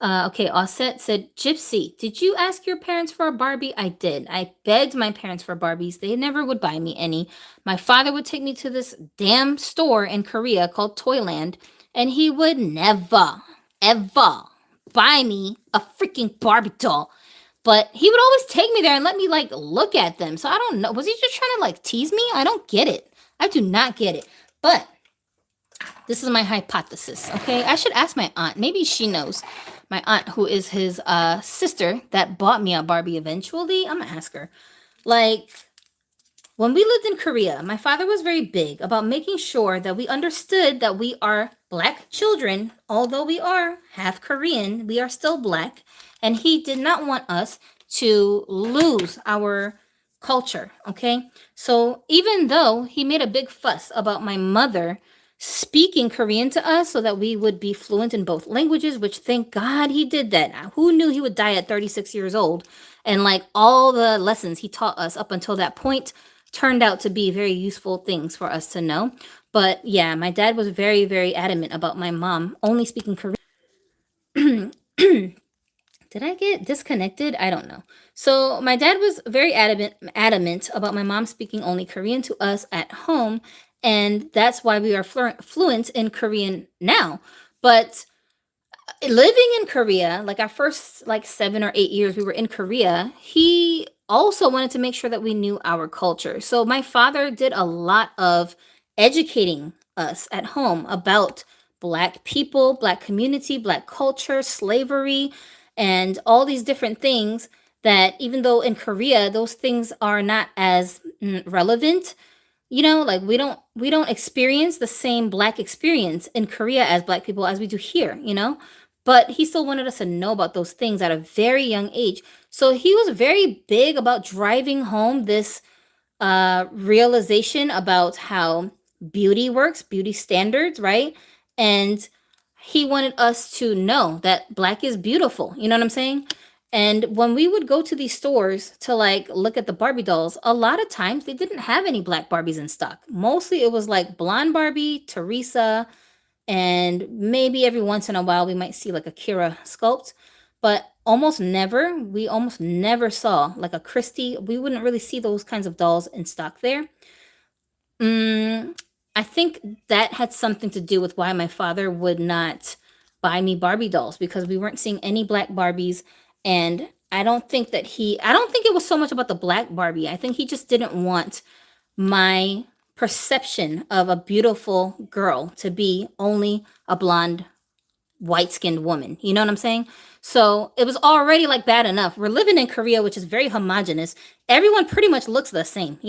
Okay, Osset said, Gypsy, did you ask your parents for a Barbie? I did. I begged my parents for Barbies. They never would buy me any. My father would take me to this damn store in Korea called Toyland, and he would never, ever buy me a freaking Barbie doll. But he would always take me there and let me like look at them. So I don't know. Was he just trying to like tease me? I don't get it. I do not get it. But this is my hypothesis, okay? I should ask my aunt. Maybe she knows. My aunt, who is his sister that bought me a Barbie eventually. I'm gonna ask her. Like, when we lived in Korea, my father was very big about making sure that we understood that we are black children. Although we are half Korean, we are still black. And he did not want us to lose our culture, okay? So even though he made a big fuss about my mother speaking Korean to us so that we would be fluent in both languages, which thank God he did that. Who knew he would die at 36 years old? And like all the lessons he taught us up until that point turned out to be very useful things for us to know. But yeah, my dad was very, very adamant about my mom only speaking Korean. Did I get disconnected? I don't know. So my dad was very adamant about my mom speaking only Korean to us at home, and that's why we are fluent in Korean now. But living in Korea, like our first like 7 or 8 years we were in Korea, he also wanted to make sure that we knew our culture. So my father did a lot of educating us at home about black people, black community, black culture, slavery, and all these different things that even though in Korea those things are not as relevant, like we don't experience the same black experience in Korea as black people as we do here. But he still wanted us to know about those things at a very young age. So he was very big about driving home this realization about how beauty works, beauty standards, right? And he wanted us to know that black is beautiful. You know what I'm saying? And when we would go to these stores to like look at the Barbie dolls, a lot of times they didn't have any black Barbies in stock. Mostly it was like blonde Barbie, Teresa, and maybe every once in a while we might see like a Kira sculpt, but we almost never saw like a Christie. We wouldn't really see those kinds of dolls in stock there. Mm, I think that had something to do with why my father would not buy me Barbie dolls because we weren't seeing any black Barbies. And I don't think it was so much about the black Barbie. I think he just didn't want my perception of a beautiful girl to be only a blonde, white skinned woman. You know what I'm saying? So it was already like bad enough. We're living in Korea, which is very homogenous. Everyone pretty much looks the same.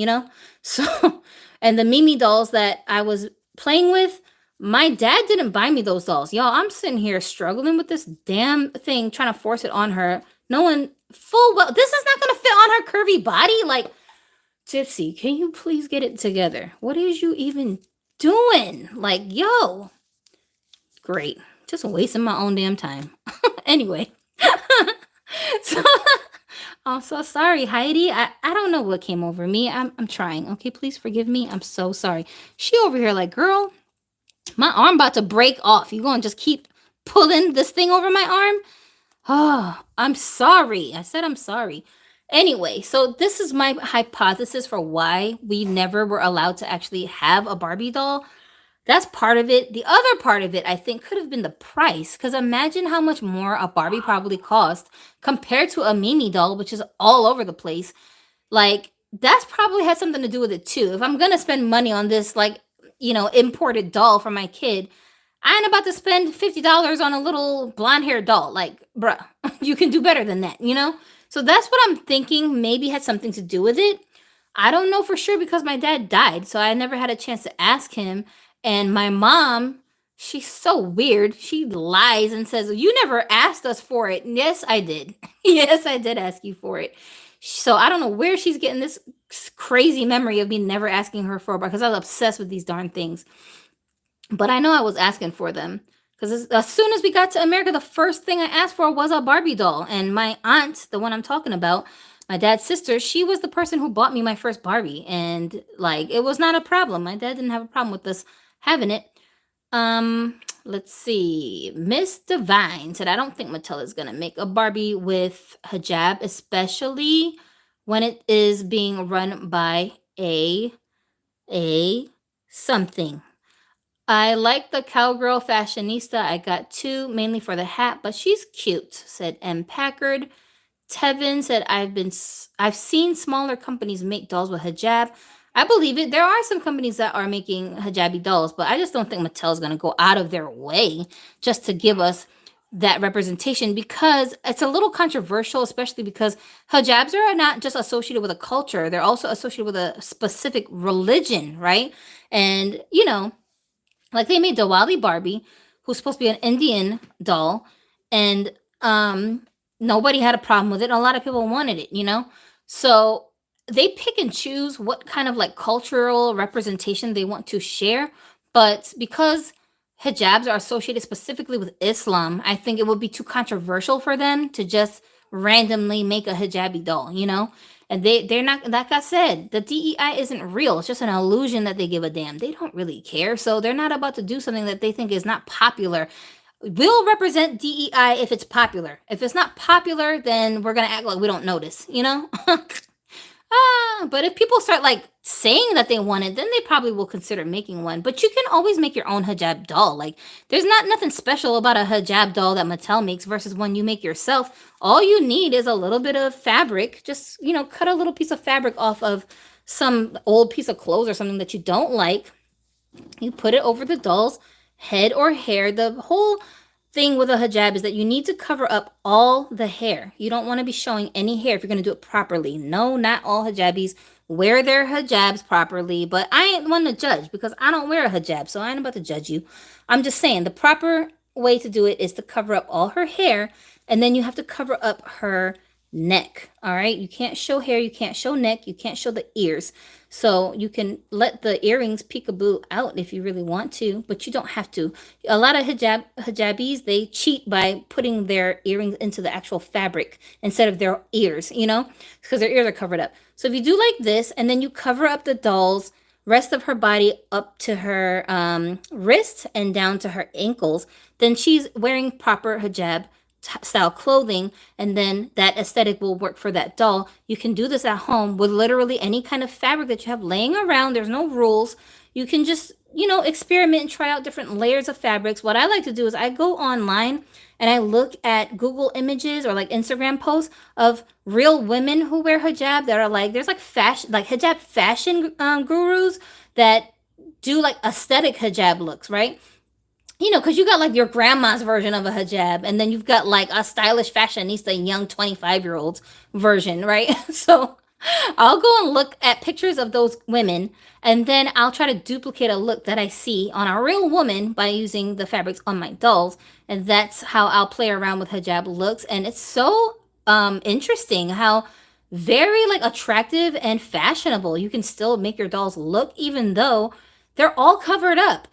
So, and the Mimi dolls that I was playing with, my dad didn't buy me those dolls. Y'all, I'm sitting here struggling with this damn thing, trying to force it on her. No one, full well, this is not going to fit on her curvy body. Like, Gypsy, can you please get it together? What is you even doing? Like, yo, great. Just wasting my own damn time. Anyway. So, I'm so sorry, Heidi. I don't know what came over me. I'm trying. Okay, please forgive me. I'm so sorry. She over here like, girl, my arm about to break off. You gonna just keep pulling this thing over my arm? Oh, I'm sorry. I said I'm sorry. Anyway, so this is my hypothesis for why we never were allowed to actually have a Barbie doll. That's part of it. The other part of it, I think, could have been the price. Because imagine how much more a Barbie probably cost compared to a Mimi doll, which is all over the place. Like, that's probably had something to do with it too. If I'm going to spend money on this, like, imported doll for my kid, I ain't about to spend $50 on a little blonde hair doll. Like, bruh, you can do better than that. So that's what I'm thinking maybe had something to do with it. I don't know for sure because my dad died, so I never had a chance to ask him. And my mom, she's so weird. She lies and says, "You never asked us for it." Yes, I did. Yes, I did ask you for it. So I don't know where she's getting this crazy memory of me never asking her for it because I was obsessed with these darn things. But I know I was asking for them because as soon as we got to America, the first thing I asked for was a Barbie doll. And my aunt, the one I'm talking about, My dad's sister, she was the person who bought me my first Barbie, and like it was not a problem. My dad didn't have a problem with us having it. Let's see. Miss Divine said, I don't think Mattel is gonna make a Barbie with hijab, especially when it is being run by a something. I like the cowgirl fashionista. I got two, mainly for the hat, but she's cute, said M. Packard. Tevin said, I've seen smaller companies make dolls with hijab. I believe it. There are some companies that are making hijabi dolls, but I just don't think Mattel's going to go out of their way just to give us that representation, because it's a little controversial, especially because hijabs are not just associated with a culture, they're also associated with a specific religion, right? And, like they made Diwali Barbie, who's supposed to be an Indian doll, and nobody had a problem with it. A lot of people wanted it. So they pick and choose what kind of like cultural representation they want to share. But because hijabs are associated specifically with Islam, I think it would be too controversial for them to just randomly make a hijabi doll. And they're not, like I said, the DEI isn't real. It's just an illusion that they give a damn. They don't really care. So they're not about to do something that they think is not popular. We'll represent DEI if it's popular. If it's not popular, then we're gonna act like we don't notice. But if people start like saying that they want it, then they probably will consider making one. But you can always make your own hijab doll. Like there's not nothing special about a hijab doll that Mattel makes versus one you make yourself. All you need is a little bit of fabric. Just, cut a little piece of fabric off of some old piece of clothes or something that you don't like. You put it over the doll's head or hair. The whole thing with a hijab is that you need to cover up all the hair. You don't want to be showing any hair if you're going to do it properly. No, not all hijabis wear their hijabs properly, but I ain't one to judge because I don't wear a hijab, so I ain't about to judge you. I'm just saying the proper way to do it is to cover up all her hair, and then you have to cover up her neck. All right, you can't show hair, you can't show neck, you can't show the ears. So you can let the earrings peekaboo out if you really want to, but you don't have to. A lot of hijabis, they cheat by putting their earrings into the actual fabric instead of their ears, because their ears are covered up. So if you do like this, and then you cover up the doll's rest of her body up to her wrists and down to her ankles, then she's wearing proper hijab style clothing, and then that aesthetic will work for that doll. You can do this at home with literally any kind of fabric that you have laying around. There's no rules. You can just, experiment and try out different layers of fabrics. What I like to do is I go online and I look at Google images or like Instagram posts of real women who wear hijab that are like, there's like fashion, like hijab fashion gurus that do like aesthetic hijab looks, right? Because you got like your grandma's version of a hijab, and then you've got like a stylish fashionista, young 25-year-olds version, right? So I'll go and look at pictures of those women, and then I'll try to duplicate a look that I see on a real woman by using the fabrics on my dolls. And that's how I'll play around with hijab looks. And it's so interesting how very like attractive and fashionable you can still make your dolls look, even though they're all covered up.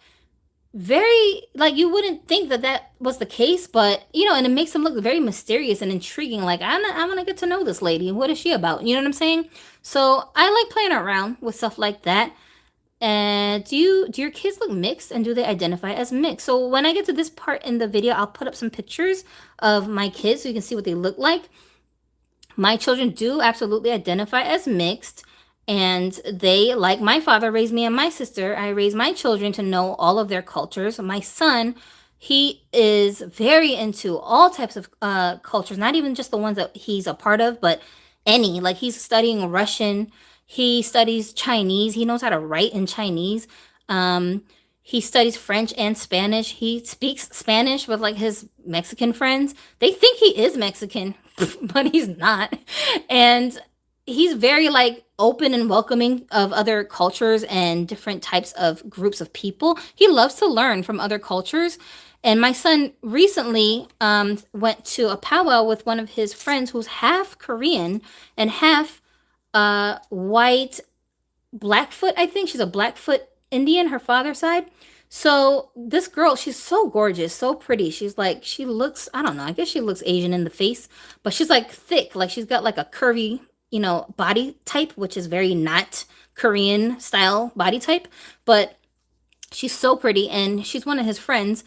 Very, like, you wouldn't think that was the case, but and it makes them look very mysterious and intriguing. Like, I want to get to know this lady. What is she about? You know what I'm saying? So I like playing around with stuff like that. And do your kids look mixed, and do they identify as mixed? So when I get to this part in the video, I'll put up some pictures of my kids so you can see what they look like. My children do absolutely identify as mixed. And they, like my father raised me and my sister, I raised my children to know all of their cultures. My son, he is very into all types of cultures, not even just the ones that he's a part of, but any. Like he's studying Russian, he studies Chinese, he knows how to write in Chinese. He studies French and Spanish. He speaks Spanish with like his Mexican friends. They think he is Mexican, but he's not. And he's very like open and welcoming of other cultures and different types of groups of people. He loves to learn from other cultures. And my son recently went to a powwow with one of his friends who's half Korean and half white Blackfoot. I think she's a Blackfoot Indian, her father's side. So this girl, she's so gorgeous, so pretty. She's like, she looks, I don't know, I guess she looks Asian in the face, but she's like thick, like she's got like a curvy body type, which is very not Korean style body type, but she's so pretty, and she's one of his friends.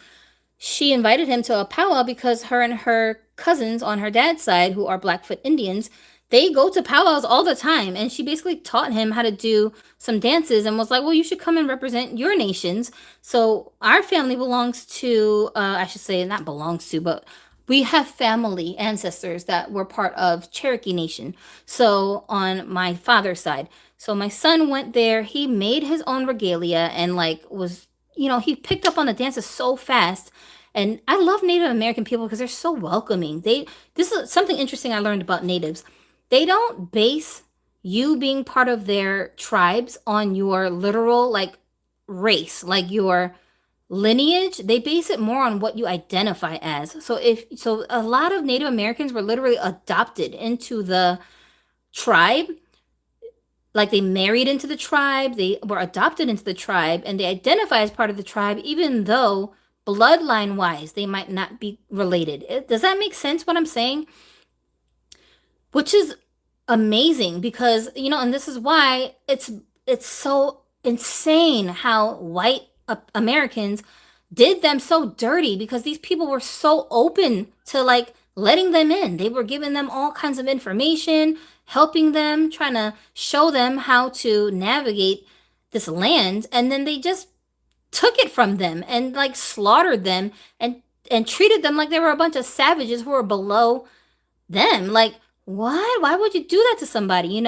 She invited him to a powwow because her and her cousins on her dad's side, who are Blackfoot Indians, they go to powwows all the time. And she basically taught him how to do some dances and was like, well, you should come and represent your nations. So our family belongs to, I should say, not belongs to, but we have family ancestors that were part of Cherokee Nation. So on my father's side. So my son went there. He made his own regalia and like was, he picked up on the dances so fast. And I love Native American people because they're so welcoming. This is something interesting I learned about natives. They don't base you being part of their tribes on your literal like race, like your lineage. They base it more on what you identify as. So a lot of Native Americans were literally adopted into the tribe, like they married into the tribe, they were adopted into the tribe, and they identify as part of the tribe, even though bloodline wise they might not be related. Does that make sense what I'm saying? Which is amazing because, and this is why it's so insane how white Americans did them so dirty, because these people were so open to like letting them in. They were giving them all kinds of information, helping them, trying to show them how to navigate this land, and then they just took it from them and like slaughtered them and treated them like they were a bunch of savages who were below them. Like, what? Why would you do that to somebody?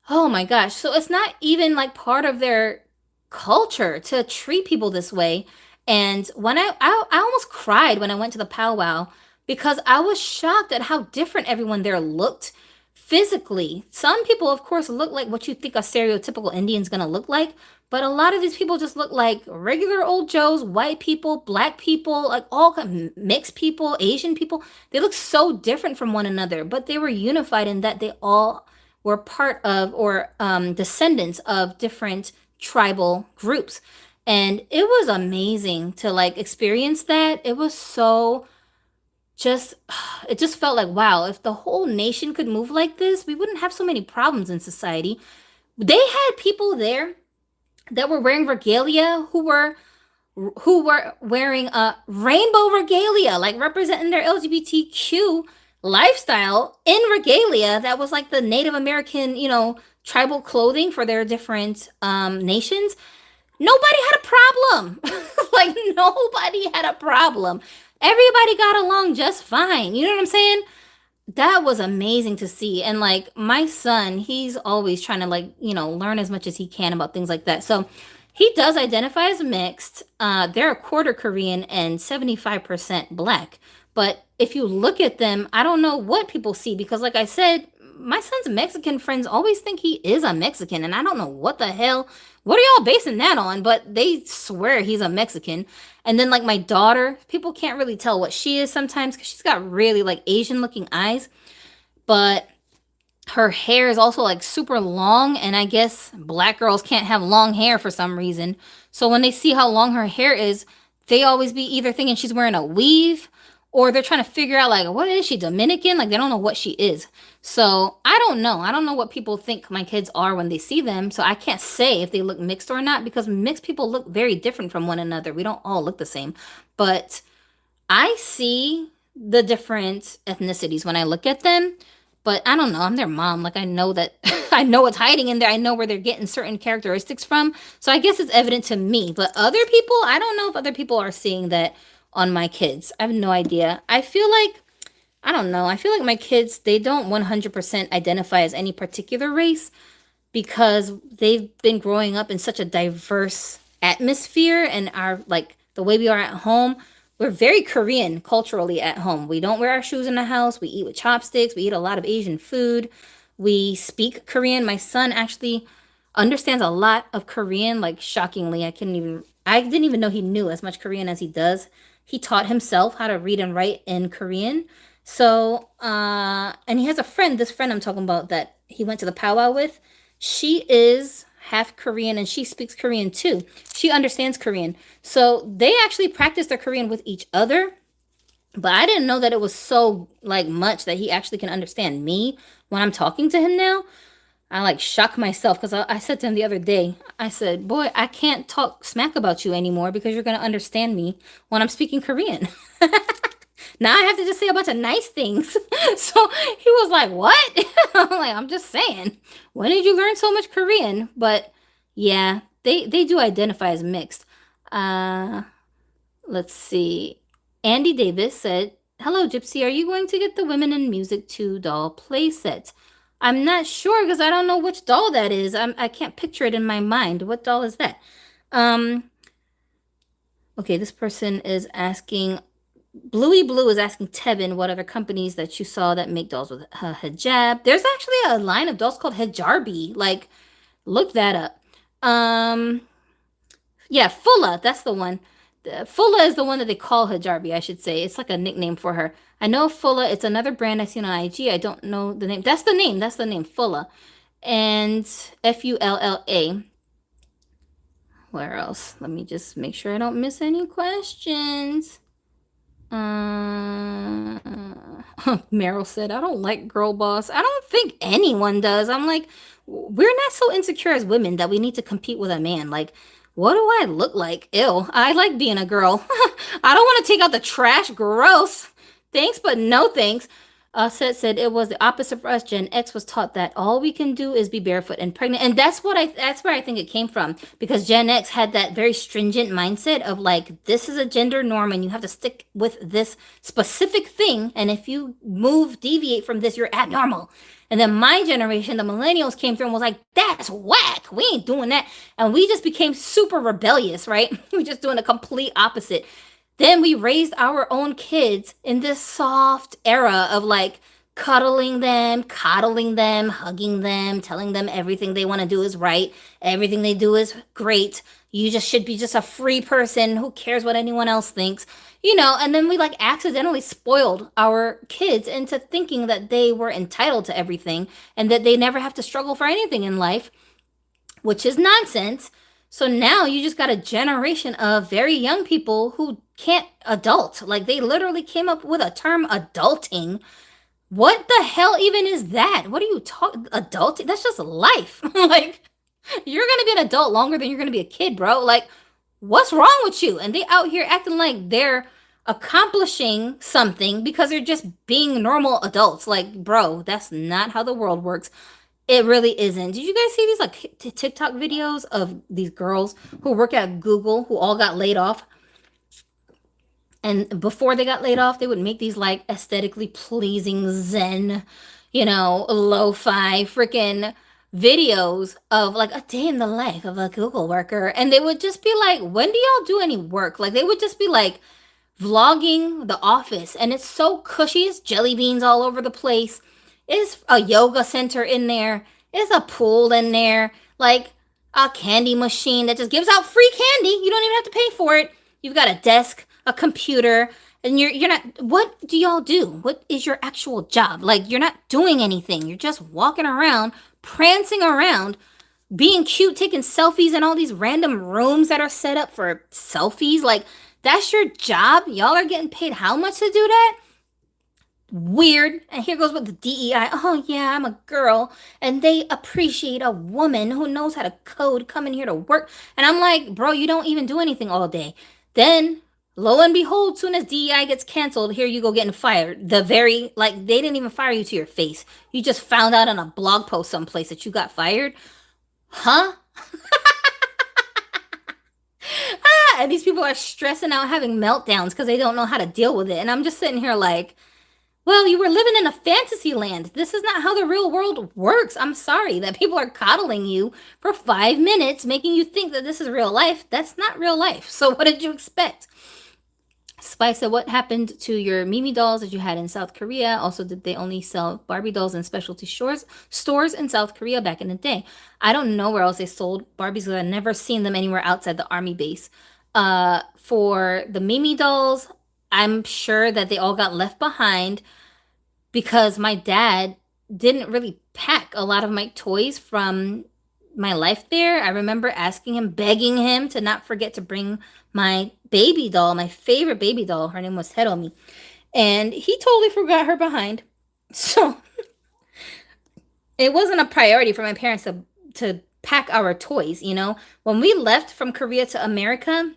Oh my gosh. So it's not even like part of their culture to treat people this way. And when I almost cried when I went to the powwow because I was shocked at how different everyone there looked physically. Some people, of course, look like what you think a stereotypical Indian's gonna look like, but a lot of these people just look like regular old Joes, white people, black people, like all mixed people, Asian people. They look so different from one another, but they were unified in that they all were part of or descendants of different tribal groups. And it was amazing to like experience that. It was so just, it just felt like, wow, if the whole nation could move like this, we wouldn't have so many problems in society. They had people there that were wearing regalia who were wearing a rainbow regalia, like representing their LGBTQ lifestyle in regalia that was like the Native American, tribal clothing for their different nations. Nobody had a problem. Like nobody had a problem. Everybody got along just fine. You know what I'm saying? That was amazing to see. And like my son, he's always trying to like, learn as much as he can about things like that. So he does identify as mixed. They're a quarter Korean and 75% black. But if you look at them, I don't know what people see because like I said, my son's Mexican friends always think he is a Mexican, and I don't know what the hell, what are y'all basing that on? But they swear he's a Mexican. And then like my daughter, people can't really tell what she is sometimes because she's got really like Asian looking eyes, but her hair is also like super long, and I guess black girls can't have long hair for some reason. So when they see how long her hair is, they always be either thinking she's wearing a weave or they're trying to figure out like, what is she, Dominican? Like they don't know what she is. So I don't know. I don't know what people think my kids are when they see them. So I can't say if they look mixed or not because mixed people look very different from one another. We don't all look the same. But I see the different ethnicities when I look at them. But I don't know. I'm their mom. Like I know that I know what's hiding in there. I know where they're getting certain characteristics from. So I guess it's evident to me. But other people, I don't know if other people are seeing that on my kids. I have no idea. I feel like, I don't know. I feel like my kids, they don't 100% identify as any particular race because they've been growing up in such a diverse atmosphere, and our like the way we are at home, we're very Korean culturally at home. We don't wear our shoes in the house. We eat with chopsticks. We eat a lot of Asian food. We speak Korean. My son actually understands a lot of Korean, like shockingly. I didn't even know he knew as much Korean as he does. He taught himself how to read and write in Korean. So, and he has a friend, this friend I'm talking about that he went to the powwow with. She is half Korean and she speaks Korean too. She understands Korean. So they actually practice their Korean with each other. But I didn't know that it was so like much that he actually can understand me when I'm talking to him now. I like shock myself because I said to him the other day, I said, "Boy, I can't talk smack about you anymore because you're gonna understand me when I'm speaking Korean." Now I have to just say a bunch of nice things. So he was like, "What?" I'm like, "I'm just saying. When did you learn so much Korean?" But yeah, they do identify as mixed. Uh, let's see. Andy Davis said, "Hello, Gypsy. Are you going to get the Women in Music 2 doll play set?" I'm not sure because I don't know which doll that is. I can't picture it in my mind. What doll is that? Um, okay, this person is asking, Bluey Blue is asking Tevin what other companies that you saw that make dolls with hijab. There's actually a line of dolls called hijarbi. Like, look that up. Um, yeah, Fulla, that's the one. Fulla is the one that they call hijarbi, I should say. It's like a nickname for her. I know Fulla. It's another brand I seen on IG. I don't know the name. That's the name. That's the name. Fulla. And Fulla. Where else? Let me just make sure I don't miss any questions. Uh, Meryl said, I don't like girl boss. I don't think anyone does. I'm like, we're not so insecure as women that we need to compete with a man. Like, what do I look like? Ew, I like being a girl. I don't want to take out the trash. Gross. Thanks, but no thanks. Said it was the opposite for us. Gen X was taught that all we can do is be barefoot and pregnant, and that's where I think it came from because Gen X had that very stringent mindset of like this is a gender norm and you have to stick with this specific thing, and if you deviate from this, you're abnormal. And then my generation, the millennials, came through and was like, that's whack. We ain't doing that. And we just became super rebellious, right? We're just doing the complete opposite. Then we raised our own kids in this soft era of like cuddling them, coddling them, hugging them, telling them everything they want to do is right, everything they do is great. You just should be just a free person. Who cares what anyone else thinks? And then we like accidentally spoiled our kids into thinking that they were entitled to everything and that they never have to struggle for anything in life, which is nonsense. So now you just got a generation of very young people who can't adult. Like they literally came up with a term adulting. What the hell even is that? What are you talking adulting? That's just life. Like you're going to be an adult longer than you're going to be a kid, bro. Like what's wrong with you? And they out here acting like they're accomplishing something because they're just being normal adults. Like, bro, that's not how the world works. It really isn't. Did you guys see these like TikTok videos of these girls who work at Google who all got laid off? And before they got laid off, they would make these like aesthetically pleasing Zen, lo-fi freaking videos of like a day in the life of a Google worker. And they would just be like, when do y'all do any work? Like they would just be like vlogging the office. And it's so cushy. It's jelly beans all over the place. Is a yoga center in there. Is a pool in there. Like a candy machine that just gives out free candy. You don't even have to pay for it. You've got a desk, a computer, and you're not. What do y'all do? What is your actual job? Like you're not doing anything. You're just walking around, prancing around, being cute, taking selfies in all these random rooms that are set up for selfies. Like that's your job. Y'all are getting paid how much to do that? Weird. And here goes with the DEI. Oh, yeah, I'm a girl. And they appreciate a woman who knows how to code coming here to work. And I'm like, bro, you don't even do anything all day. Then, lo and behold, soon as DEI gets canceled, here you go getting fired. They didn't even fire you to your face. You just found out on a blog post someplace that you got fired. Huh? And these people are stressing out, having meltdowns because they don't know how to deal with it. And I'm just sitting here like, well, you were living in a fantasy land. This is not how the real world works. I'm sorry that people are coddling you for 5 minutes, making you think that this is real life. That's not real life. So what did you expect? Spice said, what happened to your Mimi dolls that you had in South Korea? Also, did they only sell Barbie dolls in specialty stores in South Korea back in the day? I don't know where else they sold Barbies because I've never seen them anywhere outside the army base. For the Mimi dolls, I'm sure that they all got left behind because my dad didn't really pack a lot of my toys from my life there. I remember asking him, begging him to not forget to bring my baby doll, my favorite baby doll. Her name was Hiromi. and he totally forgot her behind. So it wasn't a priority for my parents to pack our toys, you know? When we left from Korea to America,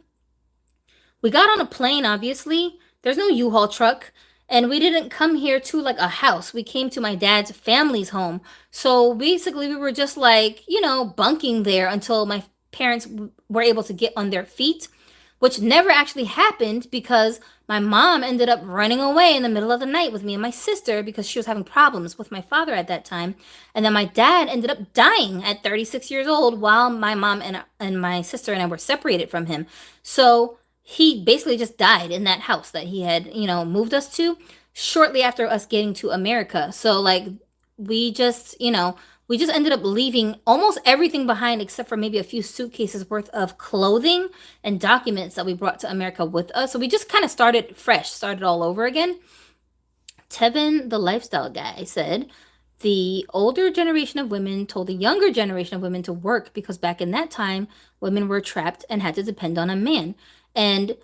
we got on a plane, obviously. There's no U-Haul truck. And we didn't come here to like a house. We came to my dad's family's home. So basically, we were just like, you know, bunking there until my parents were able to get on their feet, which never actually happened because my mom ended up running away in the middle of the night with me and my sister because she was having problems with my father at that time. And then my dad ended up dying at 36 years old while my mom and my sister and I were separated from him. So he basically just died in that house that he had, you know, moved us to shortly after us getting to America. So like we just, you know, we just ended up leaving almost everything behind except for maybe a few suitcases worth of clothing and documents that we brought to America with us. So we just kind of started fresh, started all over again. Tevin, the lifestyle guy, said the older generation of women told the younger generation of women to work because back in that time, women were trapped and had to depend on a man. And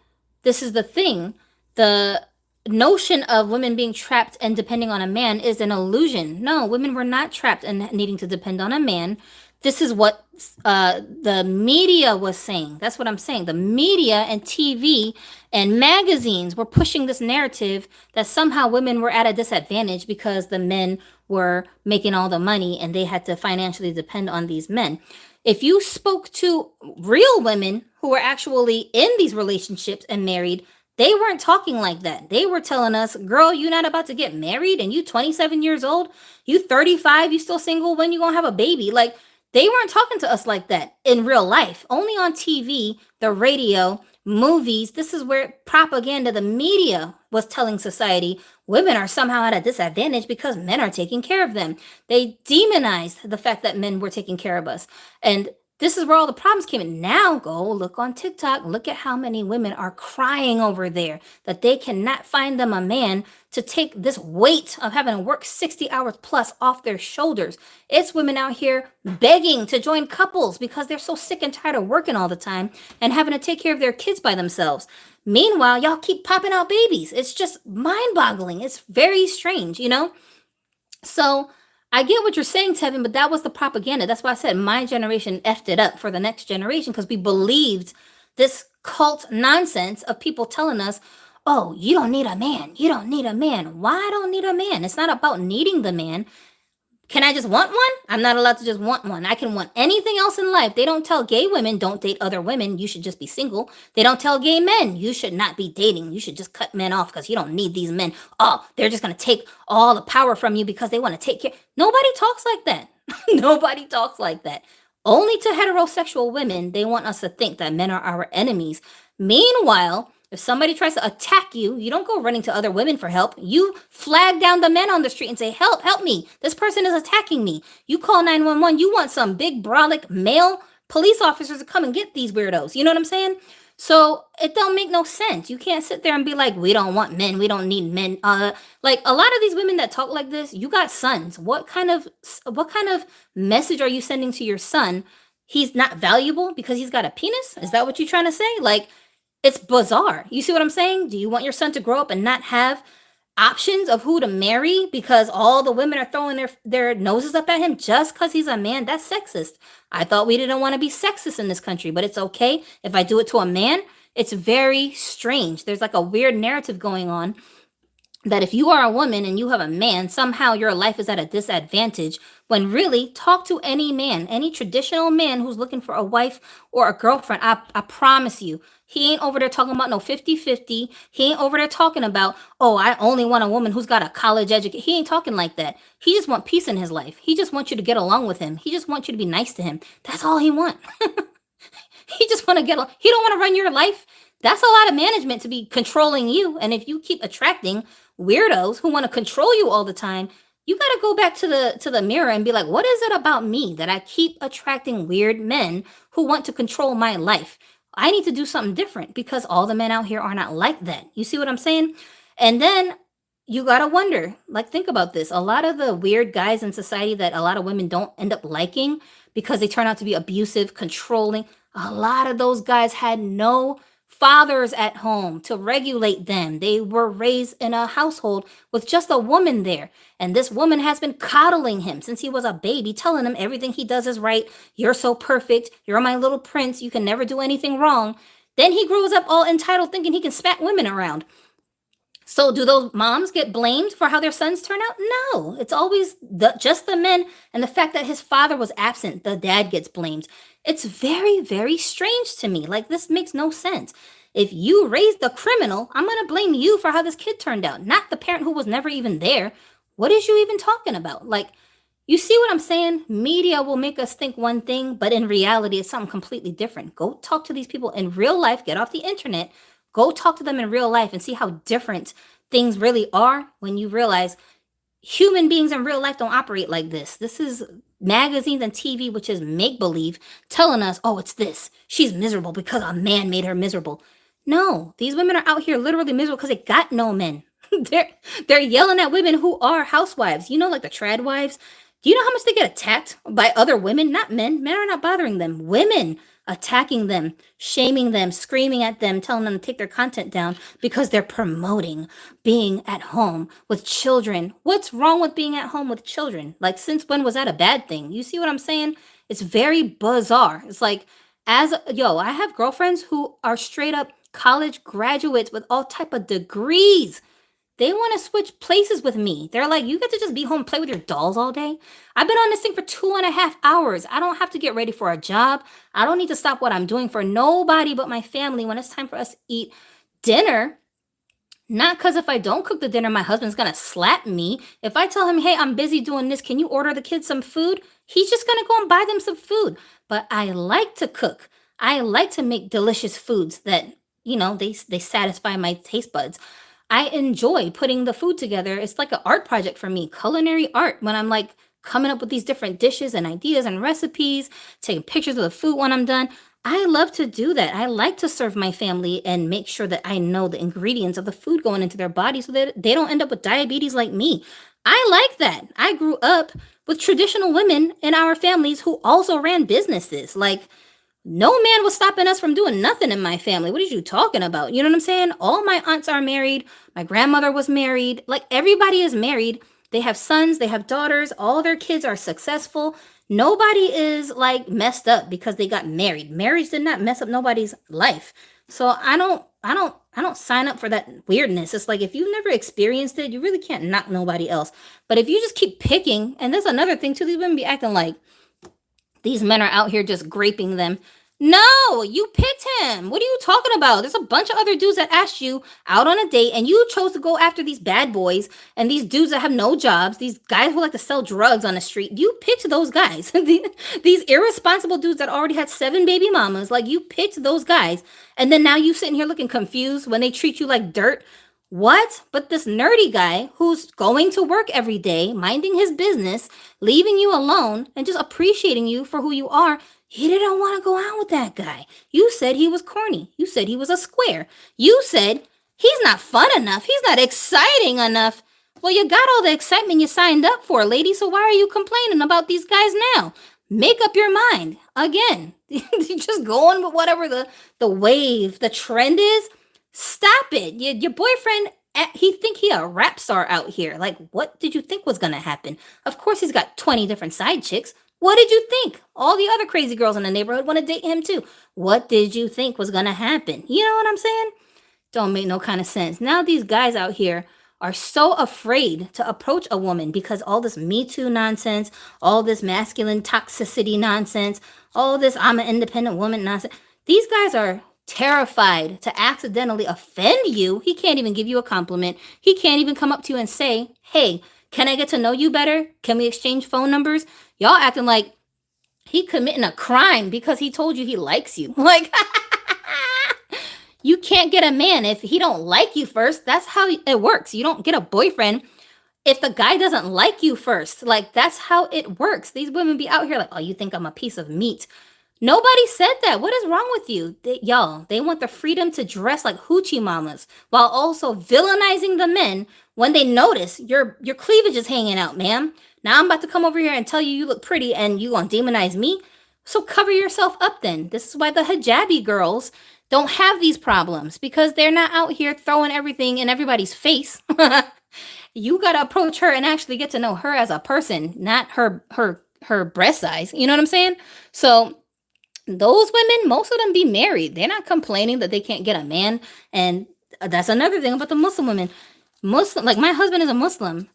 this is the thing, the notion of women being trapped and depending on a man is an illusion. No, women were not trapped and needing to depend on a man. This is what the media was saying. That's what I'm saying. The media and TV and magazines were pushing this narrative that somehow women were at a disadvantage because the men were making all the money and they had to financially depend on these men. If you spoke to real women who were actually in these relationships and married, they weren't talking like that. They were telling us, girl, you're not about to get married and you 27 years old, you 35, you still single, when you gonna have a baby? Like, they weren't talking to us like that in real life. Only on TV, the radio, movies. This is where propaganda, the media was telling society women are somehow at a disadvantage because men are taking care of them. They demonized the fact that men were taking care of us. And this is where all the problems came in. Now go look on TikTok. Look at how many women are crying over there that they cannot find them a man to take this weight of having to work 60 hours plus off their shoulders. It's women out here begging to join couples because they're so sick and tired of working all the time and having to take care of their kids by themselves. Meanwhile, y'all keep popping out babies. It's just mind-boggling. It's very strange, you know? So I get what you're saying, Tevin, but that was the propaganda. That's why I said my generation effed it up for the next generation because we believed this cult nonsense of people telling us, oh, you don't need a man. You don't need a man. Why I don't need a man? It's not about needing the man. Can I just want one? I'm not allowed to just want one. I can want anything else in life. They don't tell gay women, don't date other women. You should just be single. They don't tell gay men, you should not be dating. You should just cut men off because you don't need these men. Oh, they're just going to take all the power from you because they want to take care. Nobody talks like that. Nobody talks like that. Only to heterosexual women, they want us to think that men are our enemies. Meanwhile, if somebody tries to attack you, you don't go running to other women for help. You flag down the men on the street and say, help, help me. This person is attacking me. You call 911. You want some big, brolic male police officers to come and get these weirdos. You know what I'm saying? So it don't make no sense. You can't sit there and be like, we don't want men. We don't need men. Like a lot of these women that talk like this, you got sons. What kind of message are you sending to your son? He's not valuable because he's got a penis? Is that what you're trying to say? Like, it's bizarre. You see what I'm saying? Do you want your son to grow up and not have options of who to marry because all the women are throwing their noses up at him just because he's a man? That's sexist. I thought we didn't want to be sexist in this country, but it's okay if I do it to a man. It's very strange. There's like a weird narrative going on that if you are a woman and you have a man, somehow your life is at a disadvantage, when really, talk to any man, any traditional man who's looking for a wife or a girlfriend. I promise you, he ain't over there talking about no 50-50. He ain't over there talking about, oh, I only want a woman who's got a college education. He ain't talking like that. He just want peace in his life. He just wants you to get along with him. He just wants you to be nice to him. That's all he want. He just want to get along. He don't want to run your life. That's a lot of management to be controlling you. And if you keep attracting weirdos who want to control you all the time, you got to go back to the mirror and be like, what is it about me that I keep attracting weird men who want to control my life? I need to do something different because all the men out here are not like that. You see what I'm saying? And then you got to wonder, like, think about this. A lot of the weird guys in society that a lot of women don't end up liking because they turn out to be abusive, controlling, a lot of those guys had no fathers at home to regulate them. They were raised in a household with just a woman there. And this woman has been coddling him since he was a baby, telling him everything he does is right. You're so perfect. You're my little prince. You can never do anything wrong. Then he grows up all entitled, thinking he can smack women around. So do those moms get blamed for how their sons turn out? No, it's always just the men, and the fact that his father was absent, the dad gets blamed. It's very, very strange to me. Like, this makes no sense. If you raised the criminal, I'm going to blame you for how this kid turned out, not the parent who was never even there. What is you even talking about? Like, you see what I'm saying? Media will make us think one thing, but in reality, it's something completely different. Go talk to these people in real life, get off the internet, go talk to them in real life and see how different things really are when you realize human beings in real life don't operate like this. This is magazines and TV, which is make believe, telling us, oh, it's this. She's miserable because a man made her miserable. No, these women are out here literally miserable because they got no men. they're they're yelling at women who are housewives. You know, like the trad wives. Do you know how much they get attacked by other women? Not men. Men are not bothering them. Women attacking them, shaming them, screaming at them, telling them to take their content down because they're promoting being at home with children. What's wrong with being at home with children? Like, since when was that a bad thing? You see what I'm saying? It's very bizarre. It's like, I have girlfriends who are straight up college graduates with all type of degrees. They want to switch places with me. They're like, you get to just be home and play with your dolls all day. I've been on this thing for 2.5 hours. I don't have to get ready for a job. I don't need to stop what I'm doing for nobody but my family when it's time for us to eat dinner. Not because if I don't cook the dinner, my husband's going to slap me. If I tell him, hey, I'm busy doing this, can you order the kids some food? He's just going to go and buy them some food. But I like to cook. I like to make delicious foods that, they satisfy my taste buds. I enjoy putting the food together. It's like an art project for me, culinary art, when I'm like coming up with these different dishes and ideas and recipes, taking pictures of the food when I'm done. I love to do that. I like to serve my family and make sure that I know the ingredients of the food going into their body so that they don't end up with diabetes like me. I like that. I grew up with traditional women in our families who also ran businesses. Like, no man was stopping us from doing nothing in my family. What are you talking about? You know what I'm saying? All my aunts are married. My grandmother was married. Like, everybody is married. They have sons, they have daughters. All their kids are successful. Nobody is like messed up because they got married. Marriage did not mess up nobody's life. So I don't sign up for that weirdness. It's like, if you've never experienced it, you really can't knock nobody else. But if you just keep picking, and there's another thing too, these women be acting like these men are out here just graping them. No, you picked him. What are you talking about? There's a bunch of other dudes that asked you out on a date, and you chose to go after these bad boys and these dudes that have no jobs, these guys who like to sell drugs on the street. You picked those guys. These irresponsible dudes that already had 7 baby mamas. Like, you picked those guys. And then now you sitting here looking confused when they treat you like dirt. What? But this nerdy guy who's going to work every day, minding his business, leaving you alone, and just appreciating you for who you are, you didn't want to go out with that guy. You said he was corny. You said he was a square. You said he's not fun enough. He's not exciting enough. Well, you got all the excitement you signed up for, lady, so why are you complaining about these guys now? Make up your mind. Again, just going with whatever the wave, the trend is. Stop it. Your boyfriend, he think he a rap star out here. Like, what did you think was going to happen? Of course he's got 20 different side chicks. What did you think? All the other crazy girls in the neighborhood want to date him too. What did you think was going to happen? You know what I'm saying? Don't make no kind of sense. Now these guys out here are so afraid to approach a woman because all this Me Too nonsense, all this masculine toxicity nonsense, all this I'm an independent woman nonsense. These guys are terrified to accidentally offend you. He can't even give you a compliment. He can't even come up to you and say, hey, can I get to know you better? Can we exchange phone numbers? Y'all acting like he committing a crime because he told you he likes you. Like, you can't get a man if he don't like you first. That's how it works. You don't get a boyfriend if the guy doesn't like you first. Like, that's how it works. These women be out here like, oh, you think I'm a piece of meat. Nobody said that. What is wrong with you? They want the freedom to dress like hoochie mamas while also villainizing the men when they notice your cleavage is hanging out, ma'am. Now I'm about to come over here and tell you you look pretty and you gonna demonize me? So cover yourself up then. This is why the hijabi girls, don't have these problems because they're not out here throwing everything in everybody's face. You got to approach her and actually get to know her as a person, not her breast size. You know what I'm saying? So those women, most of them be married. They're not complaining that they can't get a man. And that's another thing about the Muslim women. Muslim, like my husband is a Muslim.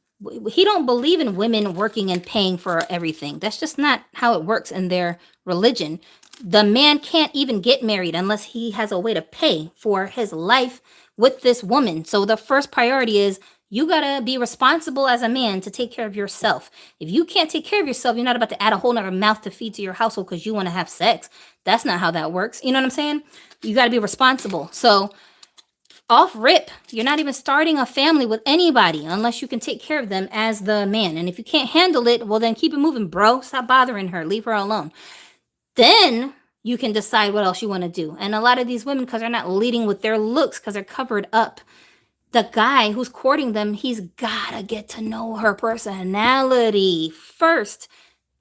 He don't believe in women working and paying for everything. That's just not how it works in their religion. The man can't even get married unless he has a way to pay for his life with this woman. So the first priority is you gotta be responsible as a man to take care of yourself. If you can't take care of yourself, you're not about to add a whole nother mouth to feed to your household because you want to have sex. That's not how that works. You know what I'm saying? You gotta be responsible. So off rip, you're not even starting a family with anybody unless you can take care of them as the man. And if you can't handle it, well then keep it moving, bro. Stop bothering her. Leave her alone. Then you can decide what else you want to do. And a lot of these women, because they're not leading with their looks, because they're covered up, the guy who's courting them, he's gotta get to know her personality first.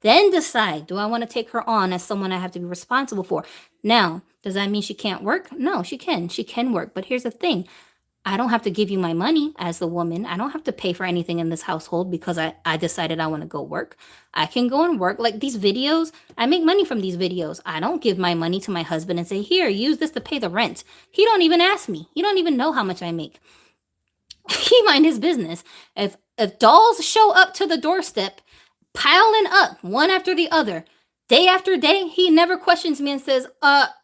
Then decide, do I want to take her on as someone I have to be responsible for? Now, does that mean she can't work? No, she can. She can work. But here's the thing. I don't have to give you my money as the woman. I don't have to pay for anything in this household because I decided I want to go work. I can go and work. Like these videos, I make money from these videos. I don't give my money to my husband and say, here, use this to pay the rent. He don't even ask me. He don't even know how much I make. He mind his business. If dolls show up to the doorstep, piling up one after the other, day after day, he never questions me and says,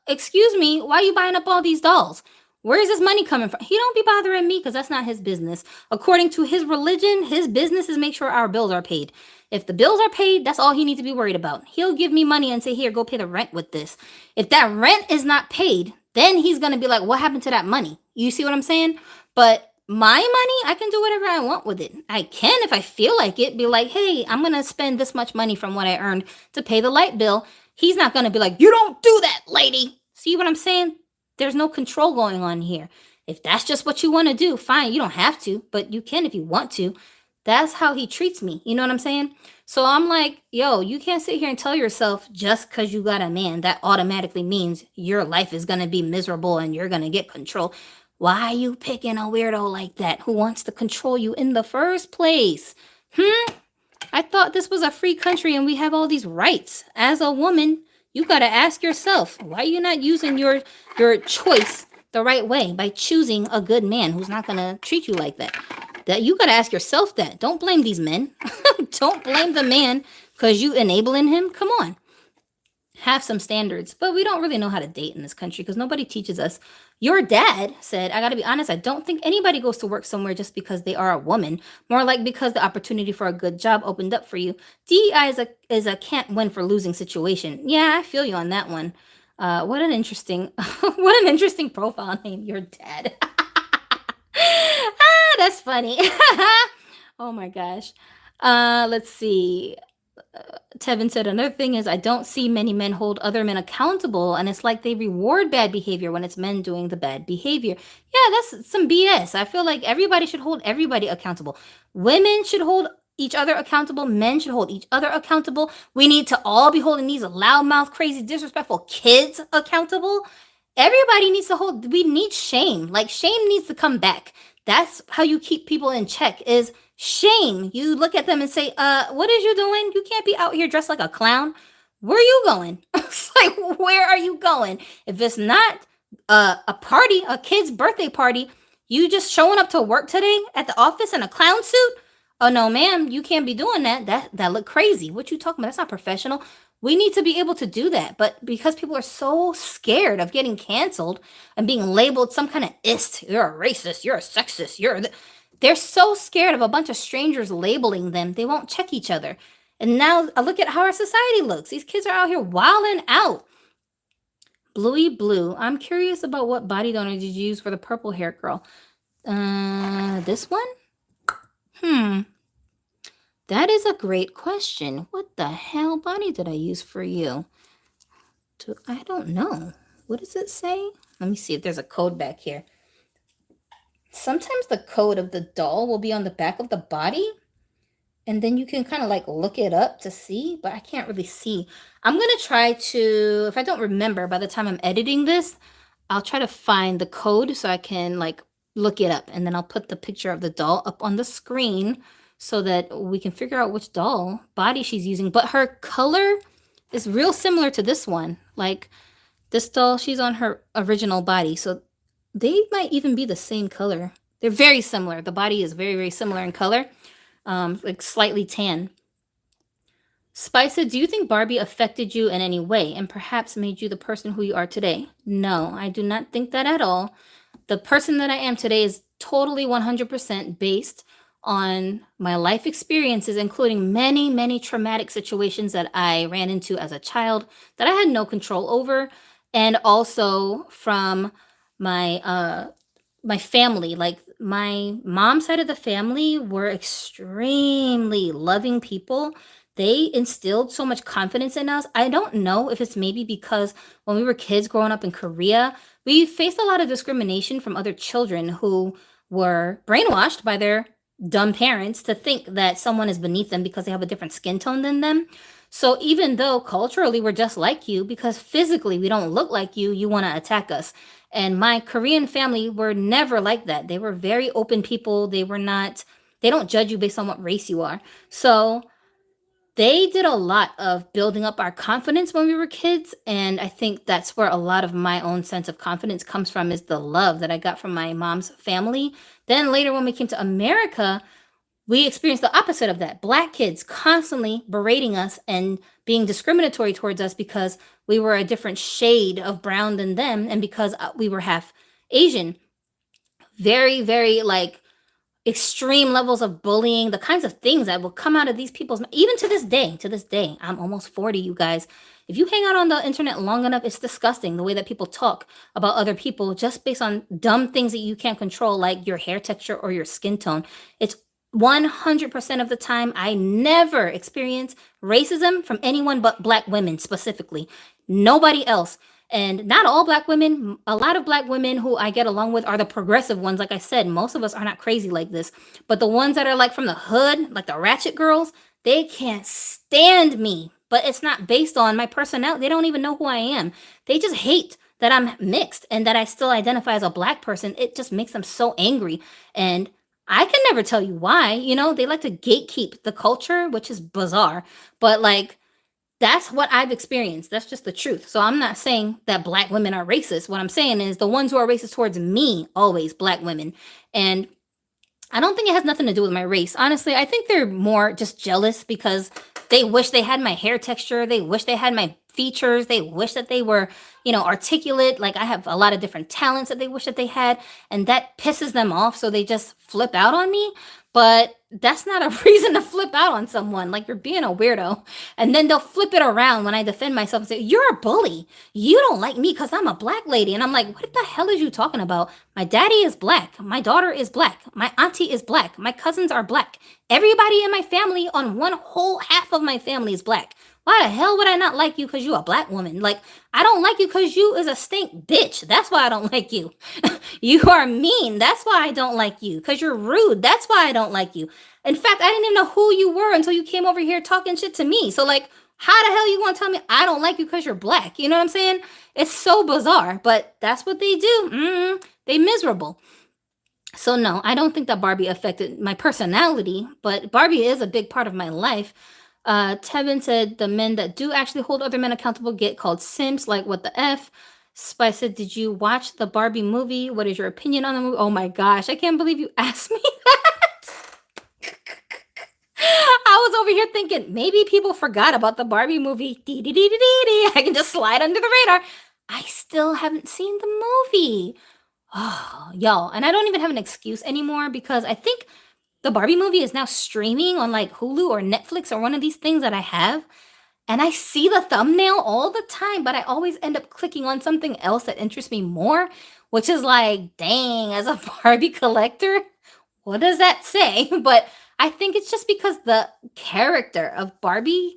excuse me, why are you buying up all these dolls? Where is this money coming from? He don't be bothering me because that's not his business. According to his religion, his business is make sure our bills are paid. If the bills are paid, that's all he needs to be worried about. He'll give me money and say, here, go pay the rent with this. If that rent is not paid, then he's going to be like, what happened to that money? You see what I'm saying? But my money, I can do whatever I want with it. I can, if I feel like it, be like, hey, I'm going to spend this much money from what I earned to pay the light bill. He's not going to be like, you don't do that, lady. See what I'm saying? There's no control going on here. If that's just what you want to do, fine. You don't have to, but you can if you want to. That's how he treats me. You know what I'm saying? So I'm like, yo, you can't sit here and tell yourself just because you got a man, that automatically means your life is going to be miserable and you're going to get control. Why are you picking a weirdo like that who wants to control you in the first place? I thought this was a free country and we have all these rights. As a woman, you got to ask yourself, why are you not using your choice the right way by choosing a good man who's not going to treat you like that? That you got to ask yourself that. Don't blame these men. Don't blame the man because you enabling him. Come on. Have some standards. But we don't really know how to date in this country because nobody teaches us. Your dad said, I got to be honest, I don't think anybody goes to work somewhere just because they are a woman. More like because the opportunity for a good job opened up for you. DEI is a can't win for losing situation. Yeah, I feel you on that one. What an interesting profile name, your dad. That's funny. Oh my gosh. Let's see. Tevin said another thing is I don't see many men hold other men accountable, and it's like they reward bad behavior when it's men doing the bad behavior. Yeah, that's some BS. I feel like everybody should hold everybody accountable. Women should hold each other accountable. Men should hold each other accountable. We need to all be holding these loudmouth, crazy, disrespectful kids accountable. Everybody needs to hold. We need shame. Like shame needs to come back. That's how you keep people in check is shame. You look at them and say, what is you doing? You can't be out here dressed like a clown. Where are you going? It's like, where are you going? If it's not a party, a kid's birthday party, you just showing up to work today at the office in a clown suit? Oh, no, ma'am, you can't be doing that. That look crazy. What you talking about? That's not professional. We need to be able to do that. But because people are so scared of getting canceled and being labeled some kind of ist, you're a racist, you're a sexist, they're so scared of a bunch of strangers labeling them, they won't check each other. And now I look at how our society looks. These kids are out here wilding out. Bluey Blue. I'm curious about what body donor did you use for the purple hair girl? This one? That is a great question. What the hell body did I use for you? I don't know. What does it say? Let me see if there's a code back here. Sometimes the code of the doll will be on the back of the body. And then you can kind of like look it up to see. But I can't really see. I'm going to try to, if I don't remember by the time I'm editing this, I'll try to find the code so I can like look it up, and then I'll put the picture of the doll up on the screen so that we can figure out which doll body she's using. But her color is real similar to this one. Like this doll, she's on her original body, so they might even be the same color. They're very similar. The body is very, very similar in color, like slightly tan. Spicer, do you think Barbie affected you in any way and perhaps made you the person who you are today? No, I do not think that at all. The person that I am today is totally 100% based on my life experiences, including many, many traumatic situations that I ran into as a child that I had no control over, and also from my family. Like my mom's side of the family were extremely loving people. They instilled so much confidence in us. I don't know if it's maybe because when we were kids growing up in Korea, we faced a lot of discrimination from other children who were brainwashed by their dumb parents to think that someone is beneath them because they have a different skin tone than them. So even though culturally we're just like you, because physically we don't look like you want to attack us. And my Korean family were never like that. They were very open people. They don't judge you based on what race you are. So they did a lot of building up our confidence when we were kids, and I think that's where a lot of my own sense of confidence comes from, is the love that I got from my mom's family. Then later when we came to America, we experienced the opposite of that. Black kids constantly berating us and being discriminatory towards us because we were a different shade of brown than them, and because we were half Asian. Very, very like extreme levels of bullying, the kinds of things that will come out of these people's, even to this day. To this day, I'm almost 40, you guys. If you hang out on the internet long enough, it's disgusting the way that people talk about other people just based on dumb things that you can't control, like your hair texture or your skin tone. It's 100% of the time I never experience racism from anyone but black women specifically. Nobody else. And not all black women, a lot of black women who I get along with are the progressive ones. Like I said, most of us are not crazy like this. But the ones that are like from the hood, like the ratchet girls, they can't stand me. But it's not based on my personality. They don't even know who I am. They just hate that I'm mixed and that I still identify as a black person. It just makes them so angry. And I can never tell you why. They like to gatekeep the culture, which is bizarre. But like, that's what I've experienced. That's just the truth. So I'm not saying that black women are racist. What I'm saying is the ones who are racist towards me, always black women. And I don't think it has nothing to do with my race. Honestly, I think they're more just jealous because they wish they had my hair texture. They wish they had my features. They wish that they were, articulate. Like I have a lot of different talents that they wish that they had. And that pisses them off. So they just flip out on me. But that's not a reason to flip out on someone. Like you're being a weirdo. And then they'll flip it around when I defend myself and say, you're a bully. You don't like me because I'm a black lady. And I'm like, what the hell is you talking about? My daddy is black. My daughter is black. My auntie is black. My cousins are black. Everybody in my family on one whole half of my family is black. Why the hell would I not like you because you a black woman? Like, I don't like you because you is a stink bitch. That's why I don't like you. You are mean. That's why I don't like you. Because you're rude. That's why I don't like you. In fact, I didn't even know who you were until you came over here talking shit to me. So, like, how the hell you going to tell me I don't like you because you're black? You know what I'm saying? It's so bizarre. But that's what they do. They miserable. So, no, I don't think that Barbie affected my personality. But Barbie is a big part of my life. Tevin said the men that do actually hold other men accountable get called simps. Like, what the F? Spice said, did you watch the Barbie movie? What is your opinion on the movie? Oh my gosh, I can't believe you asked me that. I was over here thinking maybe people forgot about the Barbie movie. I can just slide under the radar. I still haven't seen the movie. Oh, y'all. And I don't even have an excuse anymore because I think the Barbie movie is now streaming on like Hulu or Netflix or one of these things that I have. And I see the thumbnail all the time, but I always end up clicking on something else that interests me more, which is like, dang, as a Barbie collector, what does that say? But I think it's just because the character of Barbie,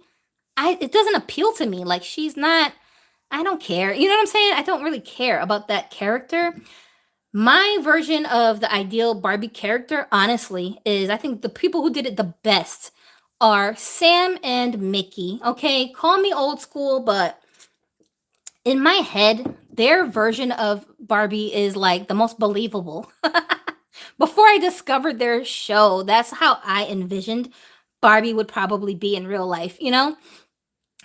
it doesn't appeal to me. Like I don't care. You know what I'm saying? I don't really care about that character. My version of the ideal Barbie character, honestly, is I think the people who did it the best are Sam and Mickey. Okay, call me old school, but in my head, their version of Barbie is like the most believable. Before I discovered their show, that's how I envisioned Barbie would probably be in real life, you know?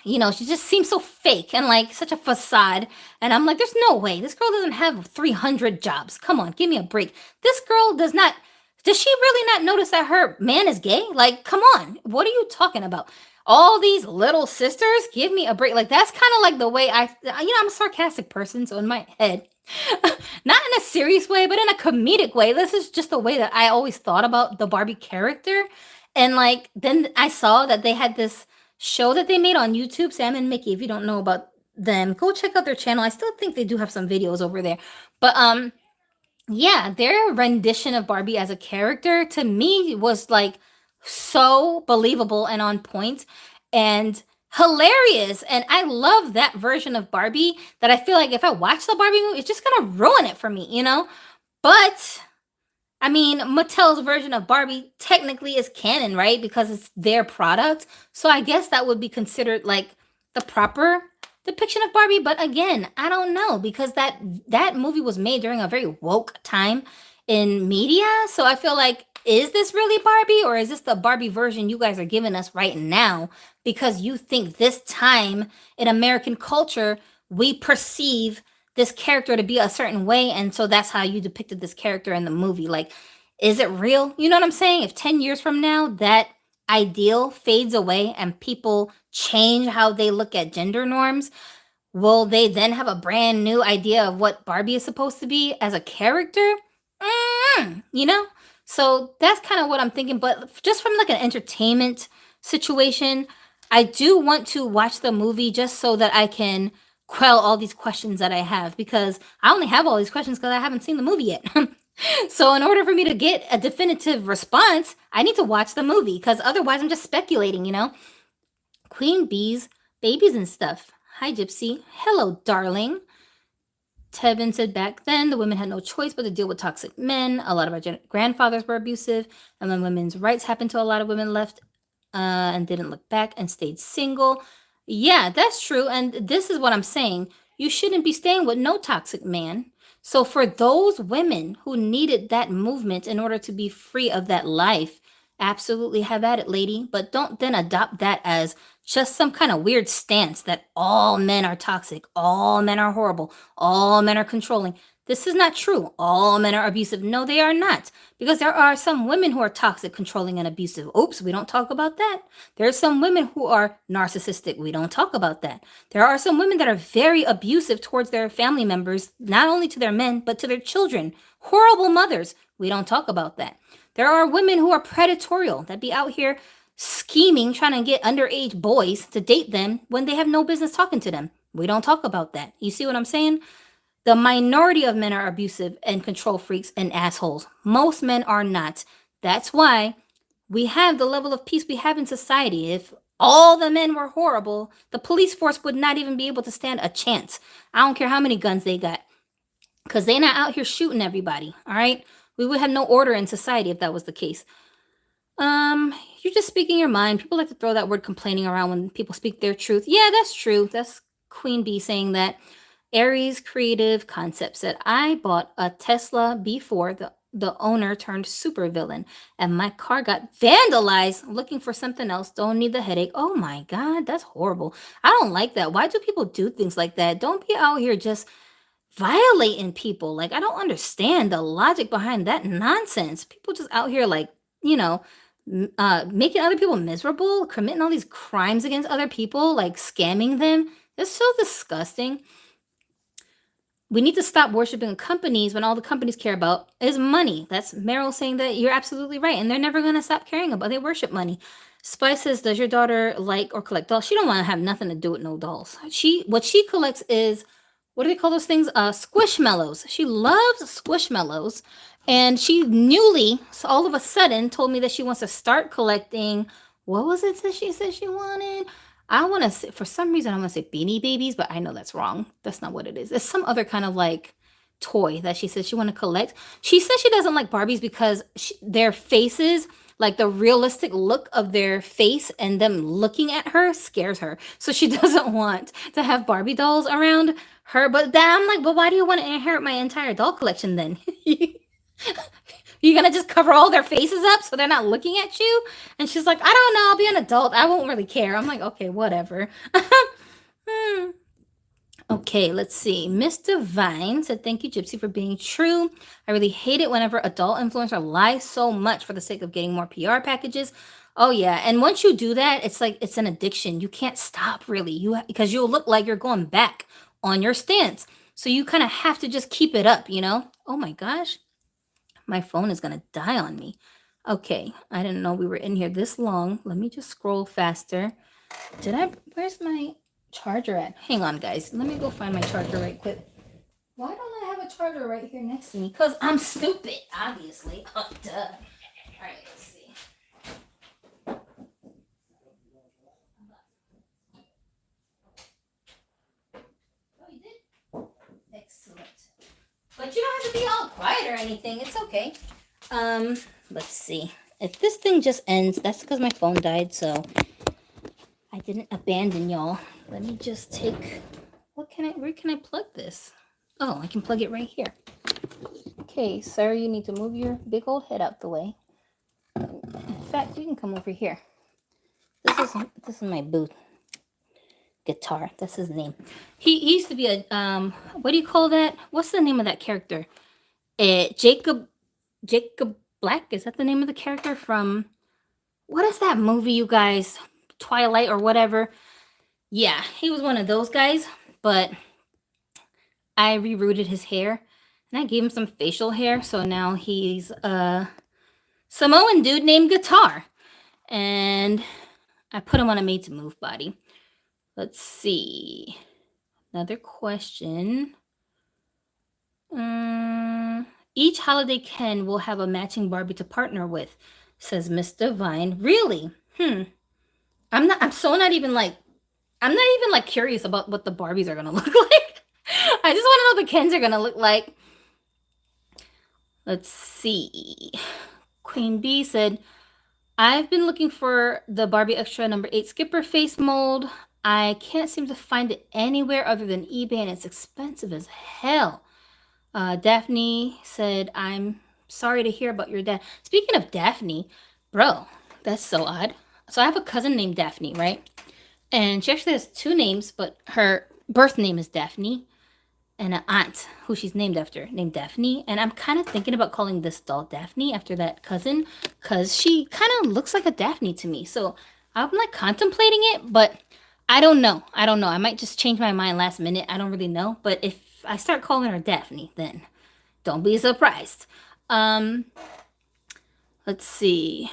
She just seems so fake and like such a facade. And I'm like, there's no way. This girl doesn't have 300 jobs. Come on, give me a break. This girl does not. Does she really not notice that her man is gay? Like, come on. What are you talking about? All these little sisters, give me a break. Like, that's kind of like the way I'm a sarcastic person. So in my head, not in a serious way, but in a comedic way, this is just the way that I always thought about the Barbie character. And like, then I saw that they had this show that they made on YouTube, Sam and Mickey. If you don't know about them, go check out their channel. I still think they do have some videos over there. But yeah, their rendition of Barbie as a character to me was like so believable and on point and hilarious. And I love that version of Barbie that I feel like if I watch the Barbie movie, it's just gonna ruin it for me, you know? But I mean, Mattel's version of Barbie technically is canon, right? Because it's their product. So I guess that would be considered like the proper depiction of Barbie. But again, I don't know because that movie was made during a very woke time in media. So I feel like, is this really Barbie or is this the Barbie version you guys are giving us right now? Because you think this time in American culture, we perceive this character to be a certain way, and so that's how you depicted this character in the movie. Like, is it real? You know what I'm saying? If 10 years from now that ideal fades away and people change how they look at gender norms, will they then have a brand new idea of what Barbie is supposed to be as a character? You know? So that's kind of what I'm thinking. But just from like an entertainment situation, I do want to watch the movie just so that I can quell all these questions that I have because I only have all these questions because I haven't seen the movie yet. So in order for me to get a definitive response, I need to watch the movie because otherwise I'm just speculating, you know? Queen bees, babies and stuff. Hi, Gypsy. Hello, darling. Tevin said back then the women had no choice but to deal with toxic men. A lot of our grandfathers were abusive, and when women's rights happened to a lot of women left and didn't look back and stayed single. Yeah, that's true. And this is what I'm saying. You shouldn't be staying with no toxic man. So for those women who needed that movement in order to be free of that life, absolutely have at it, lady. But don't then adopt that as just some kind of weird stance that all men are toxic, all men are horrible, all men are controlling. This is not true. All men are abusive. No, they are not. Because there are some women who are toxic, controlling, and abusive. Oops, we don't talk about that. There are some women who are narcissistic. We don't talk about that. There are some women that are very abusive towards their family members, not only to their men, but to their children. Horrible mothers. We don't talk about that. There are women who are predatorial, that be out here scheming, trying to get underage boys to date them when they have no business talking to them. We don't talk about that. You see what I'm saying? The minority of men are abusive and control freaks and assholes. Most men are not. That's why we have the level of peace we have in society. If all the men were horrible, the police force would not even be able to stand a chance. I don't care how many guns they got. Because they're not out here shooting everybody. All right? We would have no order in society if that was the case. You're just speaking your mind. People like to throw that word complaining around when people speak their truth. Yeah, that's true. That's Queen Bee saying that. Aries Creative Concepts said, I bought a Tesla before the owner turned supervillain and my car got vandalized looking for something else. Don't need the headache. Oh my God, that's horrible. I don't like that. Why do people do things like that? Don't be out here just violating people. Like, I don't understand the logic behind that nonsense. People just out here like, making other people miserable, committing all these crimes against other people, like scamming them. It's so disgusting. We need to stop worshiping companies when all the companies care about is money. That's Meryl saying that you're absolutely right. And they're never going to stop caring about it. They worship money. Spice says, does your daughter like or collect dolls? She don't want to have nothing to do with no dolls. What she collects is, what do they call those things? Squishmallows. She loves squishmallows. And she newly, so all of a sudden, told me that she wants to start collecting. What was it that she said she wanted? I want to say, for some reason, I want to say Beanie Babies, but I know that's wrong. That's not what it is. It's some other kind of like toy that she says she want to collect. She says she doesn't like Barbies because their faces, like the realistic look of their face and them looking at her scares her. So she doesn't want to have Barbie dolls around her. But then I'm like, but why do you want to inherit my entire doll collection then? You're gonna just cover all their faces up so they're not looking at you? And she's like, I don't know, I'll be an adult. I won't really care. I'm like, okay, whatever. Hmm. Okay, let's see. Miss Divine said, thank you, Gypsy, for being true. I really hate it whenever adult influencer lies so much for the sake of getting more PR packages. Oh yeah, and once you do that, it's like it's an addiction. You can't stop really. Because you'll look like you're going back on your stance. So you kind of have to just keep it up, you know? Oh my gosh. My phone is going to die on me. Okay, I didn't know we were in here this long. Let me just scroll faster. Where's my charger at? Hang on, guys. Let me go find my charger right quick. Why don't I have a charger right here next to me? Because I'm stupid, obviously. Oh, duh. All right, let's see. Oh, you did? Excellent. But you don't have to be all quiet or anything. It's okay. Let's see. If this thing just ends, that's because my phone died, so I didn't abandon y'all. Let me just take... Where can I plug this? Oh, I can plug it right here. Okay, sir, you need to move your big old head out the way. In fact, you can come over here. This is my boo guitar. That's his name. He used to be a what do you call that? What's the name of that character? Jacob Black, is that the name of the character from what is that movie, you guys? Twilight or whatever. Yeah, he was one of those guys, but I rerouted his hair and I gave him some facial hair, so now he's a Samoan dude named Guitar. And I put him on a made to move body. Let's see. Another question. Each holiday Ken will have a matching Barbie to partner with, says Miss Divine. Really? I'm not even like curious about what the Barbies are gonna look like. I just want to know what the Kens are gonna look like. Let's see. Queen Bee said, I've been looking for the Barbie Extra number 8 Skipper face mold. I can't seem to find it anywhere other than eBay, and it's expensive as hell. Daphne said, I'm sorry to hear about your dad. Speaking of Daphne, bro, that's so odd. So I have a cousin named Daphne, right? And she actually has 2 names, but her birth name is Daphne. And an aunt who she's named after, named Daphne. And I'm kind of thinking about calling this doll Daphne after that cousin, because she kind of looks like a Daphne to me. So I'm like contemplating it, but I don't know. I might just change my mind last minute. I don't really know. But if I start calling her Daphne, then don't be surprised. Let's see.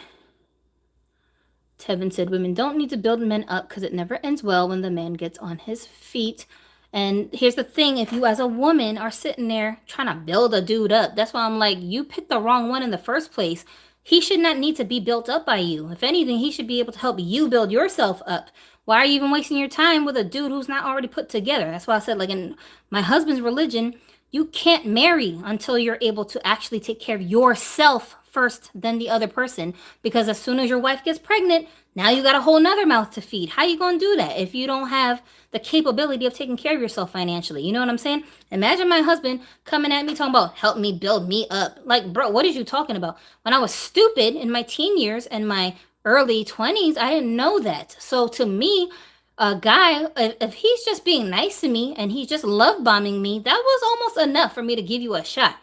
Tevin said, women don't need to build men up because it never ends well when the man gets on his feet. And here's the thing, if you as a woman are sitting there trying to build a dude up, that's why I'm like, you picked the wrong one in the first place. He should not need to be built up by you. If anything, he should be able to help you build yourself up. Why are you even wasting your time with a dude who's not already put together? That's why I said, like, in my husband's religion, you can't marry until you're able to actually take care of yourself first, then the other person. Because as soon as your wife gets pregnant, now you got a whole nother mouth to feed. How you gonna do that if you don't have the capability of taking care of yourself financially? You know what I'm saying? Imagine my husband coming at me talking about help me build me up. Like, bro, what is you talking about? When I was stupid in my teen years and my early 20s, I didn't know that. So to me, a guy, if he's just being nice to me and he's just love bombing me, that was almost enough for me to give you a shot.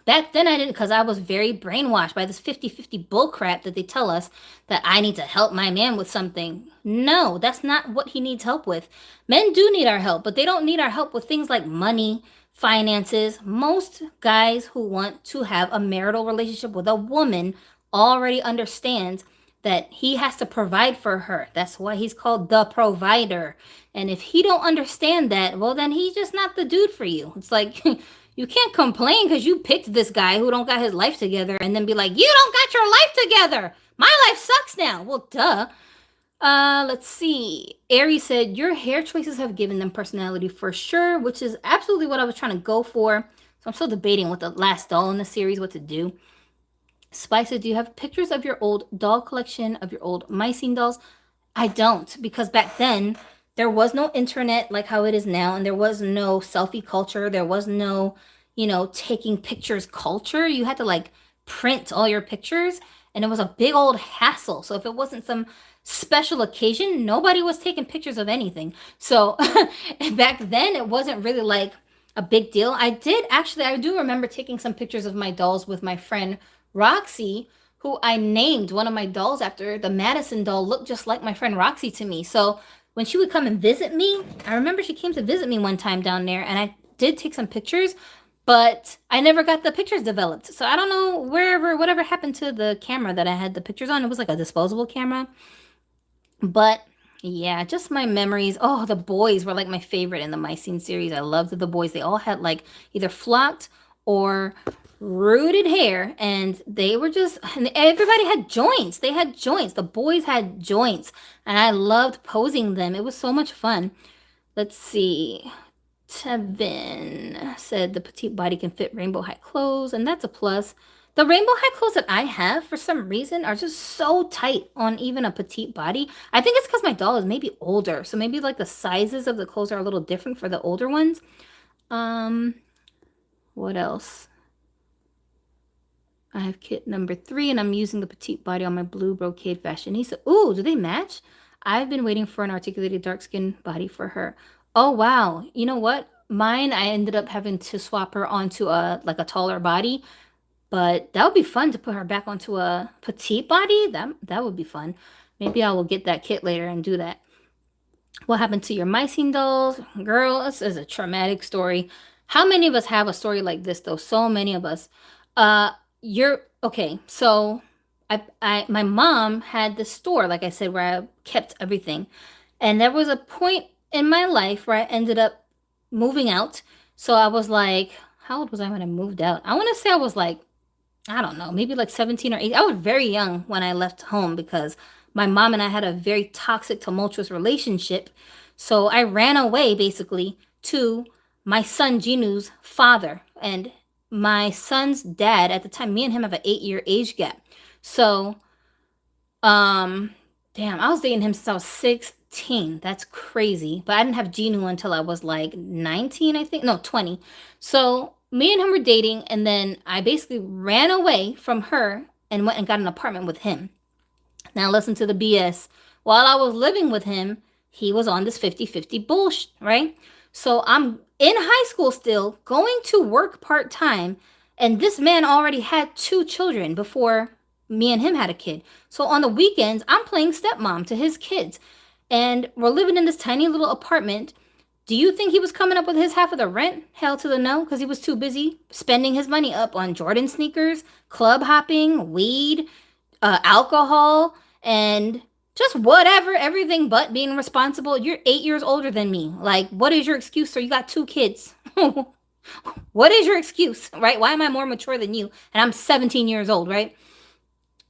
Back then I didn't, because I was very brainwashed by this 50-50 bullcrap that they tell us that I need to help my man with something. No, that's not what he needs help with. Men do need our help, but they don't need our help with things like money, finances. Most guys who want to have a marital relationship with a woman already understands that he has to provide for her. That's why he's called the provider. And if he don't understand that, well, then he's just not the dude for you. It's like... You can't complain because you picked this guy who don't got his life together and then be like, you don't got your life together. My life sucks now. Well, duh. Let's see. Aries said, your hair choices have given them personality for sure, which is absolutely what I was trying to go for. So I'm still debating with the last doll in the series, what to do. Spice said, do you have pictures of your old doll collection, of your old Mycene dolls? I don't, because back then there was no internet like how it is now, and there was no selfie culture. There was no, taking pictures culture. You had to like print all your pictures, and it was a big old hassle. So if it wasn't some special occasion, nobody was taking pictures of anything. So back then, it wasn't really like a big deal. I do remember taking some pictures of my dolls with my friend Roxy, who I named one of my dolls after. The Madison doll looked just like my friend Roxy to me. So when she would come and visit me, I remember she came to visit me one time down there, and I did take some pictures, but I never got the pictures developed. So I don't know whatever happened to the camera that I had the pictures on. It was like a disposable camera. But yeah, just my memories. Oh, the boys were like my favorite in the My Scene series. I loved the boys. They all had like either flocked or rooted hair, and they were just, and everybody had joints. They had joints. The boys had joints, and I loved posing them. It was so much fun. Let's see. Tevin said the petite body can fit rainbow high clothes, and that's a plus. The rainbow high clothes that I have, for some reason, are just so tight on even a petite body. I think it's because my doll is maybe older, so maybe like the sizes of the clothes are a little different for the older ones. Um, what else? I have kit number 3, and I'm using the petite body on my blue brocade fashionista. Ooh, do they match? I've been waiting for an articulated dark skin body for her. Oh wow. You know what? Mine, I ended up having to swap her onto a taller body, but that would be fun to put her back onto a petite body. That would be fun. Maybe I will get that kit later and do that. What happened to your mycene dolls? Girl, this is a traumatic story. How many of us have a story like this though? So many of us. Uh you're okay, so my mom had this store, like I said, where I kept everything. And there was a point in my life where I ended up moving out. So I was like, how old was I when I moved out? I want to say I was like, I don't know, maybe like 17 or 18. I was very young when I left home because my mom and I had a very toxic, tumultuous relationship. So I ran away basically to my son Ginu's father. And my son's dad at the time, me and him have an 8-year age gap. So, um, damn, I was dating him since I was 16. That's crazy. But I didn't have Ginu until I was like 19, I think. No, 20. So me and him were dating, and then I basically ran away from her and went and got an apartment with him. Now listen to the BS. While I was living with him, he was on this 50-50 bullshit, right? So I'm in high school still, going to work part-time, and this man already had 2 children before me and him had a kid. So on the weekends, I'm playing stepmom to his kids. And we're living in this tiny little apartment. Do you think he was coming up with his half of the rent? Hell to the no, because he was too busy spending his money up on Jordan sneakers, club hopping, weed, alcohol, and just whatever, everything but being responsible. You're 8 years older than me. Like, what is your excuse, sir? You got 2 kids. What is your excuse, right? Why am I more mature than you? And I'm 17 years old, right?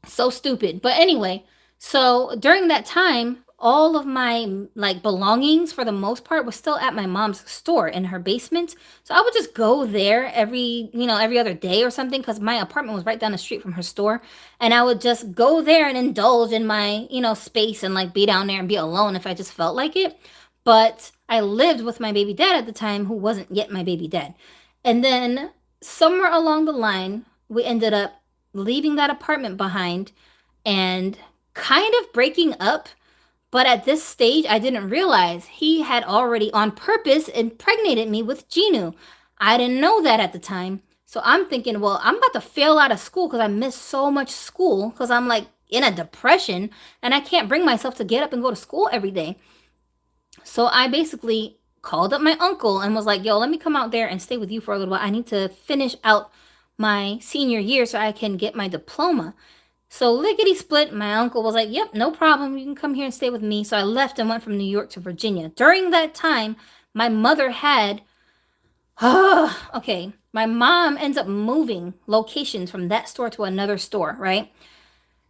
So stupid. But anyway, so during that time, all of my like belongings for the most part was still at my mom's store in her basement. So I would just go there every other day or something, because my apartment was right down the street from her store. And I would just go there and indulge in my, space, and like be down there and be alone if I just felt like it. But I lived with my baby dad at the time, who wasn't yet my baby dad. And then somewhere along the line, we ended up leaving that apartment behind and kind of breaking up. But at this stage, I didn't realize he had already on purpose impregnated me with Ginu. I didn't know that at the time. So I'm thinking, well, I'm about to fail out of school because I missed so much school because I'm like in a depression and I can't bring myself to get up and go to school every day. So I basically called up my uncle and was like, yo, let me come out there and stay with you for a little while. I need to finish out my senior year so I can get my diploma. So lickety split, my uncle was like, yep, no problem. You can come here and stay with me. So I left and went from New York to Virginia. During that time, my mother had, okay, my mom ends up moving locations from that store to another store, right?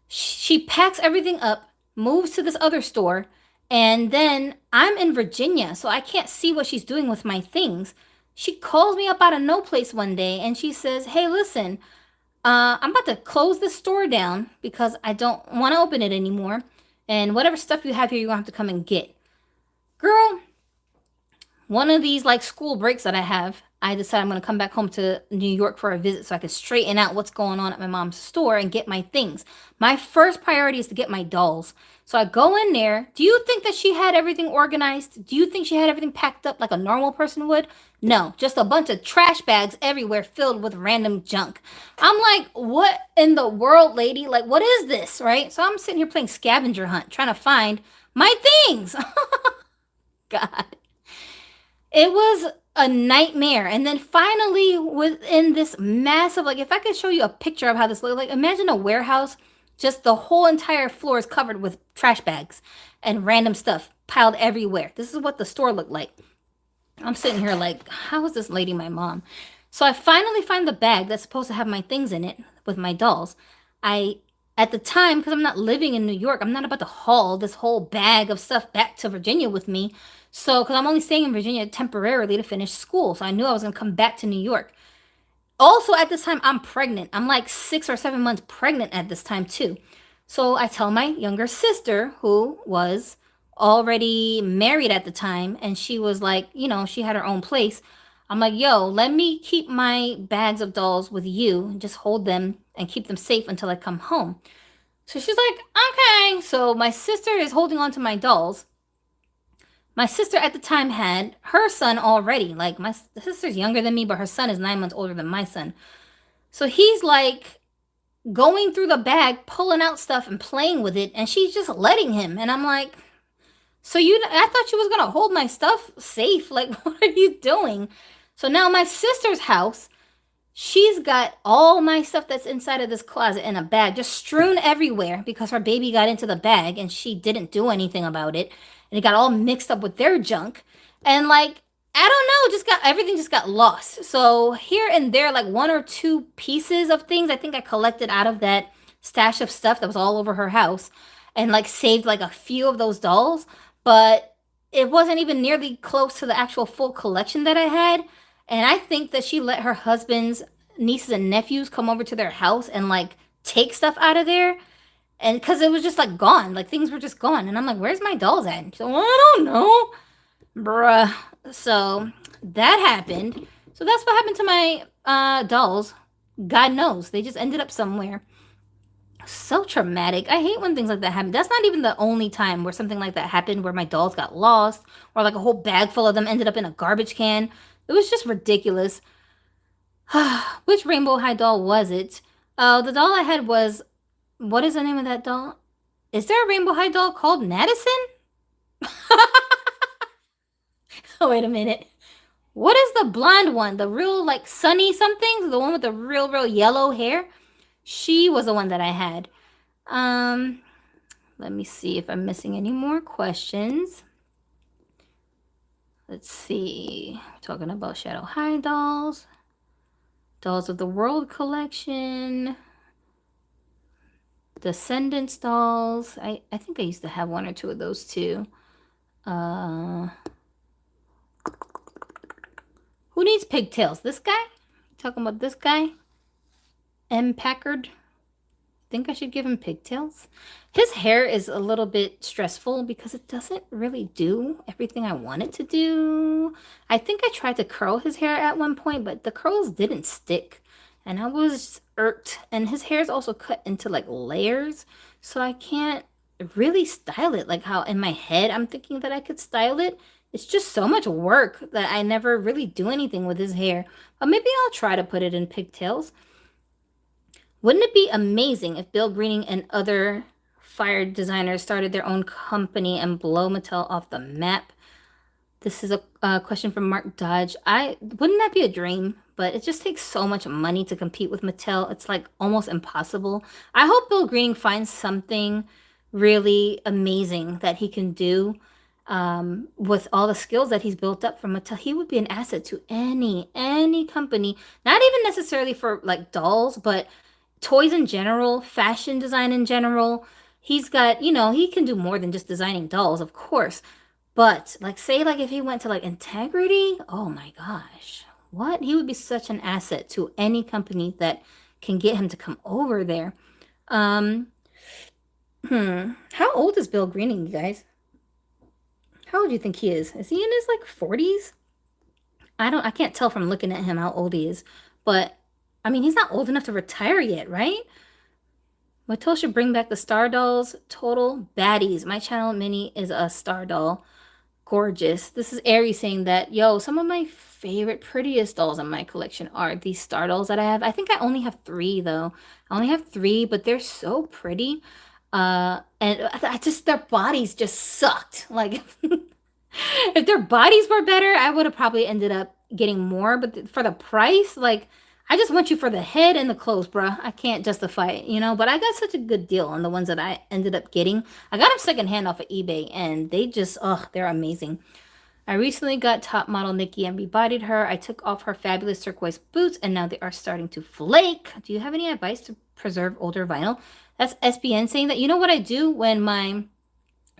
She packs everything up, moves to this other store, and then I'm in Virginia, so I can't see what she's doing with my things. She calls me up out of no place one day and she says, hey, listen, I'm about to close this store down because I don't want to open it anymore. And whatever stuff you have here, you're going to have to come and get. Girl, one of these like school breaks that I have, I decided I'm going to come back home to New York for a visit so I can straighten out what's going on at my mom's store and get my things. My first priority is to get my dolls. So I go in there. Do you think that she had everything organized? Do you think she had everything packed up like a normal person would? No, just a bunch of trash bags everywhere filled with random junk. I'm like, what in the world, lady? Like, what is this, right? So I'm sitting here playing scavenger hunt, trying to find my things. God. It was a nightmare. And then finally, within this massive, like, if I could show you a picture of how this looked, like, imagine a warehouse, just the whole entire floor is covered with trash bags and random stuff piled everywhere. This is what the store looked like. I'm sitting here like, how is this lady my mom? So I finally find the bag that's supposed to have my things in it with my dolls. I, at the time, because I'm not living in New York, I'm not about to haul this whole bag of stuff back to Virginia with me. So, because I'm only staying in Virginia temporarily to finish school. So I knew I was going to come back to New York. Also, at this time, I'm pregnant. I'm like 6 or 7 months pregnant at this time, too. So I tell my younger sister, who was already married at the time, and she was like, she had her own place. I'm like, yo, let me keep my bags of dolls with you, just hold them and keep them safe until I come home. So she's like, okay. So my sister is holding on to my dolls. My sister at the time had her son already. Like, my sister's younger than me, but her son is 9 months older than my son. So he's like going through the bag, pulling out stuff and playing with it, and she's just letting him. And I'm like, so I thought you was gonna hold my stuff safe. Like, what are you doing? So now my sister's house, she's got all my stuff that's inside of this closet in a bag, just strewn everywhere because her baby got into the bag and she didn't do anything about it. And it got all mixed up with their junk. And like, I don't know, everything just got lost. So here and there, like one or two pieces of things I think I collected out of that stash of stuff that was all over her house and like saved like a few of those dolls. But it wasn't even nearly close to the actual full collection that I had. And I think that she let her husband's nieces and nephews come over to their house and like take stuff out of there. And because it was just like gone, like things were just gone. And I'm like, where's my dolls at? So well, I don't know, bruh. So that happened. So that's what happened to my dolls. God knows. They just ended up somewhere. So traumatic. I hate when things like that happen. That's not even the only time where something like that happened where my dolls got lost or like a whole bag full of them ended up in a garbage can. It was just ridiculous. Which Rainbow High doll was it? The doll I had was, what is the name of that doll? Is there a Rainbow High doll called Madison? Oh, wait a minute. What is the blonde one? The real like sunny something? The one with the real yellow hair? She was the one that I had. Um, Let me see if I'm missing any more questions. Let's see. We're talking about Shadow High dolls. Dolls of the World collection. Descendants dolls. I think I used to have one or two of those too. Uh, who needs pigtails? This guy? Talking about this guy? M. Packard? Think I should give him pigtails? His hair is a little bit stressful because it doesn't really do everything I want it to do. I think I tried to curl his hair at one point, but the curls didn't stick. And I was irked. And his hair is also cut into like layers. So I can't really style it like how in my head I'm thinking that I could style it. It's just so much work that I never really do anything with his hair. But maybe I'll try to put it in pigtails. Wouldn't it be amazing if Bill Greening and other fire designers started their own company and blow Mattel off the map? This is a question from Mark Dodge. Wouldn't that be a dream? But it just takes so much money to compete with Mattel. It's like almost impossible. I hope Bill Greening finds something really amazing that he can do with all the skills that he's built up from Mattel. He would be an asset to any company, not even necessarily for like dolls, but toys in general, fashion design in general. He's got, he can do more than just designing dolls, of course. But like say like if he went to like integrity, oh my gosh. What? He would be such an asset to any company that can get him to come over there. How old is Bill Greening, you guys? How old do you think he is? Is he in his like 40s? I can't tell from looking at him how old he is. But I mean, he's not old enough to retire yet, right? Mattel should bring back the Star Dolls. Total baddies. My channel mini is a Star Doll. Gorgeous. This is Aries saying that, yo, some of my favorite, prettiest dolls in my collection are these Star Dolls that I have. I think I only have three, though. I only have three, but they're so pretty. And I just, their bodies just sucked. Like, if their bodies were better, I would have probably ended up getting more. But for the price, like, I just want you for the head and the clothes, bruh. I can't justify it, you know? But I got such a good deal on the ones that I ended up getting. I got them secondhand off of eBay, and they just, ugh, they're amazing. I recently got top model Nikki and rebodied her. I took off her fabulous turquoise boots, and now they are starting to flake. Do you have any advice to preserve older vinyl? That's SBN saying that. You know what I do when my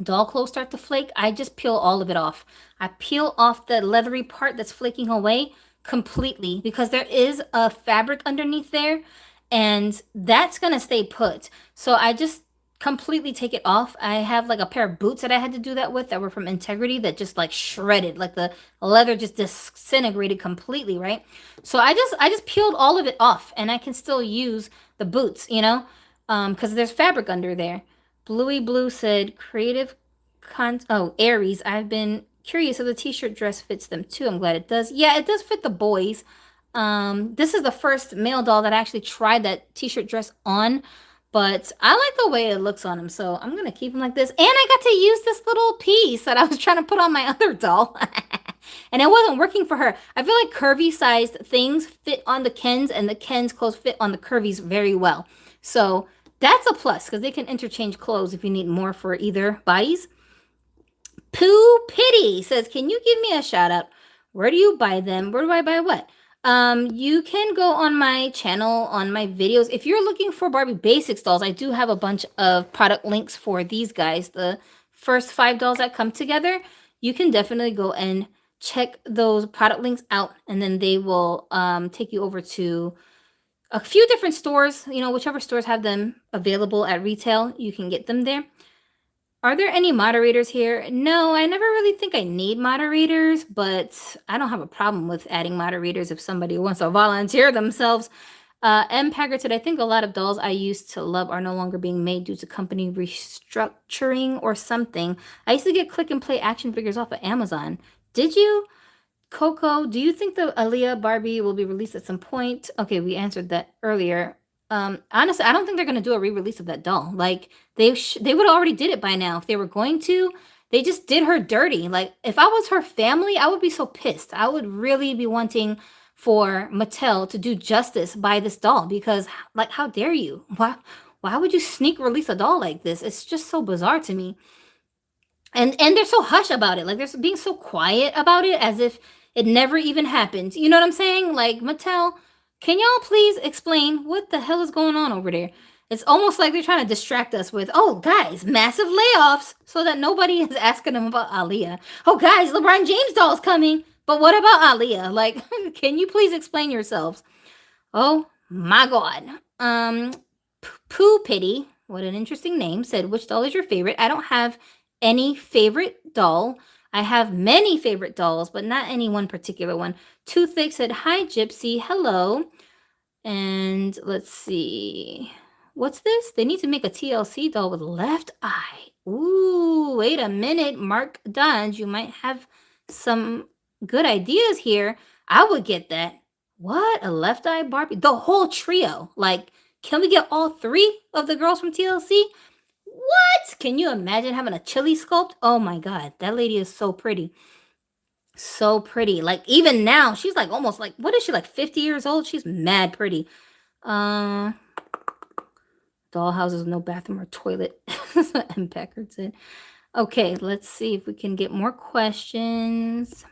doll clothes start to flake? I just peel all of it off. I peel off the leathery part that's flaking away completely because there is a fabric underneath there and that's gonna stay put. So I just completely take it off. I have like a pair of boots that I had to do that with that were from Integrity that just like shredded, like the leather just disintegrated completely, right? So I just peeled all of it off and I can still use the boots, you know, because there's fabric under there. Bluey Blue said, Aries, I've been curious if the t-shirt dress fits them too. I'm glad it does. Yeah, it does fit the boys. This is the first male doll that I actually tried that t-shirt dress on, but I like the way it looks on him, so I'm gonna keep him like this. And I got to use this little piece that I was trying to put on my other doll. And it wasn't working for her. I feel like curvy sized things fit on the Kens and the Kens clothes fit on the curvies very well. So that's a plus because they can interchange clothes if you need more for either bodies. Pooh Pity says, can you give me a shout out? Where do you buy them? Where do I buy what? You can go on my channel, on my videos. If you're looking for Barbie Basics dolls, I do have a bunch of product links for these guys. The first 5 dolls that come together, you can definitely go and check those product links out, and then they will take you over to a few different stores. You know, whichever stores have them available at retail, you can get them there. Are there any moderators here? No, I never really think I need moderators, but I don't have a problem with adding moderators if somebody wants to volunteer themselves. M. Packard said, I think a lot of dolls I used to love are no longer being made due to company restructuring or something. I used to get click and play action figures off of Amazon. Did you? Coco, do you think the Aaliyah Barbie will be released at some point? Okay, we answered that earlier. Honestly, I don't think they're gonna do a re-release of that doll. Like they would already did it by now if they were going to. They just did her dirty. Like if I was her family, I would be so pissed. I would really be wanting for Mattel to do justice by this doll because like how dare you? Why would you sneak release a doll like this? It's just so bizarre to me. And they're so hush about it. Like they're being so quiet about it as if it never even happened. You know what I'm saying? Like Mattel, can y'all please explain what the hell is going on over there? It's almost like they're trying to distract us with, oh, guys, massive layoffs so that nobody is asking them about Aaliyah. Oh, guys, LeBron James doll's coming. But what about Aaliyah? Like, can you please explain yourselves? Oh, my God. Pooh Pity, what an interesting name, said, which doll is your favorite? I don't have any favorite doll. I have many favorite dolls, but not any one particular one. Toothache said, hi, Gypsy. Hello. And let's see. What's this? They need to make a TLC doll with left eye. Ooh, wait a minute. Mark Dunge, you might have some good ideas here. I would get that. What? A left eye Barbie? The whole trio. Like, can we get all 3 of the girls from TLC? What? Can you imagine having a chili sculpt? Oh my God, that lady is so pretty. So pretty. Like even now, she's like almost like, what is she, like 50 years old? She's mad pretty. Dollhouses with no bathroom or toilet. M. Packard said. Okay, let's see if we can get more questions.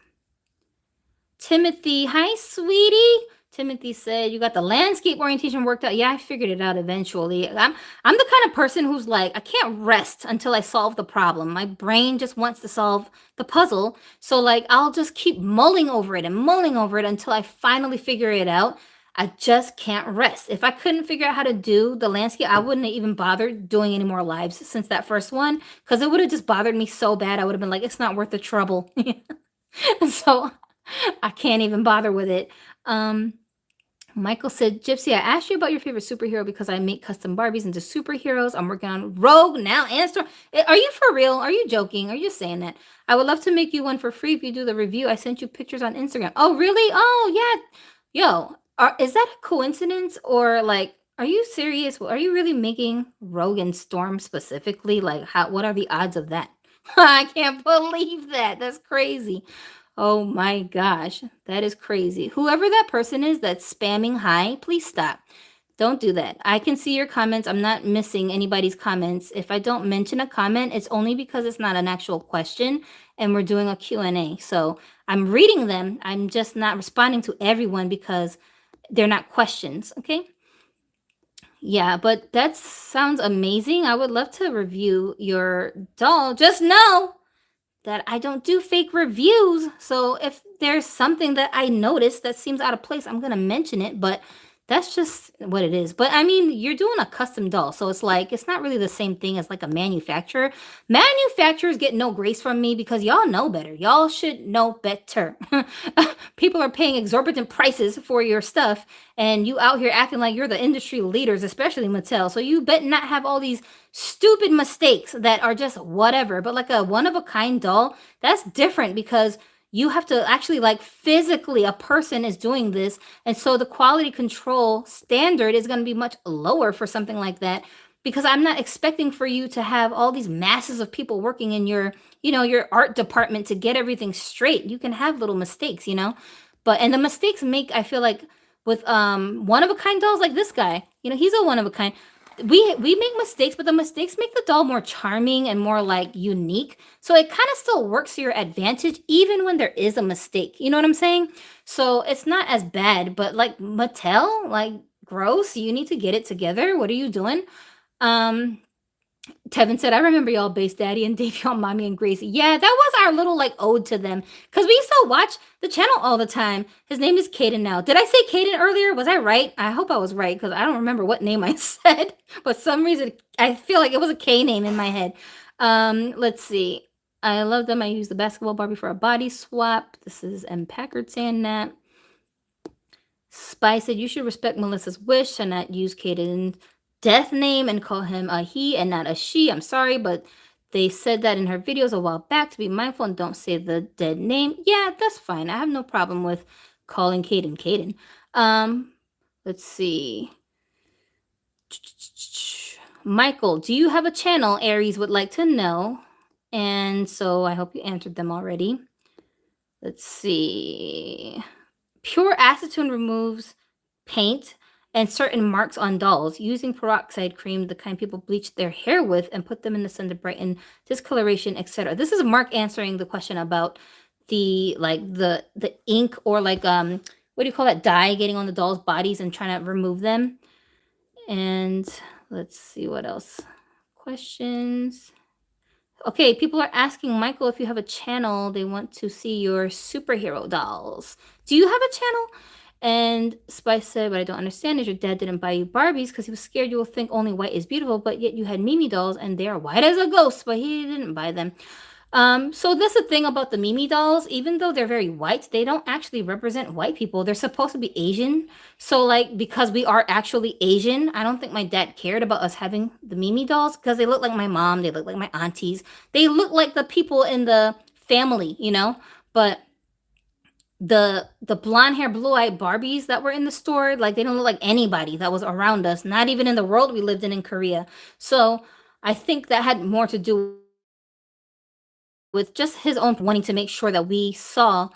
Timothy, hi sweetie. Timothy said, you got the landscape orientation worked out. Yeah, I figured it out eventually. I'm the kind of person who's like, I can't rest until I solve the problem. My brain just wants to solve the puzzle. So like, I'll just keep mulling over it until I finally figure it out. I just can't rest. If I couldn't figure out how to do the landscape, I wouldn't have even bothered doing any more lives since that first one, because it would have just bothered me so bad. I would have been like, it's not worth the trouble. So I can't even bother with it. Um, Michael said, Gypsy, I asked you about your favorite superhero because I make custom Barbies into superheroes. I'm working on Rogue now and Storm. Are you for real? Are you joking? Are you saying that? I would love to make you one for free if you do the review. I sent you pictures on Instagram. Oh, really? Oh, yeah. Yo, is that a coincidence or like, are you serious? Are you really making Rogue and Storm specifically? Like, what are the odds of that? I can't believe that. That's crazy. Oh my gosh, that is crazy. Whoever that person is that's spamming hi, please stop. Don't do that. I can see your comments. I'm not missing anybody's comments. If I don't mention a comment, it's only because it's not an actual question and we're doing a Q&A. So I'm reading them. I'm just not responding to everyone because they're not questions, okay? Yeah, but that sounds amazing. I would love to review your doll. Just know that I don't do fake reviews. So if there's something that I notice that seems out of place, I'm going to mention it, but that's just what it is. But I mean, you're doing a custom doll, so it's like it's not really the same thing as like a manufacturer. Manufacturers get no grace from me because y'all know better. Y'all should know better. People are paying exorbitant prices for your stuff, and you out here acting like you're the industry leaders, especially Mattel. So you bet not have all these stupid mistakes that are just whatever. But like a one of a kind doll, that's different because you have to actually like physically a person is doing this, and so the quality control standard is going to be much lower for something like that, because I'm not expecting for you to have all these masses of people working in your, your art department to get everything straight. You can have little mistakes, but and the mistakes make, I feel like, with one of a kind dolls like this guy, he's a one of a kind. We make mistakes, but the mistakes make the doll more charming and more like unique. So it kind of still works to your advantage even when there is a mistake. You know what I'm saying? So it's not as bad, but like Mattel, like gross, you need to get it together. What are you doing? Um Tevin said, I remember y'all Base Daddy and Davey on Mommy and Gracie. Yeah, that was our little like ode to them. Because we used to watch the channel all the time. His name is Caden now. Did I say Caden earlier? Was I right? I hope I was right because I don't remember what name I said. But some reason I feel like it was a K name in my head. Let's see. I love them. I use the basketball Barbie for a body swap. This is M. Packard saying that. Spy said, you should respect Melissa's wish and not use Caden's death name and call him a he and not a she. I'm sorry, but they said that in her videos a while back to be mindful and don't say the dead name. Yeah, that's fine. I have no problem with calling Caden Caden. Let's see. Michael, do you have a channel? Aries would like to know. And so I hope you answered them already. Let's see. Pure acetone removes paint and certain marks on dolls using peroxide cream, the kind people bleach their hair with and put them in the sun to brighten discoloration, etc. This is Mark answering the question about the the ink or like what do you call that, dye getting on the dolls' bodies and trying to remove them. And let's see what else. Questions. Okay, people are asking Michael if you have a channel. They want to see your superhero dolls. Do you have a channel? And Spice said, what I don't understand is your dad didn't buy you Barbies because he was scared you will think only white is beautiful, but yet you had Mimi dolls and they are white as a ghost, but he didn't buy them. So that's the thing about the Mimi dolls. Even though they're very white, they don't actually represent white people. They're supposed to be Asian. So like, because we are actually Asian, I don't think my dad cared about us having the Mimi dolls because they look like my mom. They look like my aunties. They look like the people in the family, but the blonde hair, blue-eyed Barbies that were in the store, like they don't look like anybody that was around us, not even in the world we lived in Korea. So I think that had more to do with just his own wanting to make sure that we saw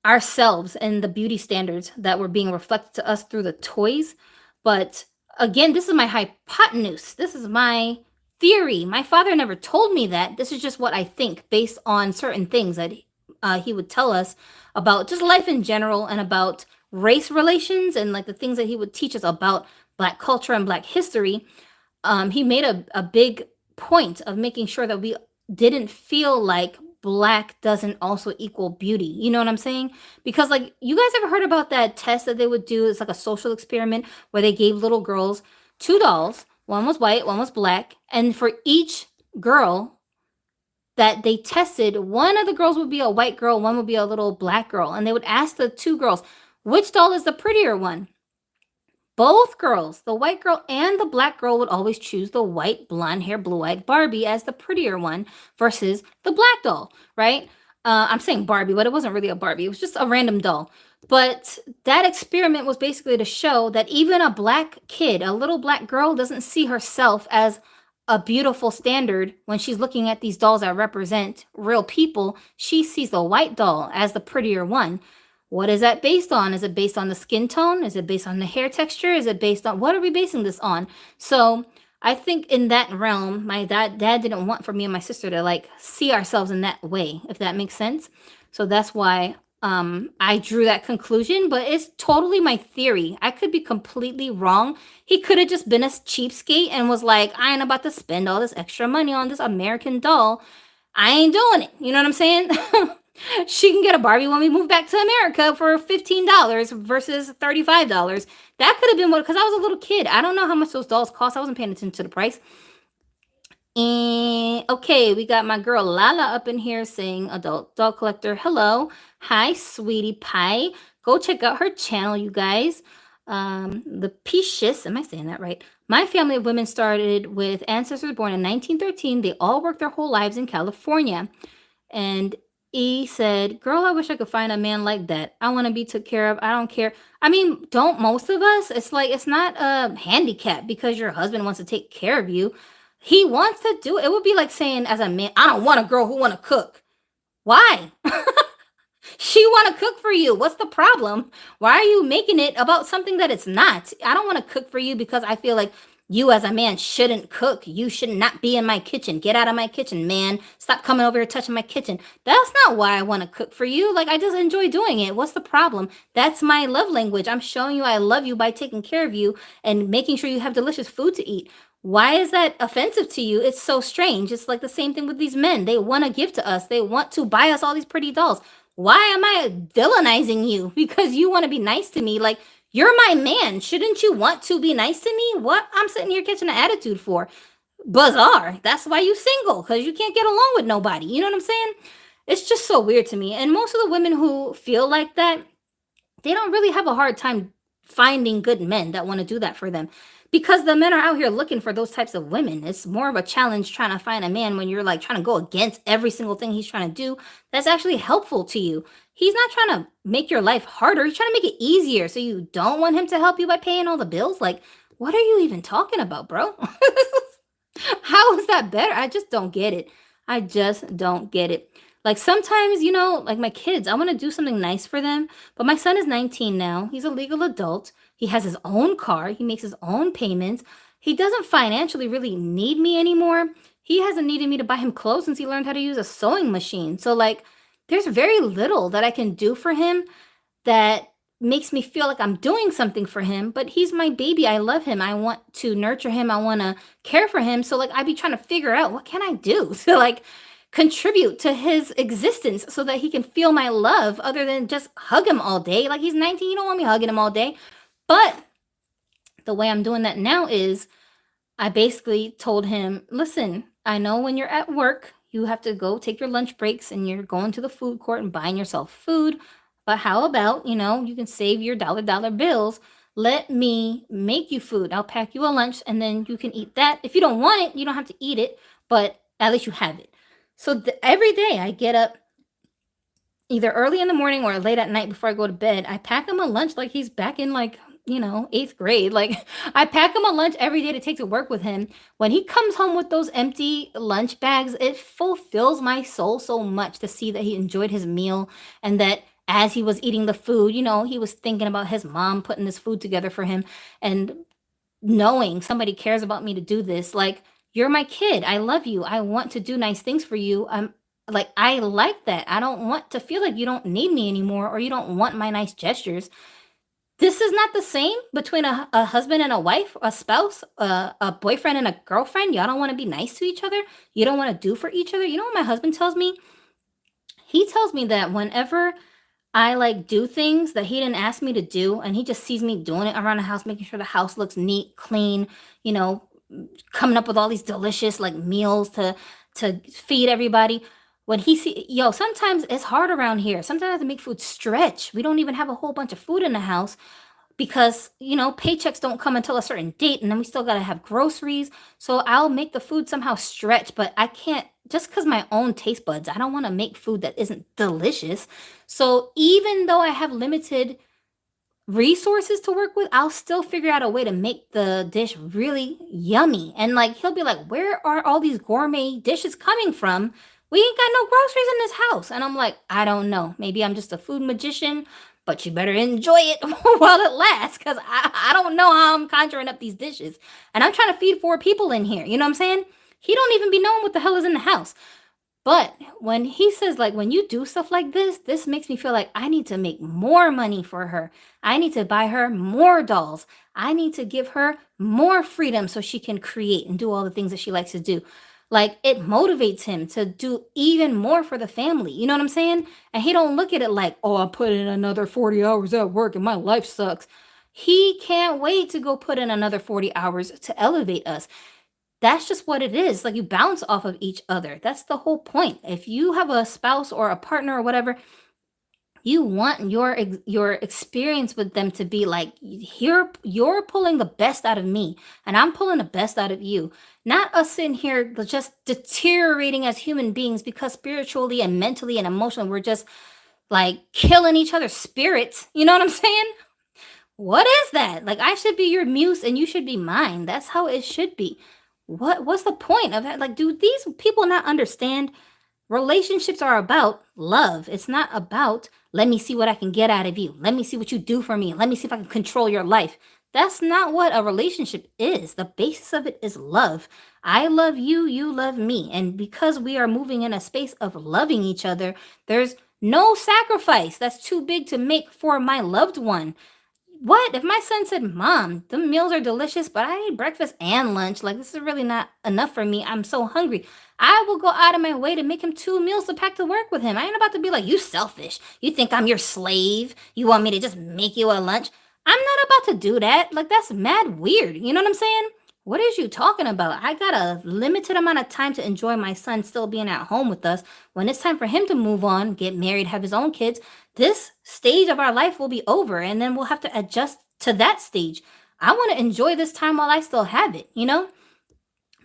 ourselves and the beauty standards that were being reflected to us through the toys. But again, this is my hypotenuse. This is my theory. My father never told me that. This is just what I think based on certain things that he would tell us about just life in general and about race relations and like the things that he would teach us about Black culture and Black history. He made a big point of making sure that we didn't feel like black doesn't also equal beauty. You know what I'm saying? Because like you guys ever heard about that test that they would do? It's like a social experiment where they gave little girls two dolls. One was white, one was black, and for each girl that they tested, one of the girls would be a white girl, one would be a little black girl, and they would ask the two girls, which doll is the prettier one? Both girls, the white girl and the black girl, would always choose the white, blonde hair, blue eyed Barbie as the prettier one versus the black doll, right? I'm saying Barbie, but it wasn't really a Barbie. It was just a random doll. But that experiment was basically to show that even a black kid, a little black girl, doesn't see herself as a beautiful standard when she's looking at these dolls that represent real people. She sees the white doll as the prettier one. What is that based on? Is it based on the skin tone? Is it based on the hair texture? Is it based on what are we basing this on? So I think in that realm, my dad didn't want for me and my sister to like see ourselves in that way, if that makes sense. So that's why I drew that conclusion, but it's totally my theory. I could be completely wrong. He could have just been a cheapskate and was like, I ain't about to spend all this extra money on this American doll. I ain't doing it. You know what I'm saying? She can get a Barbie when we move back to America for $15 versus $35. That could have been what, because I was a little kid. I don't know how much those dolls cost. I wasn't paying attention to the price. And okay, we got my girl Lala up in here saying adult doll collector. Hello. Hi, sweetie pie. Go check out her channel, you guys. The Peaches, am I saying that right? My family of women started with ancestors born in 1913. They all worked their whole lives in California. And E said, girl, I wish I could find a man like that. I want to be took care of. I don't care. I mean, don't most of us? It's like, it's not a handicap because your husband wants to take care of you. He wants to do it. It would be like saying as a man, I don't want a girl who want to cook. Why? She want to cook for you. What's the problem? Why are you making it about something that it's not? I don't want to cook for you because I feel like you as a man shouldn't cook. You should not be in my kitchen. Get out of my kitchen, man. Stop coming over here touching my kitchen. That's not why I want to cook for you. Like, I just enjoy doing it. What's the problem? That's my love language. I'm showing you I love you by taking care of you and making sure you have delicious food to eat. Why is that offensive to you? It's so strange. It's like the same thing with these men. They want to give to us. They want to buy us all these pretty dolls. Why am I villainizing you because you want to be nice to me? Like, you're my man. Shouldn't you want to be nice to me? What I'm sitting here catching an attitude for? Bizarre. That's why you single, because you can't get along with nobody. You know what I'm saying? It's just so weird to me. And most of the women who feel like that, they don't really have a hard time finding good men that want to do that for them. Because the men are out here looking for those types of women. It's more of a challenge trying to find a man when you're like trying to go against every single thing he's trying to do that's actually helpful to you. He's not trying to make your life harder. He's trying to make it easier. So you don't want him to help you by paying all the bills? Like, what are you even talking about, bro? How is that better? I just don't get it. I just don't get it. Like sometimes, you know, like my kids, I want to do something nice for them. But my son is 19 now. He's a legal adult. He has his own car. He makes his own payments. He doesn't financially really need me anymore. He hasn't needed me to buy him clothes since he learned how to use a sewing machine. So, like, there's very little that I can do for him that makes me feel like I'm doing something for him. But he's my baby. I love him. I want to nurture him. I want to care for him. So, like, I'd be trying to figure out what can I do to, like, contribute to his existence so that he can feel my love other than just hug him all day. Like, he's 19. You don't want me hugging him all day. But the way I'm doing that now is I basically told him, listen, I know when you're at work, you have to go take your lunch breaks and you're going to the food court and buying yourself food. But how about, you know, you can save your dollar bills. Let me make you food. I'll pack you a lunch and then you can eat that. If you don't want it, you don't have to eat it, but at least you have it. So every day I get up either early in the morning or late at night before I go to bed. I pack him a lunch like he's back in like, you know, 8th grade. Like I pack him a lunch every day to take to work with him. When he comes home with those empty lunch bags, it fulfills my soul so much to see that he enjoyed his meal and that as he was eating the food, you know, he was thinking about his mom putting this food together for him and knowing somebody cares about me to do this. Like, you're my kid. I love you. I want to do nice things for you. Like, I like that. I don't want to feel like you don't need me anymore or you don't want my nice gestures. This is not the same between a husband and a wife, a spouse, a boyfriend and a girlfriend. Y'all don't want to be nice to each other. You don't want to do for each other. You know what my husband tells me? He tells me that whenever I like do things that he didn't ask me to do, and he just sees me doing it around the house, making sure the house looks neat, clean, you know, coming up with all these delicious like meals to feed everybody. When he see, yo, sometimes it's hard around here. Sometimes I have to make food stretch. We don't even have a whole bunch of food in the house because paychecks don't come until a certain date, and then we still got to have groceries. So I'll make the food somehow stretch, but I can't, just because my own taste buds, I don't want to make food that isn't delicious. So even though I have limited resources to work with, I'll still figure out a way to make the dish really yummy. And like he'll be like, "Where are all these gourmet dishes coming from? We ain't got no groceries in this house." And I'm like, "I don't know. Maybe I'm just a food magician, but you better enjoy it while it lasts, cuz I don't know how I'm conjuring up these dishes. And I'm trying to feed four people in here. You know what I'm saying? He don't even be knowing what the hell is in the house. But when he says, like, when you do stuff like this makes me feel like I need to make more money for her. I need to buy her more dolls. I need to give her more freedom so she can create and do all the things that she likes to do. Like, it motivates him to do even more for the family. You know what I'm saying? And he don't look at it like, oh, I put in another 40 hours at work and my life sucks. He can't wait to go put in another 40 hours to elevate us. That's just what it is. Like, you bounce off of each other. That's the whole point. If you have a spouse or a partner or whatever, you want your experience with them to be like, you're pulling the best out of me and I'm pulling the best out of you. Not us sitting here just deteriorating as human beings because spiritually and mentally and emotionally we're just like killing each other's spirits. You know what I'm saying? What is that? Like, I should be your muse and you should be mine. That's how it should be. What's the point of that? Like, do these people not understand? Relationships are about love. It's not about let me see what I can get out of you. Let me see what you do for me. Let me see if I can control your life. That's not what a relationship is. The basis of it is love. I love you, you love me. And because we are moving in a space of loving each other, there's no sacrifice that's too big to make for my loved one. What if my son said, "Mom, the meals are delicious, but I need breakfast and lunch. Like, this is really not enough for me. I'm so hungry." I will go out of my way to make him two meals to pack to work with him. I ain't about to be like, "You selfish. You think I'm your slave? You want me to just make you a lunch?" I'm not about to do that. Like, that's mad weird. You know what I'm saying? What is you talking about? I got a limited amount of time to enjoy my son still being at home with us. When it's time for him to move on, get married, have his own kids, this stage of our life will be over and then we'll have to adjust to that stage. I want to enjoy this time while I still have it, you know?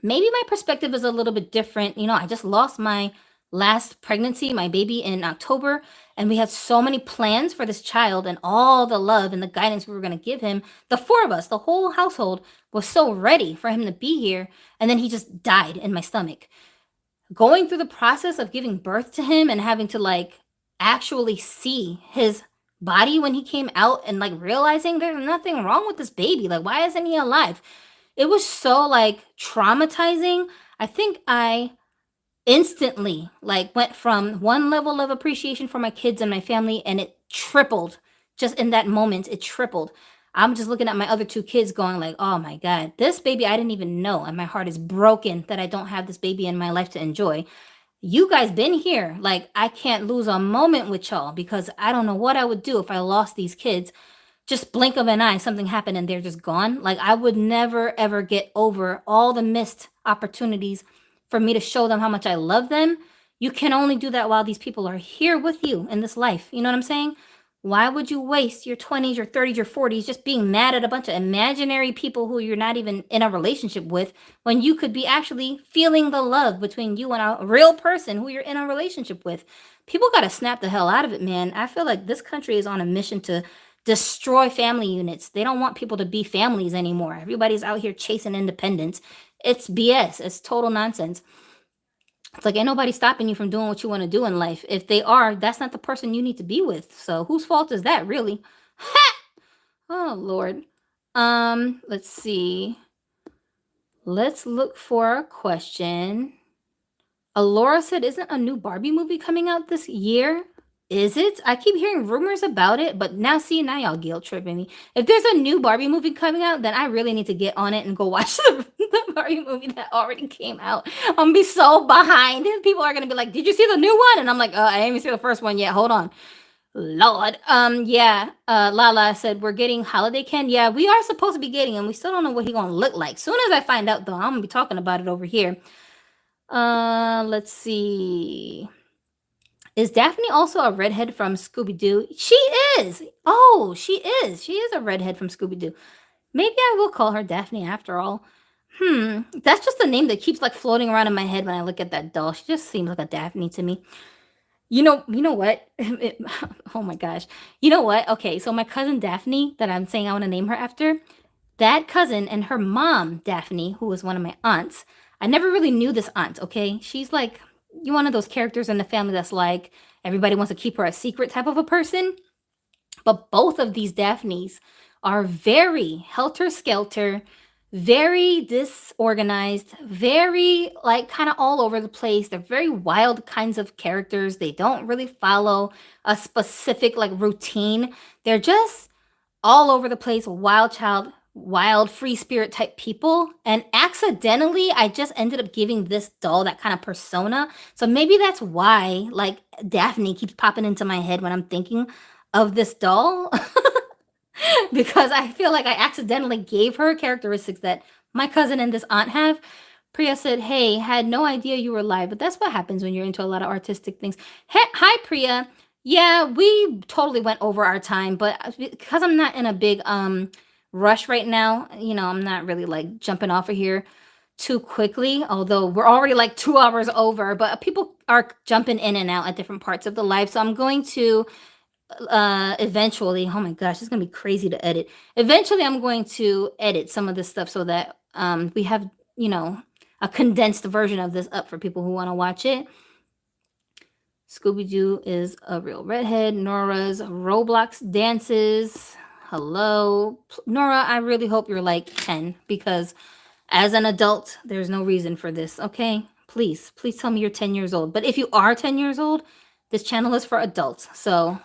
Maybe my perspective is a little bit different. I just lost my last pregnancy, my baby in October, and we had so many plans for this child and all the love and the guidance we were going to give him. The four of us, the whole household was so ready for him to be here, and then he just died in my stomach. Going through the process of giving birth to him and having to like actually see his body when he came out and like realizing there's nothing wrong with this baby. Like, why isn't he alive? It was so like traumatizing. I think I instantly like went from one level of appreciation for my kids and my family and it tripled just in that moment. It tripled. I'm just looking at my other two kids going like, "Oh my god, this baby I didn't even know, and my heart is broken that I don't have this baby in my life to enjoy." You guys been here. Like, I can't lose a moment with y'all because I don't know what I would do if I lost these kids. Just blink of an eye, something happened and they're just gone. Like, I would never ever get over all the missed opportunities for me to show them how much I love them. You can only do that while these people are here with you in this life. You know what I'm saying? Why would you waste your 20s, your 30s, your 40s just being mad at a bunch of imaginary people who you're not even in a relationship with when you could be actually feeling the love between you and a real person who you're in a relationship with? People got to snap the hell out of it, man. I feel like this country is on a mission to destroy family units. They don't want people to be families anymore. Everybody's out here chasing independence. It's BS. It's total nonsense. It's like ain't nobody stopping you from doing what you want to do in life. If they are, that's not the person you need to be with. So whose fault is that, really? Oh Lord. Let's see. Let's look for a question. Alora said, "Isn't a new Barbie movie coming out this year?" Is it? I keep hearing rumors about it, but now y'all guilt tripping me. If there's a new Barbie movie coming out, then I really need to get on it and go watch the Barbie movie that already came out. I'm gonna be so behind. People are gonna be like, "Did you see the new one?" And I'm like, I ain't even see the first one yet. Hold on, Lord. Yeah. Lala said we're getting holiday candy. Yeah, we are supposed to be getting him. We still don't know what he gonna look like. Soon as I find out, though, I'm gonna be talking about it over here. Let's see. Is Daphne also a redhead from Scooby Doo? She is. Oh, she is. She is a redhead from Scooby Doo. Maybe I will call her Daphne after all. That's just a name that keeps like floating around in my head when I look at that doll. She just seems like a Daphne to me. You know what? Oh my gosh. You know what? Okay, so my cousin Daphne, that I'm saying I want to name her after, that cousin and her mom, Daphne, who was one of my aunts. I never really knew this aunt, okay? She's like you one of those characters in the family that's like everybody wants to keep her a secret type of a person. But both of these Daphnes are very helter skelter, very disorganized, very like kind of all over the place. They're very wild kinds of characters. They don't really follow a specific like routine. They're just all over the place, wild child, wild free spirit type people. And accidentally, I just ended up giving this doll that kind of persona. So maybe that's why like Daphne keeps popping into my head when I'm thinking of this doll. Because I feel like I accidentally gave her characteristics that my cousin and this aunt have. Priya said, "Hey, had no idea you were live, but that's what happens when you're into a lot of artistic things." Hey, hi, Priya. Yeah, we totally went over our time, but because I'm not in a big rush right now, I'm not really like jumping off of here too quickly. Although we're already like 2 hours over, but people are jumping in and out at different parts of the live, so I'm going to eventually, oh my gosh, it's gonna be crazy to edit. Eventually I'm going to edit some of this stuff so that we have you know a condensed version of this up for people who want to watch it. Scooby-Doo is a real redhead. Nora's Roblox dances. Hello, Nora. I really hope you're like 10 because as an adult there's no reason for this. Okay, please tell me you're 10 years old. But if you are 10 years old, this channel is for adults, so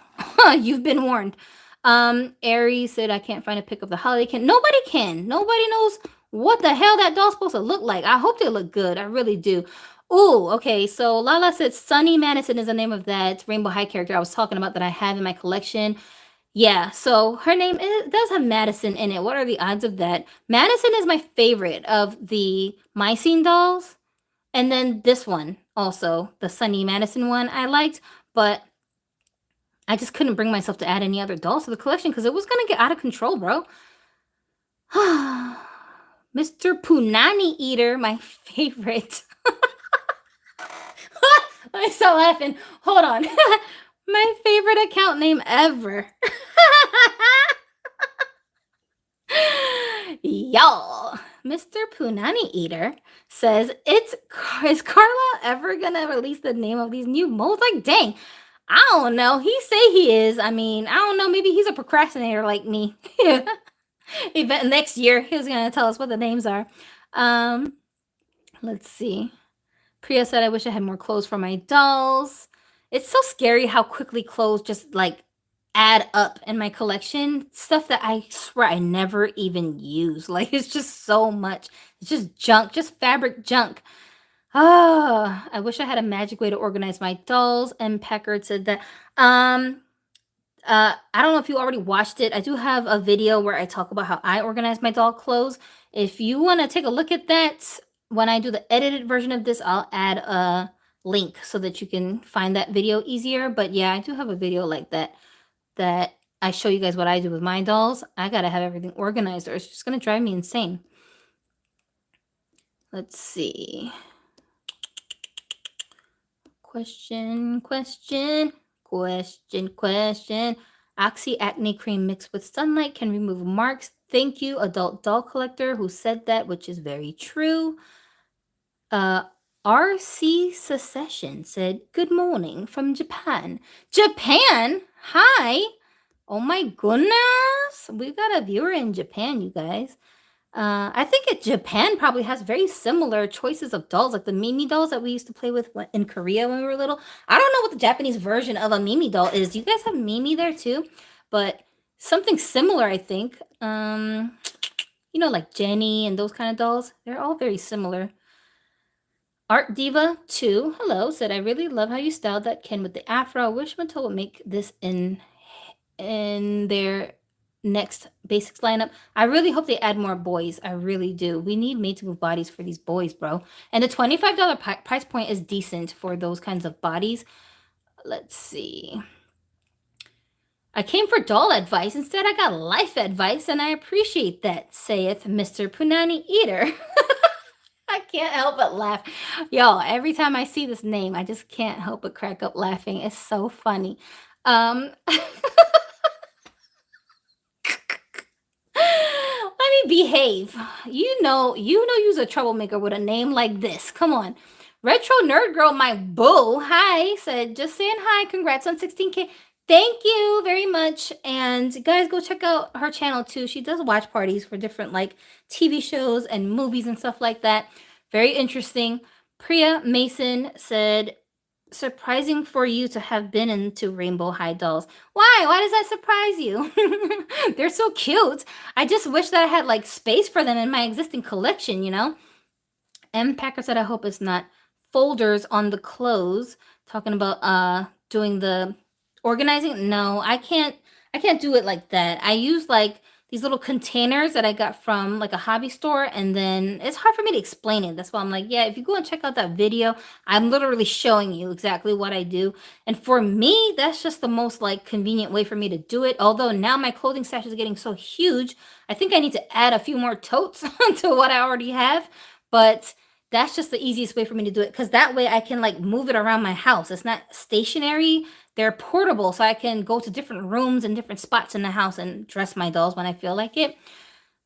you've been warned. Aries said, I can't find a pic of the holiday can. Nobody can. Nobody knows what the hell that doll's supposed to look like. I hope they look good. I really do. Ooh, okay. So Lala said Sunny Madison is the name of that Rainbow High character I was talking about that I have in my collection. Yeah, so her name does have Madison in it. What are the odds of that? Madison is my favorite of the Mycene dolls. And then this one also, the Sunny Madison one I liked, but I just couldn't bring myself to add any other dolls to the collection because it was going to get out of control, bro. Mr. Punani Eater, my favorite. I start laughing. Hold on. My favorite account name ever. Y'all, Mr. Punani Eater says, is Carla ever gonna release the name of these new molds? Like, dang, I don't know. He say he is. I mean, I don't know. Maybe he's a procrastinator like me. Event next year, he's gonna tell us what the names are. Let's see. Priya said, I wish I had more clothes for my dolls. It's so scary how quickly clothes just like add up in my collection. Stuff that I swear I never even use. Like, it's just so much. It's just junk, just fabric junk. I wish I had a magic way to organize my dolls. And Packard said that. I don't know if you already watched it. I do have a video where I talk about how I organize my doll clothes. If you want to take a look at that, when I do the edited version of this, I'll add a link so that you can find that video easier. But yeah, I do have a video like that I show you guys what I do with my dolls. I gotta have everything organized or it's just gonna drive me insane. Let's see. Question. Oxy acne cream mixed with sunlight can remove marks. Thank you, adult doll collector, who said that, which is very true. RC Secession said, good morning from Japan. Japan? Hi. Oh my goodness. We got a viewer in Japan, you guys. I think Japan probably has very similar choices of dolls, like the Mimi dolls that we used to play with in Korea when we were little. I don't know what the Japanese version of a Mimi doll is. Do you guys have Mimi there too? But something similar, I think. like Jenny and those kind of dolls. They're all very similar. Art Diva 2, hello, said, I really love how you styled that Ken with the afro. I wish Mattel would make this in their next basics lineup. I really hope they add more boys. I really do. We need made to move bodies for these boys, bro. And the $25 price point is decent for those kinds of bodies. Let's see. I came for doll advice. Instead, I got life advice, and I appreciate that, saith Mr. Punani Eater. I can't help but laugh. Y'all, every time I see this name, I just can't help but crack up laughing. It's so funny. Let me behave. You know you's a troublemaker with a name like this. Come on. Retro Nerd Girl, my boo. Hi, said, just saying hi. Congrats on 16K. Thank you very much. And guys, go check out her channel too. She does watch parties for different like TV shows and movies and stuff like that. Very interesting. Priya Mason said, surprising for you to have been into Rainbow High dolls. Why? Why does that surprise you? They're so cute. I just wish that I had like space for them in my existing collection, you know? M. Packer said, I hope it's not folders on the clothes. Talking about doing the organizing. No, I can't do it like that. I use like these little containers that I got from like a hobby store, and then it's hard for me to explain it. That's why I'm like, yeah, if you go and check out that video, I'm literally showing you exactly what I do. And for me, that's just the most like convenient way for me to do it. Although now my clothing stash is getting so huge, I think I need to add a few more totes to what I already have. But that's just the easiest way for me to do it, because that way I can like move it around my house. It's not stationary. They're portable, so I can go to different rooms and different spots in the house and dress my dolls when I feel like it.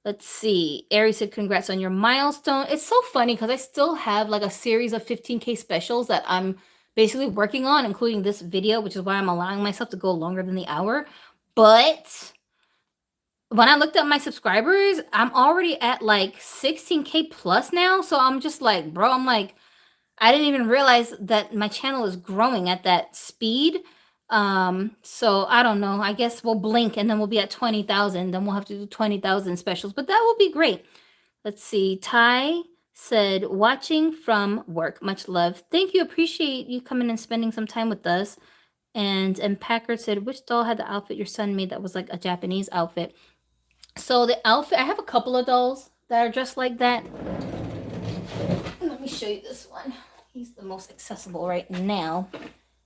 Let's see. Ari said, congrats on your milestone. It's so funny because I still have like a series of 15K specials that I'm basically working on, including this video, which is why I'm allowing myself to go longer than the hour. But when I looked up my subscribers, I'm already at like 16K plus now. So I'm just like, bro, I didn't even realize that my channel is growing at that speed. So I don't know. I guess we'll blink and then we'll be at 20,000. Then we'll have to do 20,000 specials, but that will be great. Let's see. Ty said, watching from work. Much love. Thank you. Appreciate you coming and spending some time with us. And Packard said, which doll had the outfit your son made that was like a Japanese outfit? So the outfit, I have a couple of dolls that are just like that. Let me show you this one. He's the most accessible right now.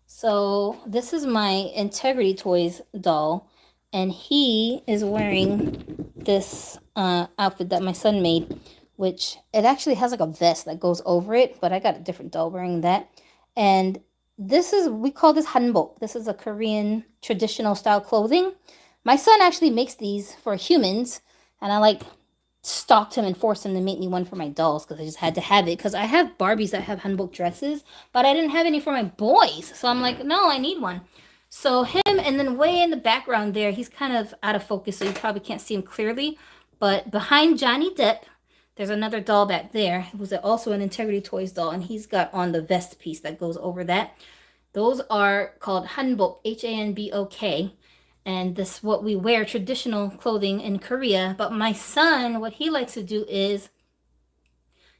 So this is my Integrity Toys doll, and he is wearing this outfit that my son made, which it actually has like a vest that goes over it, but I got a different doll wearing that. And we call this hanbok. This is a Korean traditional style clothing. My son actually makes these for humans, and I like stalked him and forced him to make me one for my dolls because I just had to have it, because I have Barbies that have hanbok dresses, but I didn't have any for my boys. So I'm like, no, I need one. So him, and then way in the background there, he's kind of out of focus, so you probably can't see him clearly. But behind Johnny Depp, there's another doll back there. It was also an Integrity Toys doll, and he's got on the vest piece that goes over that. Those are called hanbok, Hanbok. And this is what we wear, traditional clothing in Korea. But my son, what he likes to do is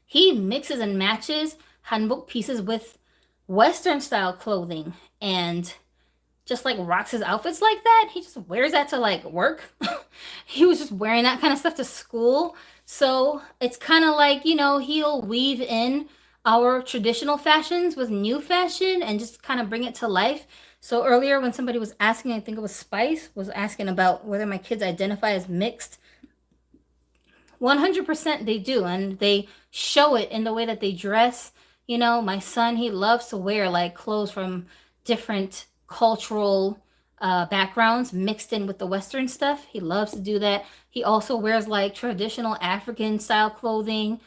he mixes and matches hanbok pieces with Western style clothing and just like rocks his outfits like that. He just wears that to like work. He was just wearing that kind of stuff to school. So it's kind of like, he'll weave in our traditional fashions with new fashion and just kind of bring it to life. So earlier when somebody was asking, I think it was Spice, was asking about whether my kids identify as mixed. 100% they do, and they show it in the way that they dress. My son, he loves to wear like clothes from different cultural backgrounds mixed in with the Western stuff. He loves to do that. He also wears like traditional African style clothing.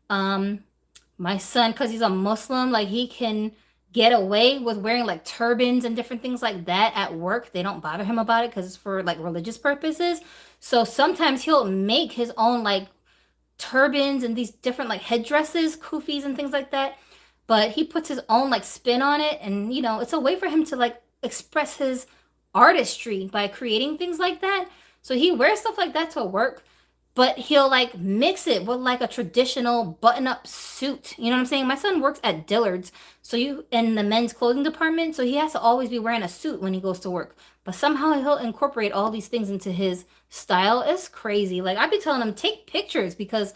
My son, because he's a Muslim, like he can get away with wearing like turbans and different things like that at work. They don't bother him about it because it's for like religious purposes. So sometimes he'll make his own like turbans and these different like headdresses, kufis and things like that. But he puts his own like spin on it, and it's a way for him to like express his artistry by creating things like that. So he wears stuff like that to work. but he'll like mix it with like a traditional button-up suit. You know what I'm saying? My son works at Dillard's, so you in the men's clothing department, so he has to always be wearing a suit when he goes to work. But somehow he'll incorporate all these things into his style. It's crazy. Like I'd be telling him take pictures because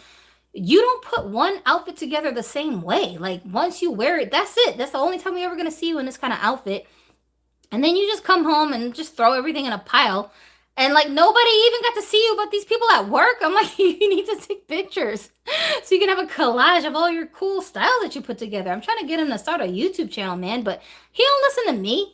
you don't put one outfit together the same way. Like once you wear it, that's it. That's the only time we're ever gonna see you in this kind of outfit. And then you just come home and just throw everything in a pile. And like nobody even got to see you but these people at work. I'm like, you need to take pictures so you can have a collage of all your cool styles that you put together. I'm trying to get him to start a YouTube channel, man, but he don't listen to me.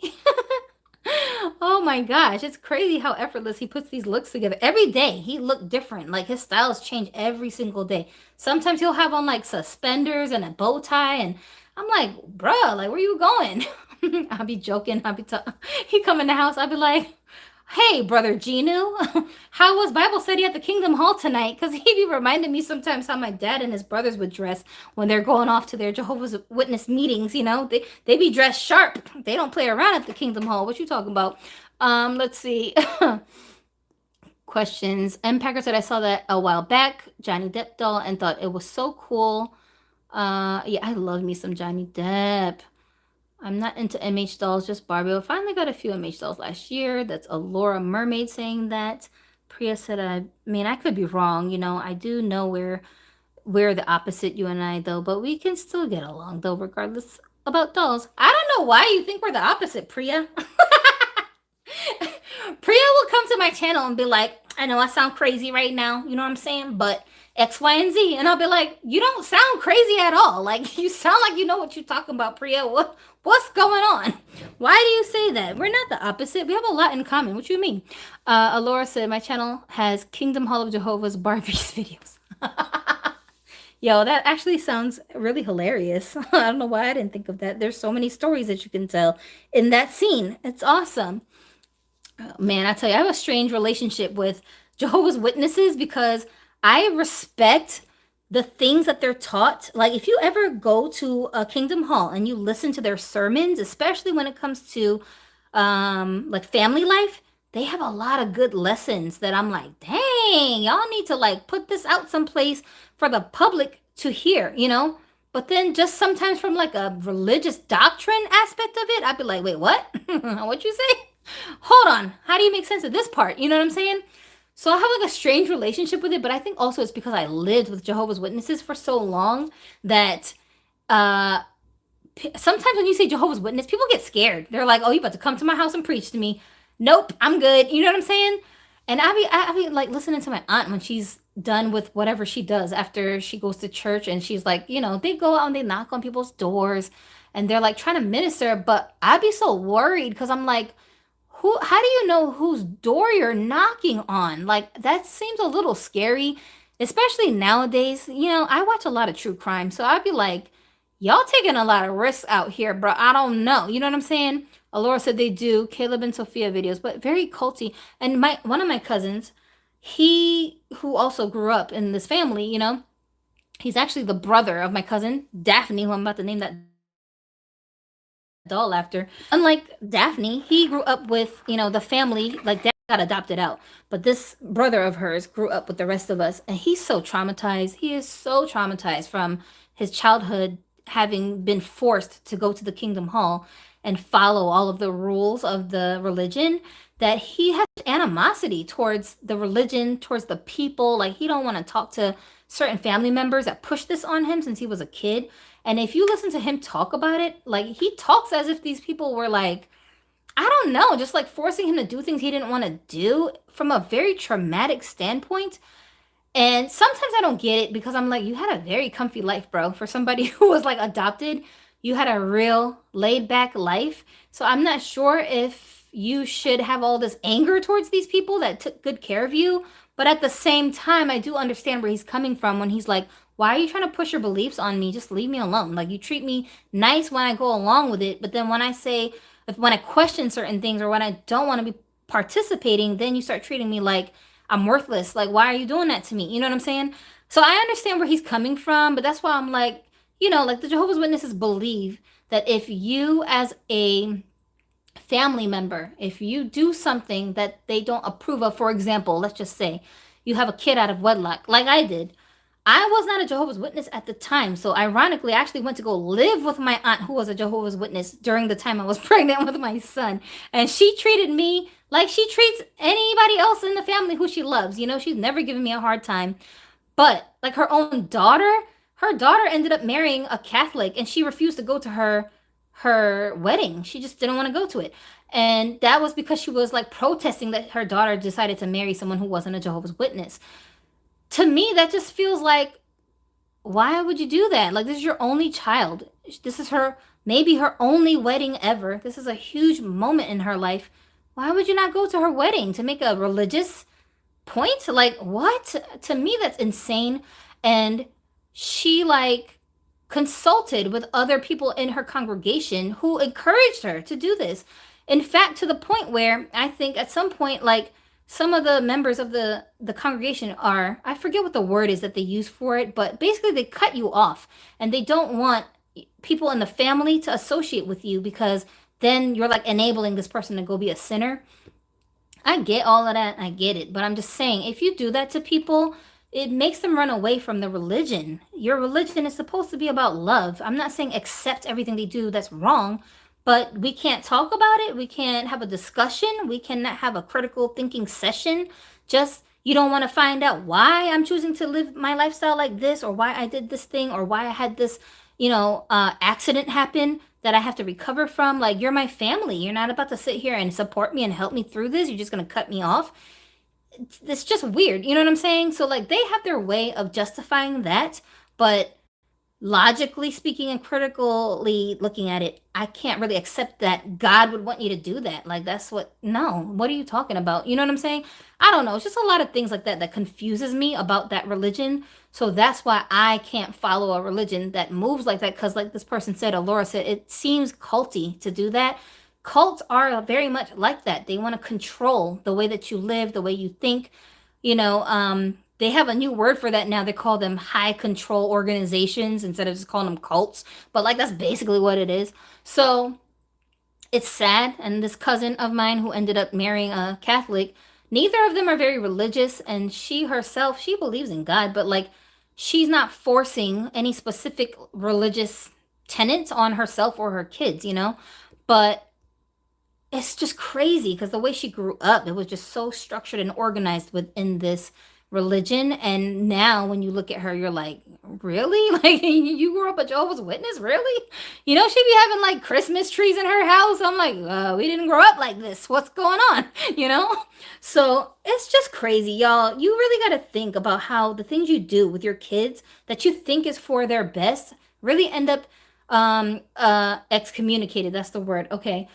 Oh my gosh, it's crazy how effortless he puts these looks together. Every day he look different. Like his styles change every single day. Sometimes he'll have on like suspenders and a bow tie and I'm like, bruh, like where you going? I'll be joking. He come in the house. I'll be like, hey, brother Genu, how was Bible study at the Kingdom Hall tonight? Because he be reminding me sometimes how my dad and his brothers would dress when they're going off to their Jehovah's Witness meetings. You know, they be dressed sharp. They don't play around at the Kingdom Hall. What you talking about? Let's see. Questions. M. Packer said I saw that a while back, Johnny Depp doll, and thought it was so cool. Yeah, I love me some Johnny Depp. I'm not into MH dolls, just Barbie. I finally got a few MH dolls last year. That's a Laura Mermaid saying that. Priya said, I mean, I could be wrong. You know, I do know we're the opposite, you and I, though, but we can still get along, though, regardless about dolls. I don't know why you think we're the opposite, Priya. Priya will come to my channel and be like, I know I sound crazy right now, you know what I'm saying? But X, Y, and Z. And I'll be like, you don't sound crazy at all. Like, you sound like you know what you're talking about, Priya. What's going on? Why do you say that? We're not the opposite. We have a lot in common. What do you mean? Alora said, my channel has Kingdom Hall of Jehovah's Barbie's videos. Yo, that actually sounds really hilarious. I don't know why I didn't think of that. There's so many stories that you can tell in that scene. It's awesome. Oh, man, I tell you, I have a strange relationship with Jehovah's Witnesses because I respect the things that they're taught. Like if you ever go to a Kingdom Hall and you listen to their sermons, especially when it comes to like family life, they have a lot of good lessons that I'm like, dang, y'all need to like put this out someplace for the public to hear, you know? But then just sometimes from like a religious doctrine aspect of it, I'd be like, wait, what? What you say? Hold on. How do you make sense of this part? You know what I'm saying? So I have like a strange relationship with it, but I think also it's because I lived with Jehovah's Witnesses for so long that uh sometimes when you say Jehovah's Witness, people get scared. They're like, "Oh, you about to come to my house and preach to me?" Nope, I'm good. You know what I'm saying? And I be like listening to my aunt when she's done with whatever she does after she goes to church, and she's like, you know, they go out and they knock on people's doors, and they're like trying to minister, but I'd be so worried because I'm like, who? How do you know whose door you're knocking on? Like that seems a little scary, especially nowadays. You know, I watch a lot of true crime, so I'd be like, y'all taking a lot of risks out here, bro. I don't know. You know what I'm saying? Alora said they do Caleb and Sophia videos, but very culty. And my one of my cousins, he who also grew up in this family, you know, he's actually the brother of my cousin Daphne, who I'm about to name that doll after. Unlike Daphne, he grew up with, you know, the family, like Daphne got adopted out. But this brother of hers grew up with the rest of us, and he's so traumatized. He is so traumatized from his childhood having been forced to go to the Kingdom Hall and follow all of the rules of the religion that he has animosity towards the religion, towards the people. Like he don't want to talk to certain family members that pushed this on him since he was a kid. And if you listen to him talk about it, like he talks as if these people were like, I don't know, just like forcing him to do things he didn't want to do from a very traumatic standpoint. And sometimes I don't get it because I'm like, you had a very comfy life, bro. For somebody who was like adopted, you had a real laid back life. So I'm not sure if you should have all this anger towards these people that took good care of you. But at the same time, I do understand where he's coming from when he's like, why are you trying to push your beliefs on me? Just leave me alone. Like you treat me nice when I go along with it. But then when I say, when I question certain things or when I don't want to be participating, then you start treating me like I'm worthless. Like, why are you doing that to me? You know what I'm saying? So I understand where he's coming from, but that's why I'm like, you know, like the Jehovah's Witnesses believe that if you as a family member, if you do something that they don't approve of, for example, let's just say you have a kid out of wedlock, like I did. I was not a Jehovah's Witness at the time. So ironically, I actually went to go live with my aunt who was a Jehovah's Witness during the time I was pregnant with my son. And she treated me like she treats anybody else in the family who she loves. You know, she's never given me a hard time. But like her daughter ended up marrying a Catholic and she refused to go to her wedding. She just didn't want to go to it. And that was because she was like protesting that her daughter decided to marry someone who wasn't a Jehovah's Witness. To me, that just feels like, why would you do that? Like, this is your only child. This is her, maybe her only wedding ever. This is a huge moment in her life. Why would you not go to her wedding to make a religious point? Like, what? To me, that's insane. And she, like, consulted with other people in her congregation who encouraged her to do this. In fact, to the point where I think at some point, like, some of the members of the congregation are, I forget what the word is that they use for it, but basically they cut you off and they don't want people in the family to associate with you because then you're like enabling this person to go be a sinner. I get all of that. I get it. But I'm just saying, if you do that to people, it makes them run away from the religion. Your religion is supposed to be about love. I'm not saying accept everything they do that's wrong, but we can't talk about it. We can't have a discussion. We cannot have a critical thinking session. Just you don't want to find out why I'm choosing to live my lifestyle like this, or why I did this thing, or why I had this, accident happen that I have to recover from. Like, you're my family. You're not about to sit here and support me and help me through this. You're just going to cut me off. It's just weird. You know what I'm saying? So, like, they have their way of justifying that. But logically speaking and critically looking at it, I can't really accept that God would want you to do that. Like, that's no, what are you talking about? You know what I'm saying? I don't know. It's just a lot of things like that that confuses me about that religion. So that's why I can't follow a religion that moves like that. Because, like this person said, Laura said, it seems culty to do that. Cults are very much like that. They want to control the way that you live, the way you think. They have a new word for that now. They call them high control organizations instead of just calling them cults. But like that's basically what it is. So it's sad. And this cousin of mine who ended up marrying a Catholic, neither of them are very religious. And she herself, she believes in God, but like she's not forcing any specific religious tenets on herself or her kids. But it's just crazy because the way she grew up, it was just so structured and organized within this religion. And now when you look at her, you're like, really? Like, you grew up a Jehovah's Witness? Really? She'd be having like Christmas trees in her house. I'm like, we didn't grow up like this. What's going on? You know? So it's just crazy, y'all. You really got to think about how the things you do with your kids that you think is for their best really end up excommunicated. That's the word. Okay,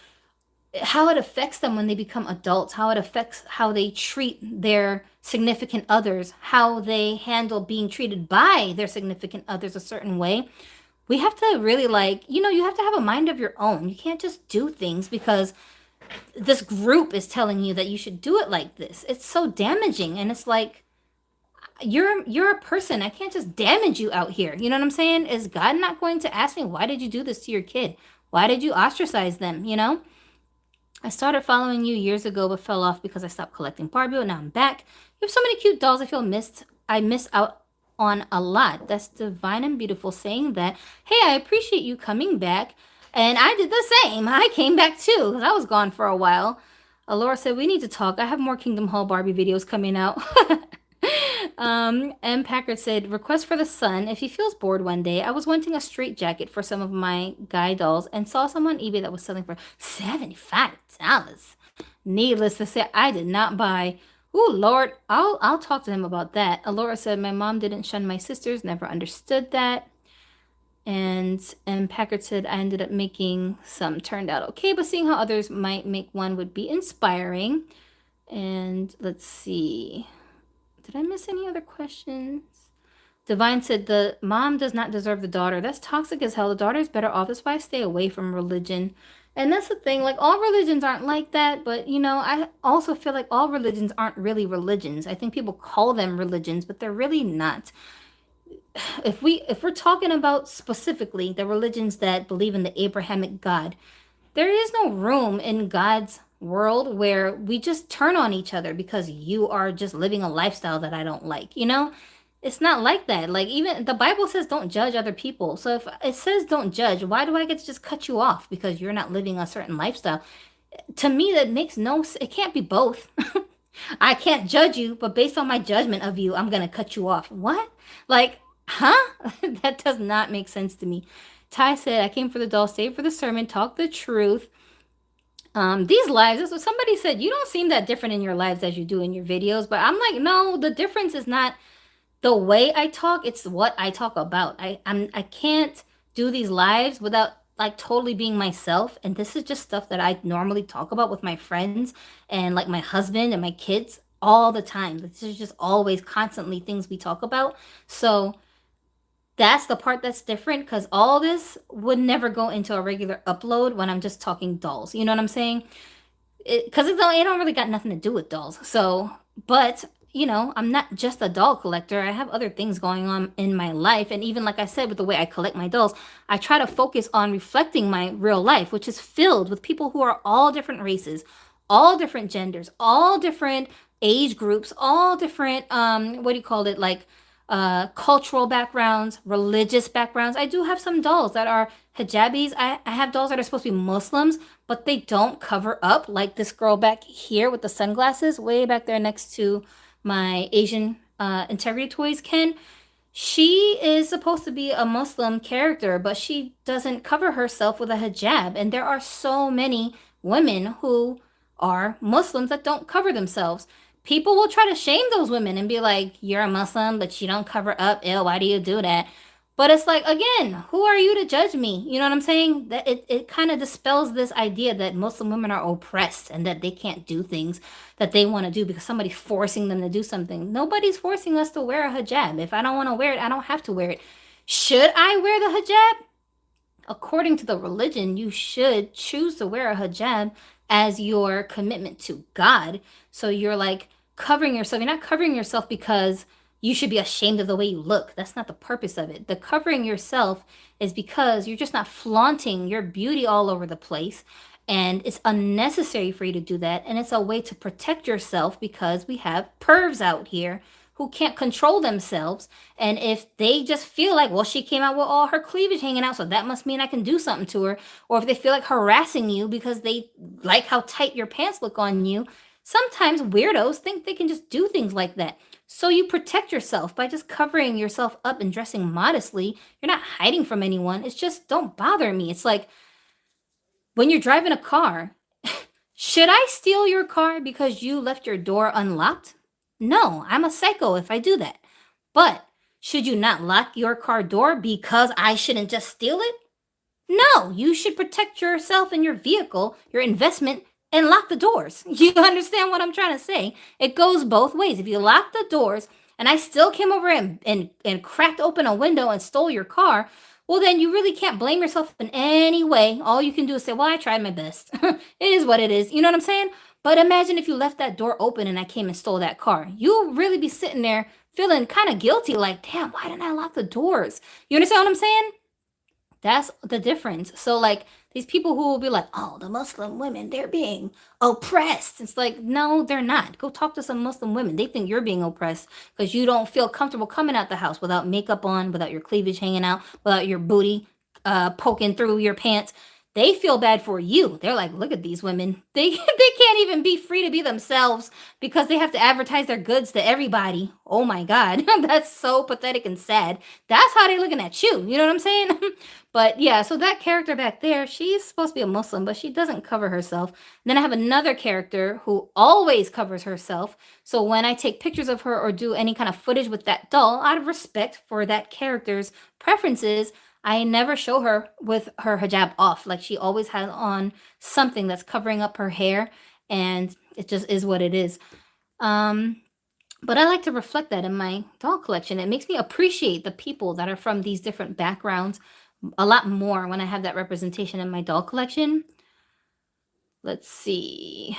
how it affects them when they become adults, how it affects how they treat their significant others, how they handle being treated by their significant others a certain way. We have to really you have to have a mind of your own. You can't just do things because this group is telling you that you should do it like this. It's so damaging and it's like you're a person. I can't just damage you out here. You know what I'm saying? Is God not going to ask me, why did you do this to your kid? Why did you ostracize them? I started following you years ago but fell off because I stopped collecting Barbie, and now I'm back. You have so many cute dolls. I miss out on a lot. That's divine and beautiful saying that. Hey, I appreciate you coming back. And I did the same. I came back too because I was gone for a while. Laura said, we need to talk. I have more Kingdom Hall Barbie videos coming out. M. Packard said, request for the son. If he feels bored one day, I was wanting a straight jacket for some of my guy dolls and saw some on eBay that was selling for $75. Needless to say, I did not buy. Oh Lord, I'll talk to him about that. Alora said, my mom didn't shun my sisters, never understood that. And Packard said, I ended up making some, turned out okay, but seeing how others might make one would be inspiring. And let's see. Did I miss any other questions? Divine said, the mom does not deserve the daughter. That's toxic as hell. The daughter is better off. That's why I stay away from religion. And that's the thing. Like, all religions aren't like that. But, I also feel like all religions aren't really religions. I think people call them religions, but they're really not. If we're talking about specifically the religions that believe in the Abrahamic God, there is no room in God's world where we just turn on each other because you are just living a lifestyle that I don't like, you know? It's not like that. Like, even the Bible says don't judge other people. So if it says don't judge, why do I get to just cut you off because you're not living a certain lifestyle? To me, that makes no it can't be both. I can't judge you, but based on my judgment of you, I'm gonna cut you off. What? Like, huh? That does not make sense to me. Ty said, I came for the doll, stayed for the sermon, talk the truth. These lives, this was somebody said, you don't seem that different in your lives as you do in your videos. But I'm like, no, the difference is not the way I talk, it's what I talk about. I can't do these lives without like totally being myself. And this is just stuff that I normally talk about with my friends and like my husband and my kids all the time. This is just always constantly things we talk about. So that's the part that's different because all this would never go into a regular upload when I'm just talking dolls. You know what I'm saying? Because it don't really got nothing to do with dolls. So, but you know, I'm not just a doll collector. I have other things going on in my life, and even like I said, with the way I collect my dolls, I try to focus on reflecting my real life, which is filled with people who are all different races, all different genders, all different age groups, all different what do you call it, like cultural backgrounds, religious backgrounds. I do have some dolls that are hijabis. I have dolls that are supposed to be Muslims, but they don't cover up, like this girl back here with the sunglasses, way back there next to my Asian Integrity Toys Ken. She is supposed to be a Muslim character, but she doesn't cover herself with a hijab. And there are so many women who are Muslims that don't cover themselves. People will try to shame those women and be like, you're a Muslim, but you don't cover up. Ew, why do you do that? But it's like, again, who are you to judge me? You know what I'm saying? That it kind of dispels this idea that Muslim women are oppressed and that they can't do things that they want to do because somebody's forcing them to do something. Nobody's forcing us to wear a hijab. If I don't want to wear it, I don't have to wear it. Should I wear the hijab? According to the religion, you should choose to wear a hijab as your commitment to God. So you're like covering yourself. You're not covering yourself because you should be ashamed of the way you look. That's not the purpose of it. The covering yourself is because you're just not flaunting your beauty all over the place. And it's unnecessary for you to do that. And it's a way to protect yourself because we have pervs out here who can't control themselves. And if they just feel like, well, she came out with all her cleavage hanging out, so that must mean I can do something to her. Or if they feel like harassing you because they like how tight your pants look on you, sometimes weirdos think they can just do things like that. So you protect yourself by just covering yourself up and dressing modestly. You're not hiding from anyone. It's just don't bother me. It's like when you're driving a car, should I steal your car because you left your door unlocked? No, I'm a psycho if I do that. But should you not lock your car door because I shouldn't just steal it? No, you should protect yourself and your vehicle, your investment, and lock the doors. You understand what I'm trying to say? It goes both ways. If you lock the doors and I still came over and cracked open a window and stole your car, well, then you really can't blame yourself in any way. All you can do is say, well, I tried my best. It is what it is. You know what I'm saying? But imagine if you left that door open and I came and stole that car. You'll really be sitting there feeling kind of guilty, like, damn, why didn't I lock the doors? You understand what I'm saying? That's the difference. So, like, these people who will be like, oh, the Muslim women, they're being oppressed. It's like, no, they're not. Go talk to some Muslim women. They think you're being oppressed because you don't feel comfortable coming out the house without makeup on, without your cleavage hanging out, without your booty poking through your pants. They feel bad for you. They're like, look at these women. They can't even be free to be themselves because they have to advertise their goods to everybody. Oh my God. That's so pathetic and sad. That's how they're looking at you. You know what I'm saying? But yeah, so that character back there, she's supposed to be a Muslim, but she doesn't cover herself. And then I have another character who always covers herself. So when I take pictures of her or do any kind of footage with that doll, out of respect for that character's preferences, I never show her with her hijab off. Like, she always has on something that's covering up her hair, and it just is what it is. But I like to reflect that in my doll collection. It makes me appreciate the people that are from these different backgrounds a lot more when I have that representation in my doll collection. Let's see.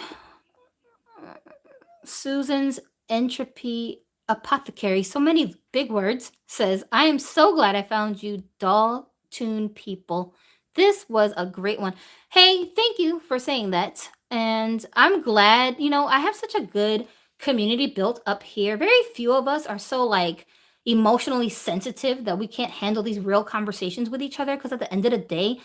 Susan's Entropy Apothecary, so many big words, says, I am so glad I found you, doll tune people. This was a great one. Hey, thank you for saying that. And I'm glad, I have such a good community built up here. Very few of us are so like emotionally sensitive that we can't handle these real conversations with each other, because at the end of the day,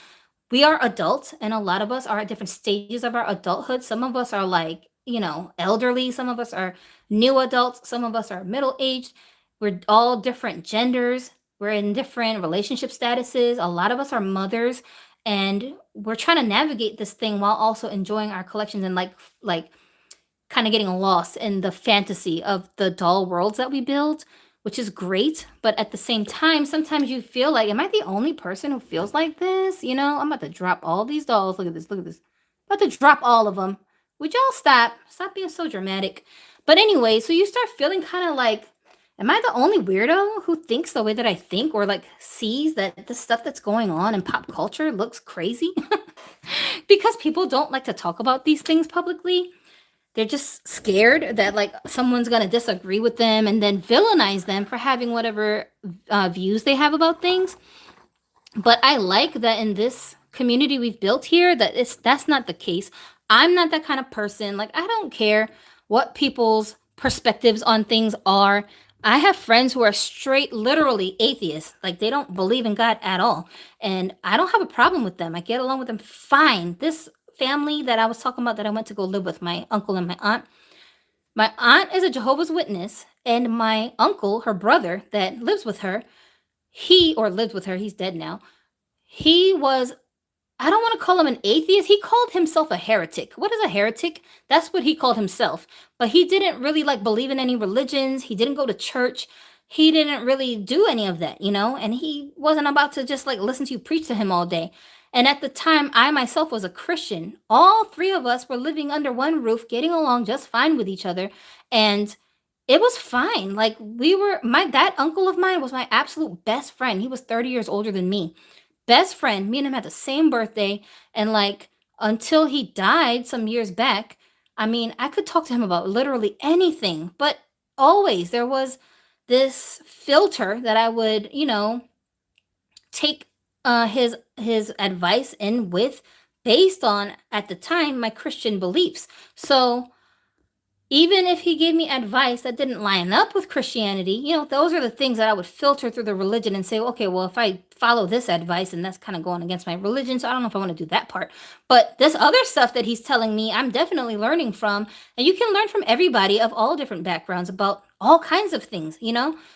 we are adults and a lot of us are at different stages of our adulthood. Some of us are like, elderly, some of us are new adults, some of us are middle aged. We're all different genders, we're in different relationship statuses. A lot of us are mothers, and we're trying to navigate this thing while also enjoying our collections and like kind of getting lost in the fantasy of the doll worlds that we build, which is great. But at the same time, sometimes you feel like, am I the only person who feels like this? I'm about to drop all these dolls. Look at this. Look at this. About to drop all of them. Would y'all stop? Stop being so dramatic. But anyway, so you start feeling kind of like, am I the only weirdo who thinks the way that I think, or like sees that the stuff that's going on in pop culture looks crazy? Because people don't like to talk about these things publicly. They're just scared that like someone's gonna disagree with them and then villainize them for having whatever views they have about things. But I like that in this community we've built here, that's not the case. I'm not that kind of person. Like, I don't care what people's perspectives on things are. I have friends who are straight literally atheists. Like, they don't believe in God at all, and I don't have a problem with them. I get along with them fine. This family that I was talking about, that I went to go live with, my uncle and my aunt is a Jehovah's Witness, and my uncle, her brother that lives with her, he or lived with her, he's dead now. He was, I don't want to call him an atheist. He called himself a heretic. What is a heretic? That's what he called himself. But he didn't really like believe in any religions. He didn't go to church. He didn't really do any of that, and he wasn't about to just like listen to you preach to him all day. And at the time, I myself was a Christian. All three of us were living under one roof, getting along just fine with each other. And it was fine. Like, that uncle of mine was my absolute best friend. He was 30 years older than me. Best friend. Me and him had the same birthday. And like, until he died some years back, I mean, I could talk to him about literally anything. But always there was this filter that I would, take his advice in with, based on, at the time, my Christian beliefs. So even if he gave me advice that didn't line up with Christianity, those are the things that I would filter through the religion and say, okay, well, if I follow this advice and that's kind of going against my religion, so I don't know if I want to do that part. But this other stuff that he's telling me, I'm definitely learning from. And you can learn from everybody of all different backgrounds about all kinds of things.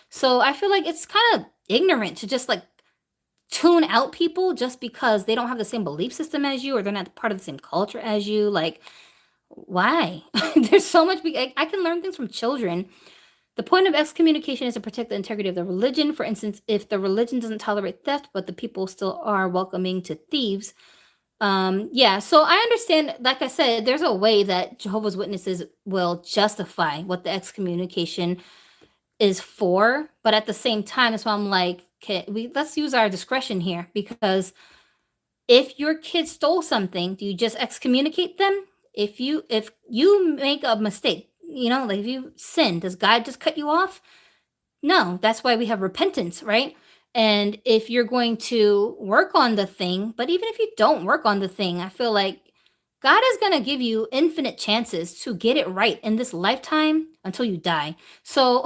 So I feel like it's kind of ignorant to just like tune out people just because they don't have the same belief system as you, or they're not part of the same culture as you. Like, why? There's so much I can learn things from children. The point of excommunication is to protect the integrity of the religion. For instance, if the religion doesn't tolerate theft, but the people still are welcoming to thieves. Yeah, so I understand, like I said, there's a way that Jehovah's Witnesses will justify what the excommunication is for, but at the same time, that's why I'm like, okay, let's use our discretion here, because if your kid stole something, do you just excommunicate them? If you make a mistake, like if you sin, does God just cut you off? No, that's why we have repentance, right? And if you're going to work on the thing, but even if you don't work on the thing, I feel like God is going to give you infinite chances to get it right in this lifetime until you die. So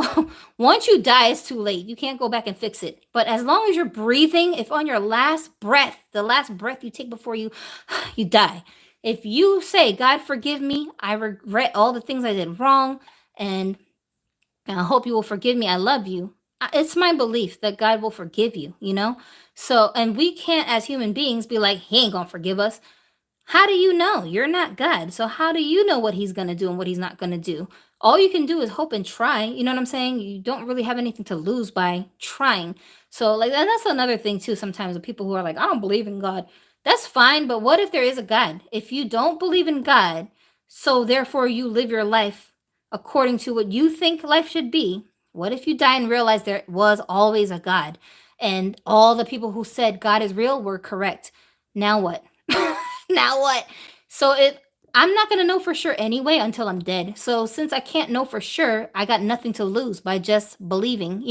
once you die, it's too late. You can't go back and fix it. But as long as you're breathing, if on your last breath, the last breath you take before you die, if you say, God, forgive me, I regret all the things I did wrong, and I hope you will forgive me, I love you. It's my belief that God will forgive you. So, and we can't, as human beings, be like, he ain't gonna forgive us. How do you know? You're not God. So how do you know what he's going to do and what he's not going to do? All you can do is hope and try. You know what I'm saying? You don't really have anything to lose by trying. So like, and that's another thing too, sometimes, with people who are like, I don't believe in God. That's fine, but what if there is a God? If you don't believe in God, so therefore you live your life according to what you think life should be, what if you die and realize there was always a God, and all the people who said God is real were correct? Now what? Now what? So I'm not going to know for sure anyway until I'm dead. So since I can't know for sure, I got nothing to lose by just believing.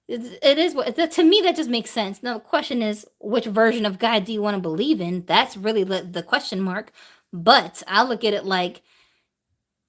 It is what, to me, that just makes sense. Now the question is, which version of God do you want to believe in? That's really the question mark. But I look at it like,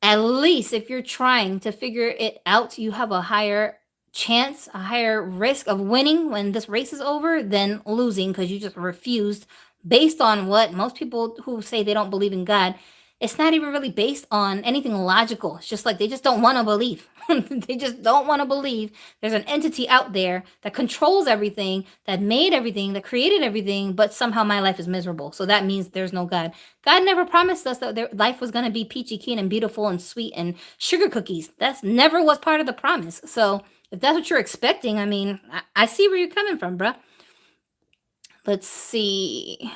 at least if you're trying to figure it out, you have a higher chance, a higher risk of winning when this race is over than losing because you just refused based on what most people who say they don't believe in God. It's not even really based on anything logical. It's just like they just don't want to believe. They just don't want to believe there's an entity out there that controls everything, that made everything, that created everything, but somehow my life is miserable. So that means there's no God. God never promised us that their life was going to be peachy keen and beautiful and sweet and sugar cookies. That's never was part of the promise. So if that's what you're expecting, I mean, I see where you're coming from, bruh. Let's see.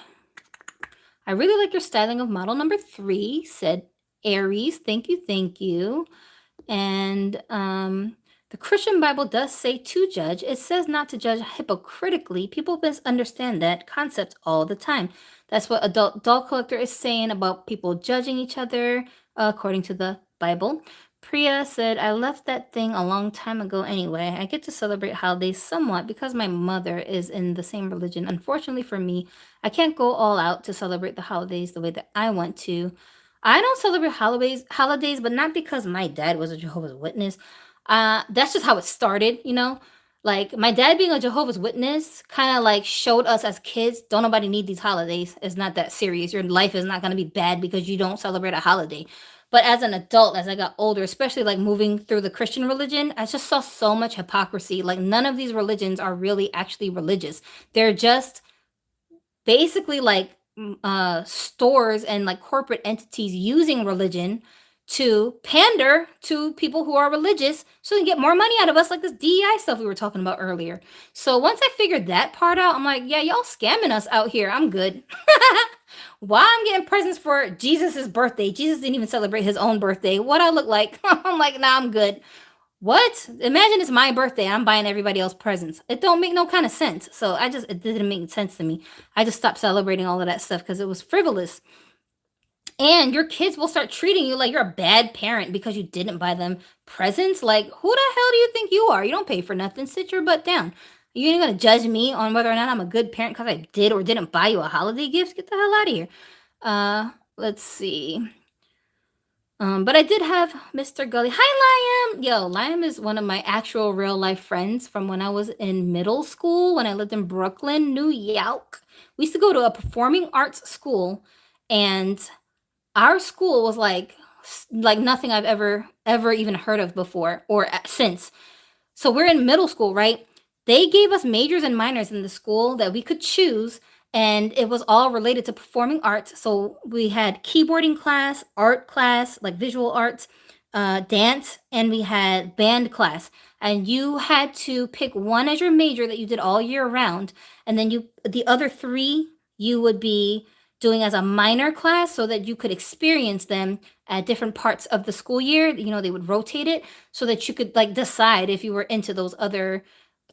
I really like your styling of model number 3, said Aries. Thank you, thank you. And the Christian Bible does say to judge. It says not to judge hypocritically. People misunderstand that concept all the time. That's what adult doll collector is saying about people judging each other according to the Bible. Priya said, I left that thing a long time ago anyway. I get to celebrate holidays somewhat because my mother is in the same religion. Unfortunately for me, I can't go all out to celebrate the holidays the way that I want to. I don't celebrate holidays, but not because my dad was a Jehovah's Witness. That's just how it started, you know? Like my dad being a Jehovah's Witness kind of like showed us as kids, don't nobody need these holidays. It's not that serious. Your life is not going to be bad because you don't celebrate a holiday. But as an adult, as I got older, especially like moving through the Christian religion, I just saw so much hypocrisy. Like none of these religions are really actually religious. They're just basically like stores and like corporate entities using religion to pander to people who are religious so they can get more money out of us, like this DEI stuff we were talking about earlier. So once I figured that part out, I'm like, yeah, y'all scamming us out here. I'm good. Why I'm getting presents for Jesus's birthday? Jesus didn't even celebrate his own birthday. What I look like? I'm like, nah, I'm good. What? Imagine it's my birthday. I'm buying everybody else presents. It don't make no kind of sense. So it didn't make sense to me. I just stopped celebrating all of that stuff because it was frivolous. And your kids will start treating you like you're a bad parent because you didn't buy them presents. Like, who the hell do you think you are? You don't pay for nothing. Sit your butt down. You ain't gonna judge me on whether or not I'm a good parent because I did or didn't buy you a holiday gift. Get the hell out of here. Let's see. But I did have Mr. Gully. Hi, Liam. Yo, Liam is one of my actual real life friends from when I was in middle school, when I lived in Brooklyn, New York. We used to go to a performing arts school, and our school was like nothing I've ever even heard of before or since. So we're in middle school, right? They gave us majors and minors in the school that we could choose, and it was all related to performing arts. So we had keyboarding class, art class, like visual arts, dance, and we had band class. And you had to pick one as your major that you did all year round, and then the other three you would be doing as a minor class so that you could experience them at different parts of the school year. You know, they would rotate it so that you could like decide if you were into those other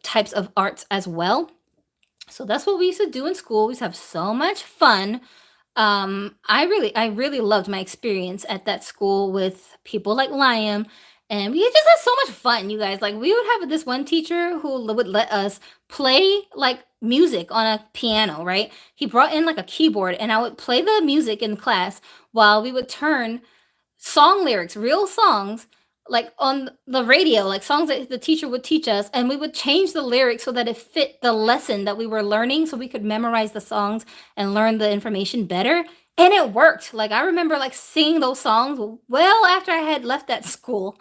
types of arts as well. So that's what we used to do in school. We used to have so much fun. I really loved my experience at that school with people like Liam, and we just had so much fun, you guys. Like we would have this one teacher who would let us play like music on a piano, right? He brought in like a keyboard, and I would play the music in class while we would turn song lyrics, real songs, like on the radio, like songs that the teacher would teach us, and we would change the lyrics so that it fit the lesson that we were learning so we could memorize the songs and learn the information better. And it worked. Like I remember like singing those songs well after I had left that school.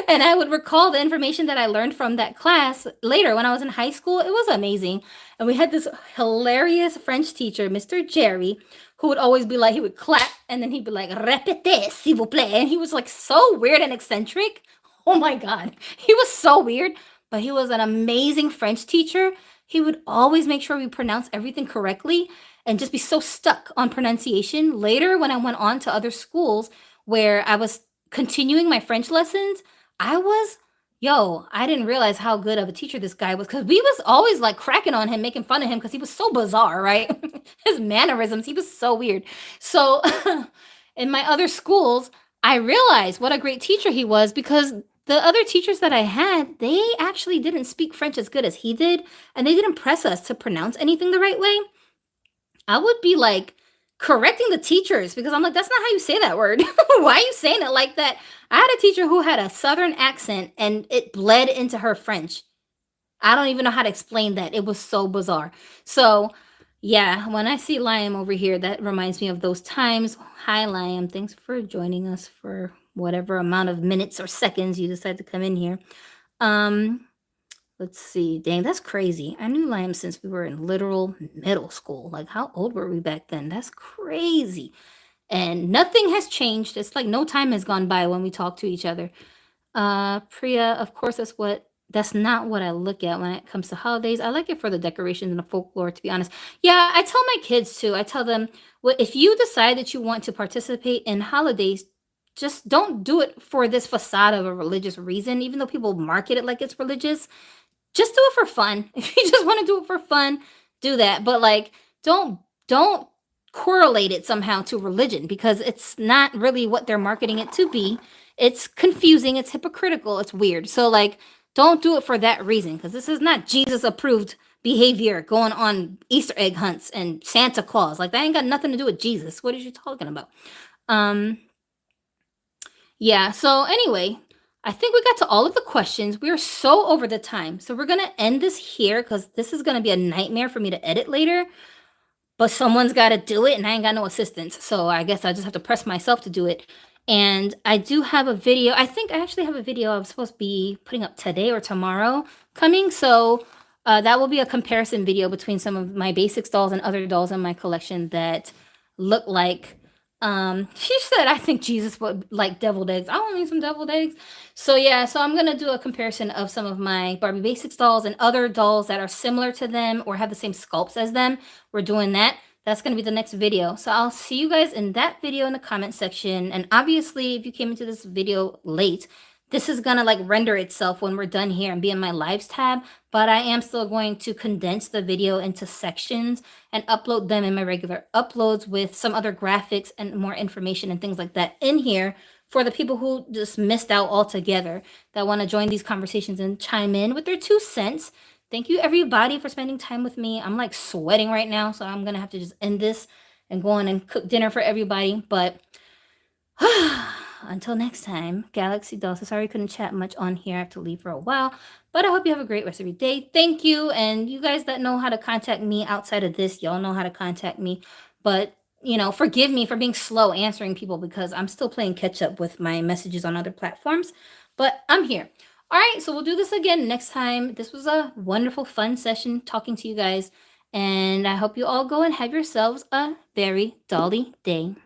And I would recall the information that I learned from that class later when I was in high school. It was amazing. And we had this hilarious French teacher, Mr. Jerry, who would always be like, he would clap and then he'd be like, répétez, s'il vous plaît. And he was like so weird and eccentric. Oh my God. He was so weird, but he was an amazing French teacher. He would always make sure we pronounce everything correctly and just be so stuck on pronunciation. Later, when I went on to other schools where I was continuing my French lessons, I didn't realize how good of a teacher this guy was because we was always like cracking on him, making fun of him because he was so bizarre, right? His mannerisms, he was so weird. So in my other schools, I realized what a great teacher he was because the other teachers that I had, they actually didn't speak French as good as he did, and they didn't press us to pronounce anything the right way. I would be like correcting the teachers because I'm like, that's not how you say that word. Why are you saying it like that? I had a teacher who had a southern accent and it bled into her French. I don't even know how to explain that. It was so bizarre. So, yeah, when I see Liam over here, that reminds me of those times. Hi, Liam. Thanks for joining us for whatever amount of minutes or seconds you decide to come in here. Um, let's see. Dang, that's crazy. I knew Liam since we were in literal middle school. Like, how old were we back then? That's crazy. And nothing has changed. It's like no time has gone by when we talk to each other. Priya, of course, that's not what I look at when it comes to holidays. I like it for the decorations and the folklore, to be honest. Yeah, I tell my kids too. I tell them, well, if you decide that you want to participate in holidays, just don't do it for this facade of a religious reason, even though people market it like it's religious. Just do it for fun. If you just want to do it for fun, do that. But like, don't correlate it somehow to religion because it's not really what they're marketing it to be. It's confusing, it's hypocritical, it's weird. So like, don't do it for that reason because this is not Jesus approved behavior going on Easter egg hunts and Santa Claus. Like that ain't got nothing to do with Jesus. What are you talking about? Um yeah, so anyway, I think we got to all of the questions. We are so over the time. So we're going to end this here because this is going to be a nightmare for me to edit later. But someone's got to do it and I ain't got no assistance. So I guess I just have to press myself to do it. And I do have a video. I think I actually have a video I'm supposed to be putting up today or tomorrow coming. So that will be a comparison video between some of my basics dolls and other dolls in my collection that look like she said I think Jesus would like deviled eggs. I want me some deviled eggs. So yeah, so I'm gonna do a comparison of some of my Barbie Basics dolls and other dolls that are similar to them or have the same sculpts as them. We're doing that. That's gonna be the next video. So I'll see you guys in that video in the comment section. And obviously, if you came into this video late, this is gonna like render itself when we're done here and be in my lives tab. But I am still going to condense the video into sections and upload them in my regular uploads with some other graphics and more information and things like that in here for the people who just missed out altogether that want to join these conversations and chime in with their 2 cents. Thank you everybody for spending time with me. I'm like sweating right now, so I'm gonna have to just end this and go on and cook dinner for everybody. But until next time, Galaxy Dolls. So sorry I couldn't chat much on here. I have to leave for a while. But I hope you have a great rest of your day. Thank you. And you guys that know how to contact me outside of this, y'all know how to contact me. But, you know, forgive me for being slow answering people because I'm still playing catch up with my messages on other platforms. But I'm here. All right, so we'll do this again next time. This was a wonderful, fun session talking to you guys. And I hope you all go and have yourselves a very dolly day.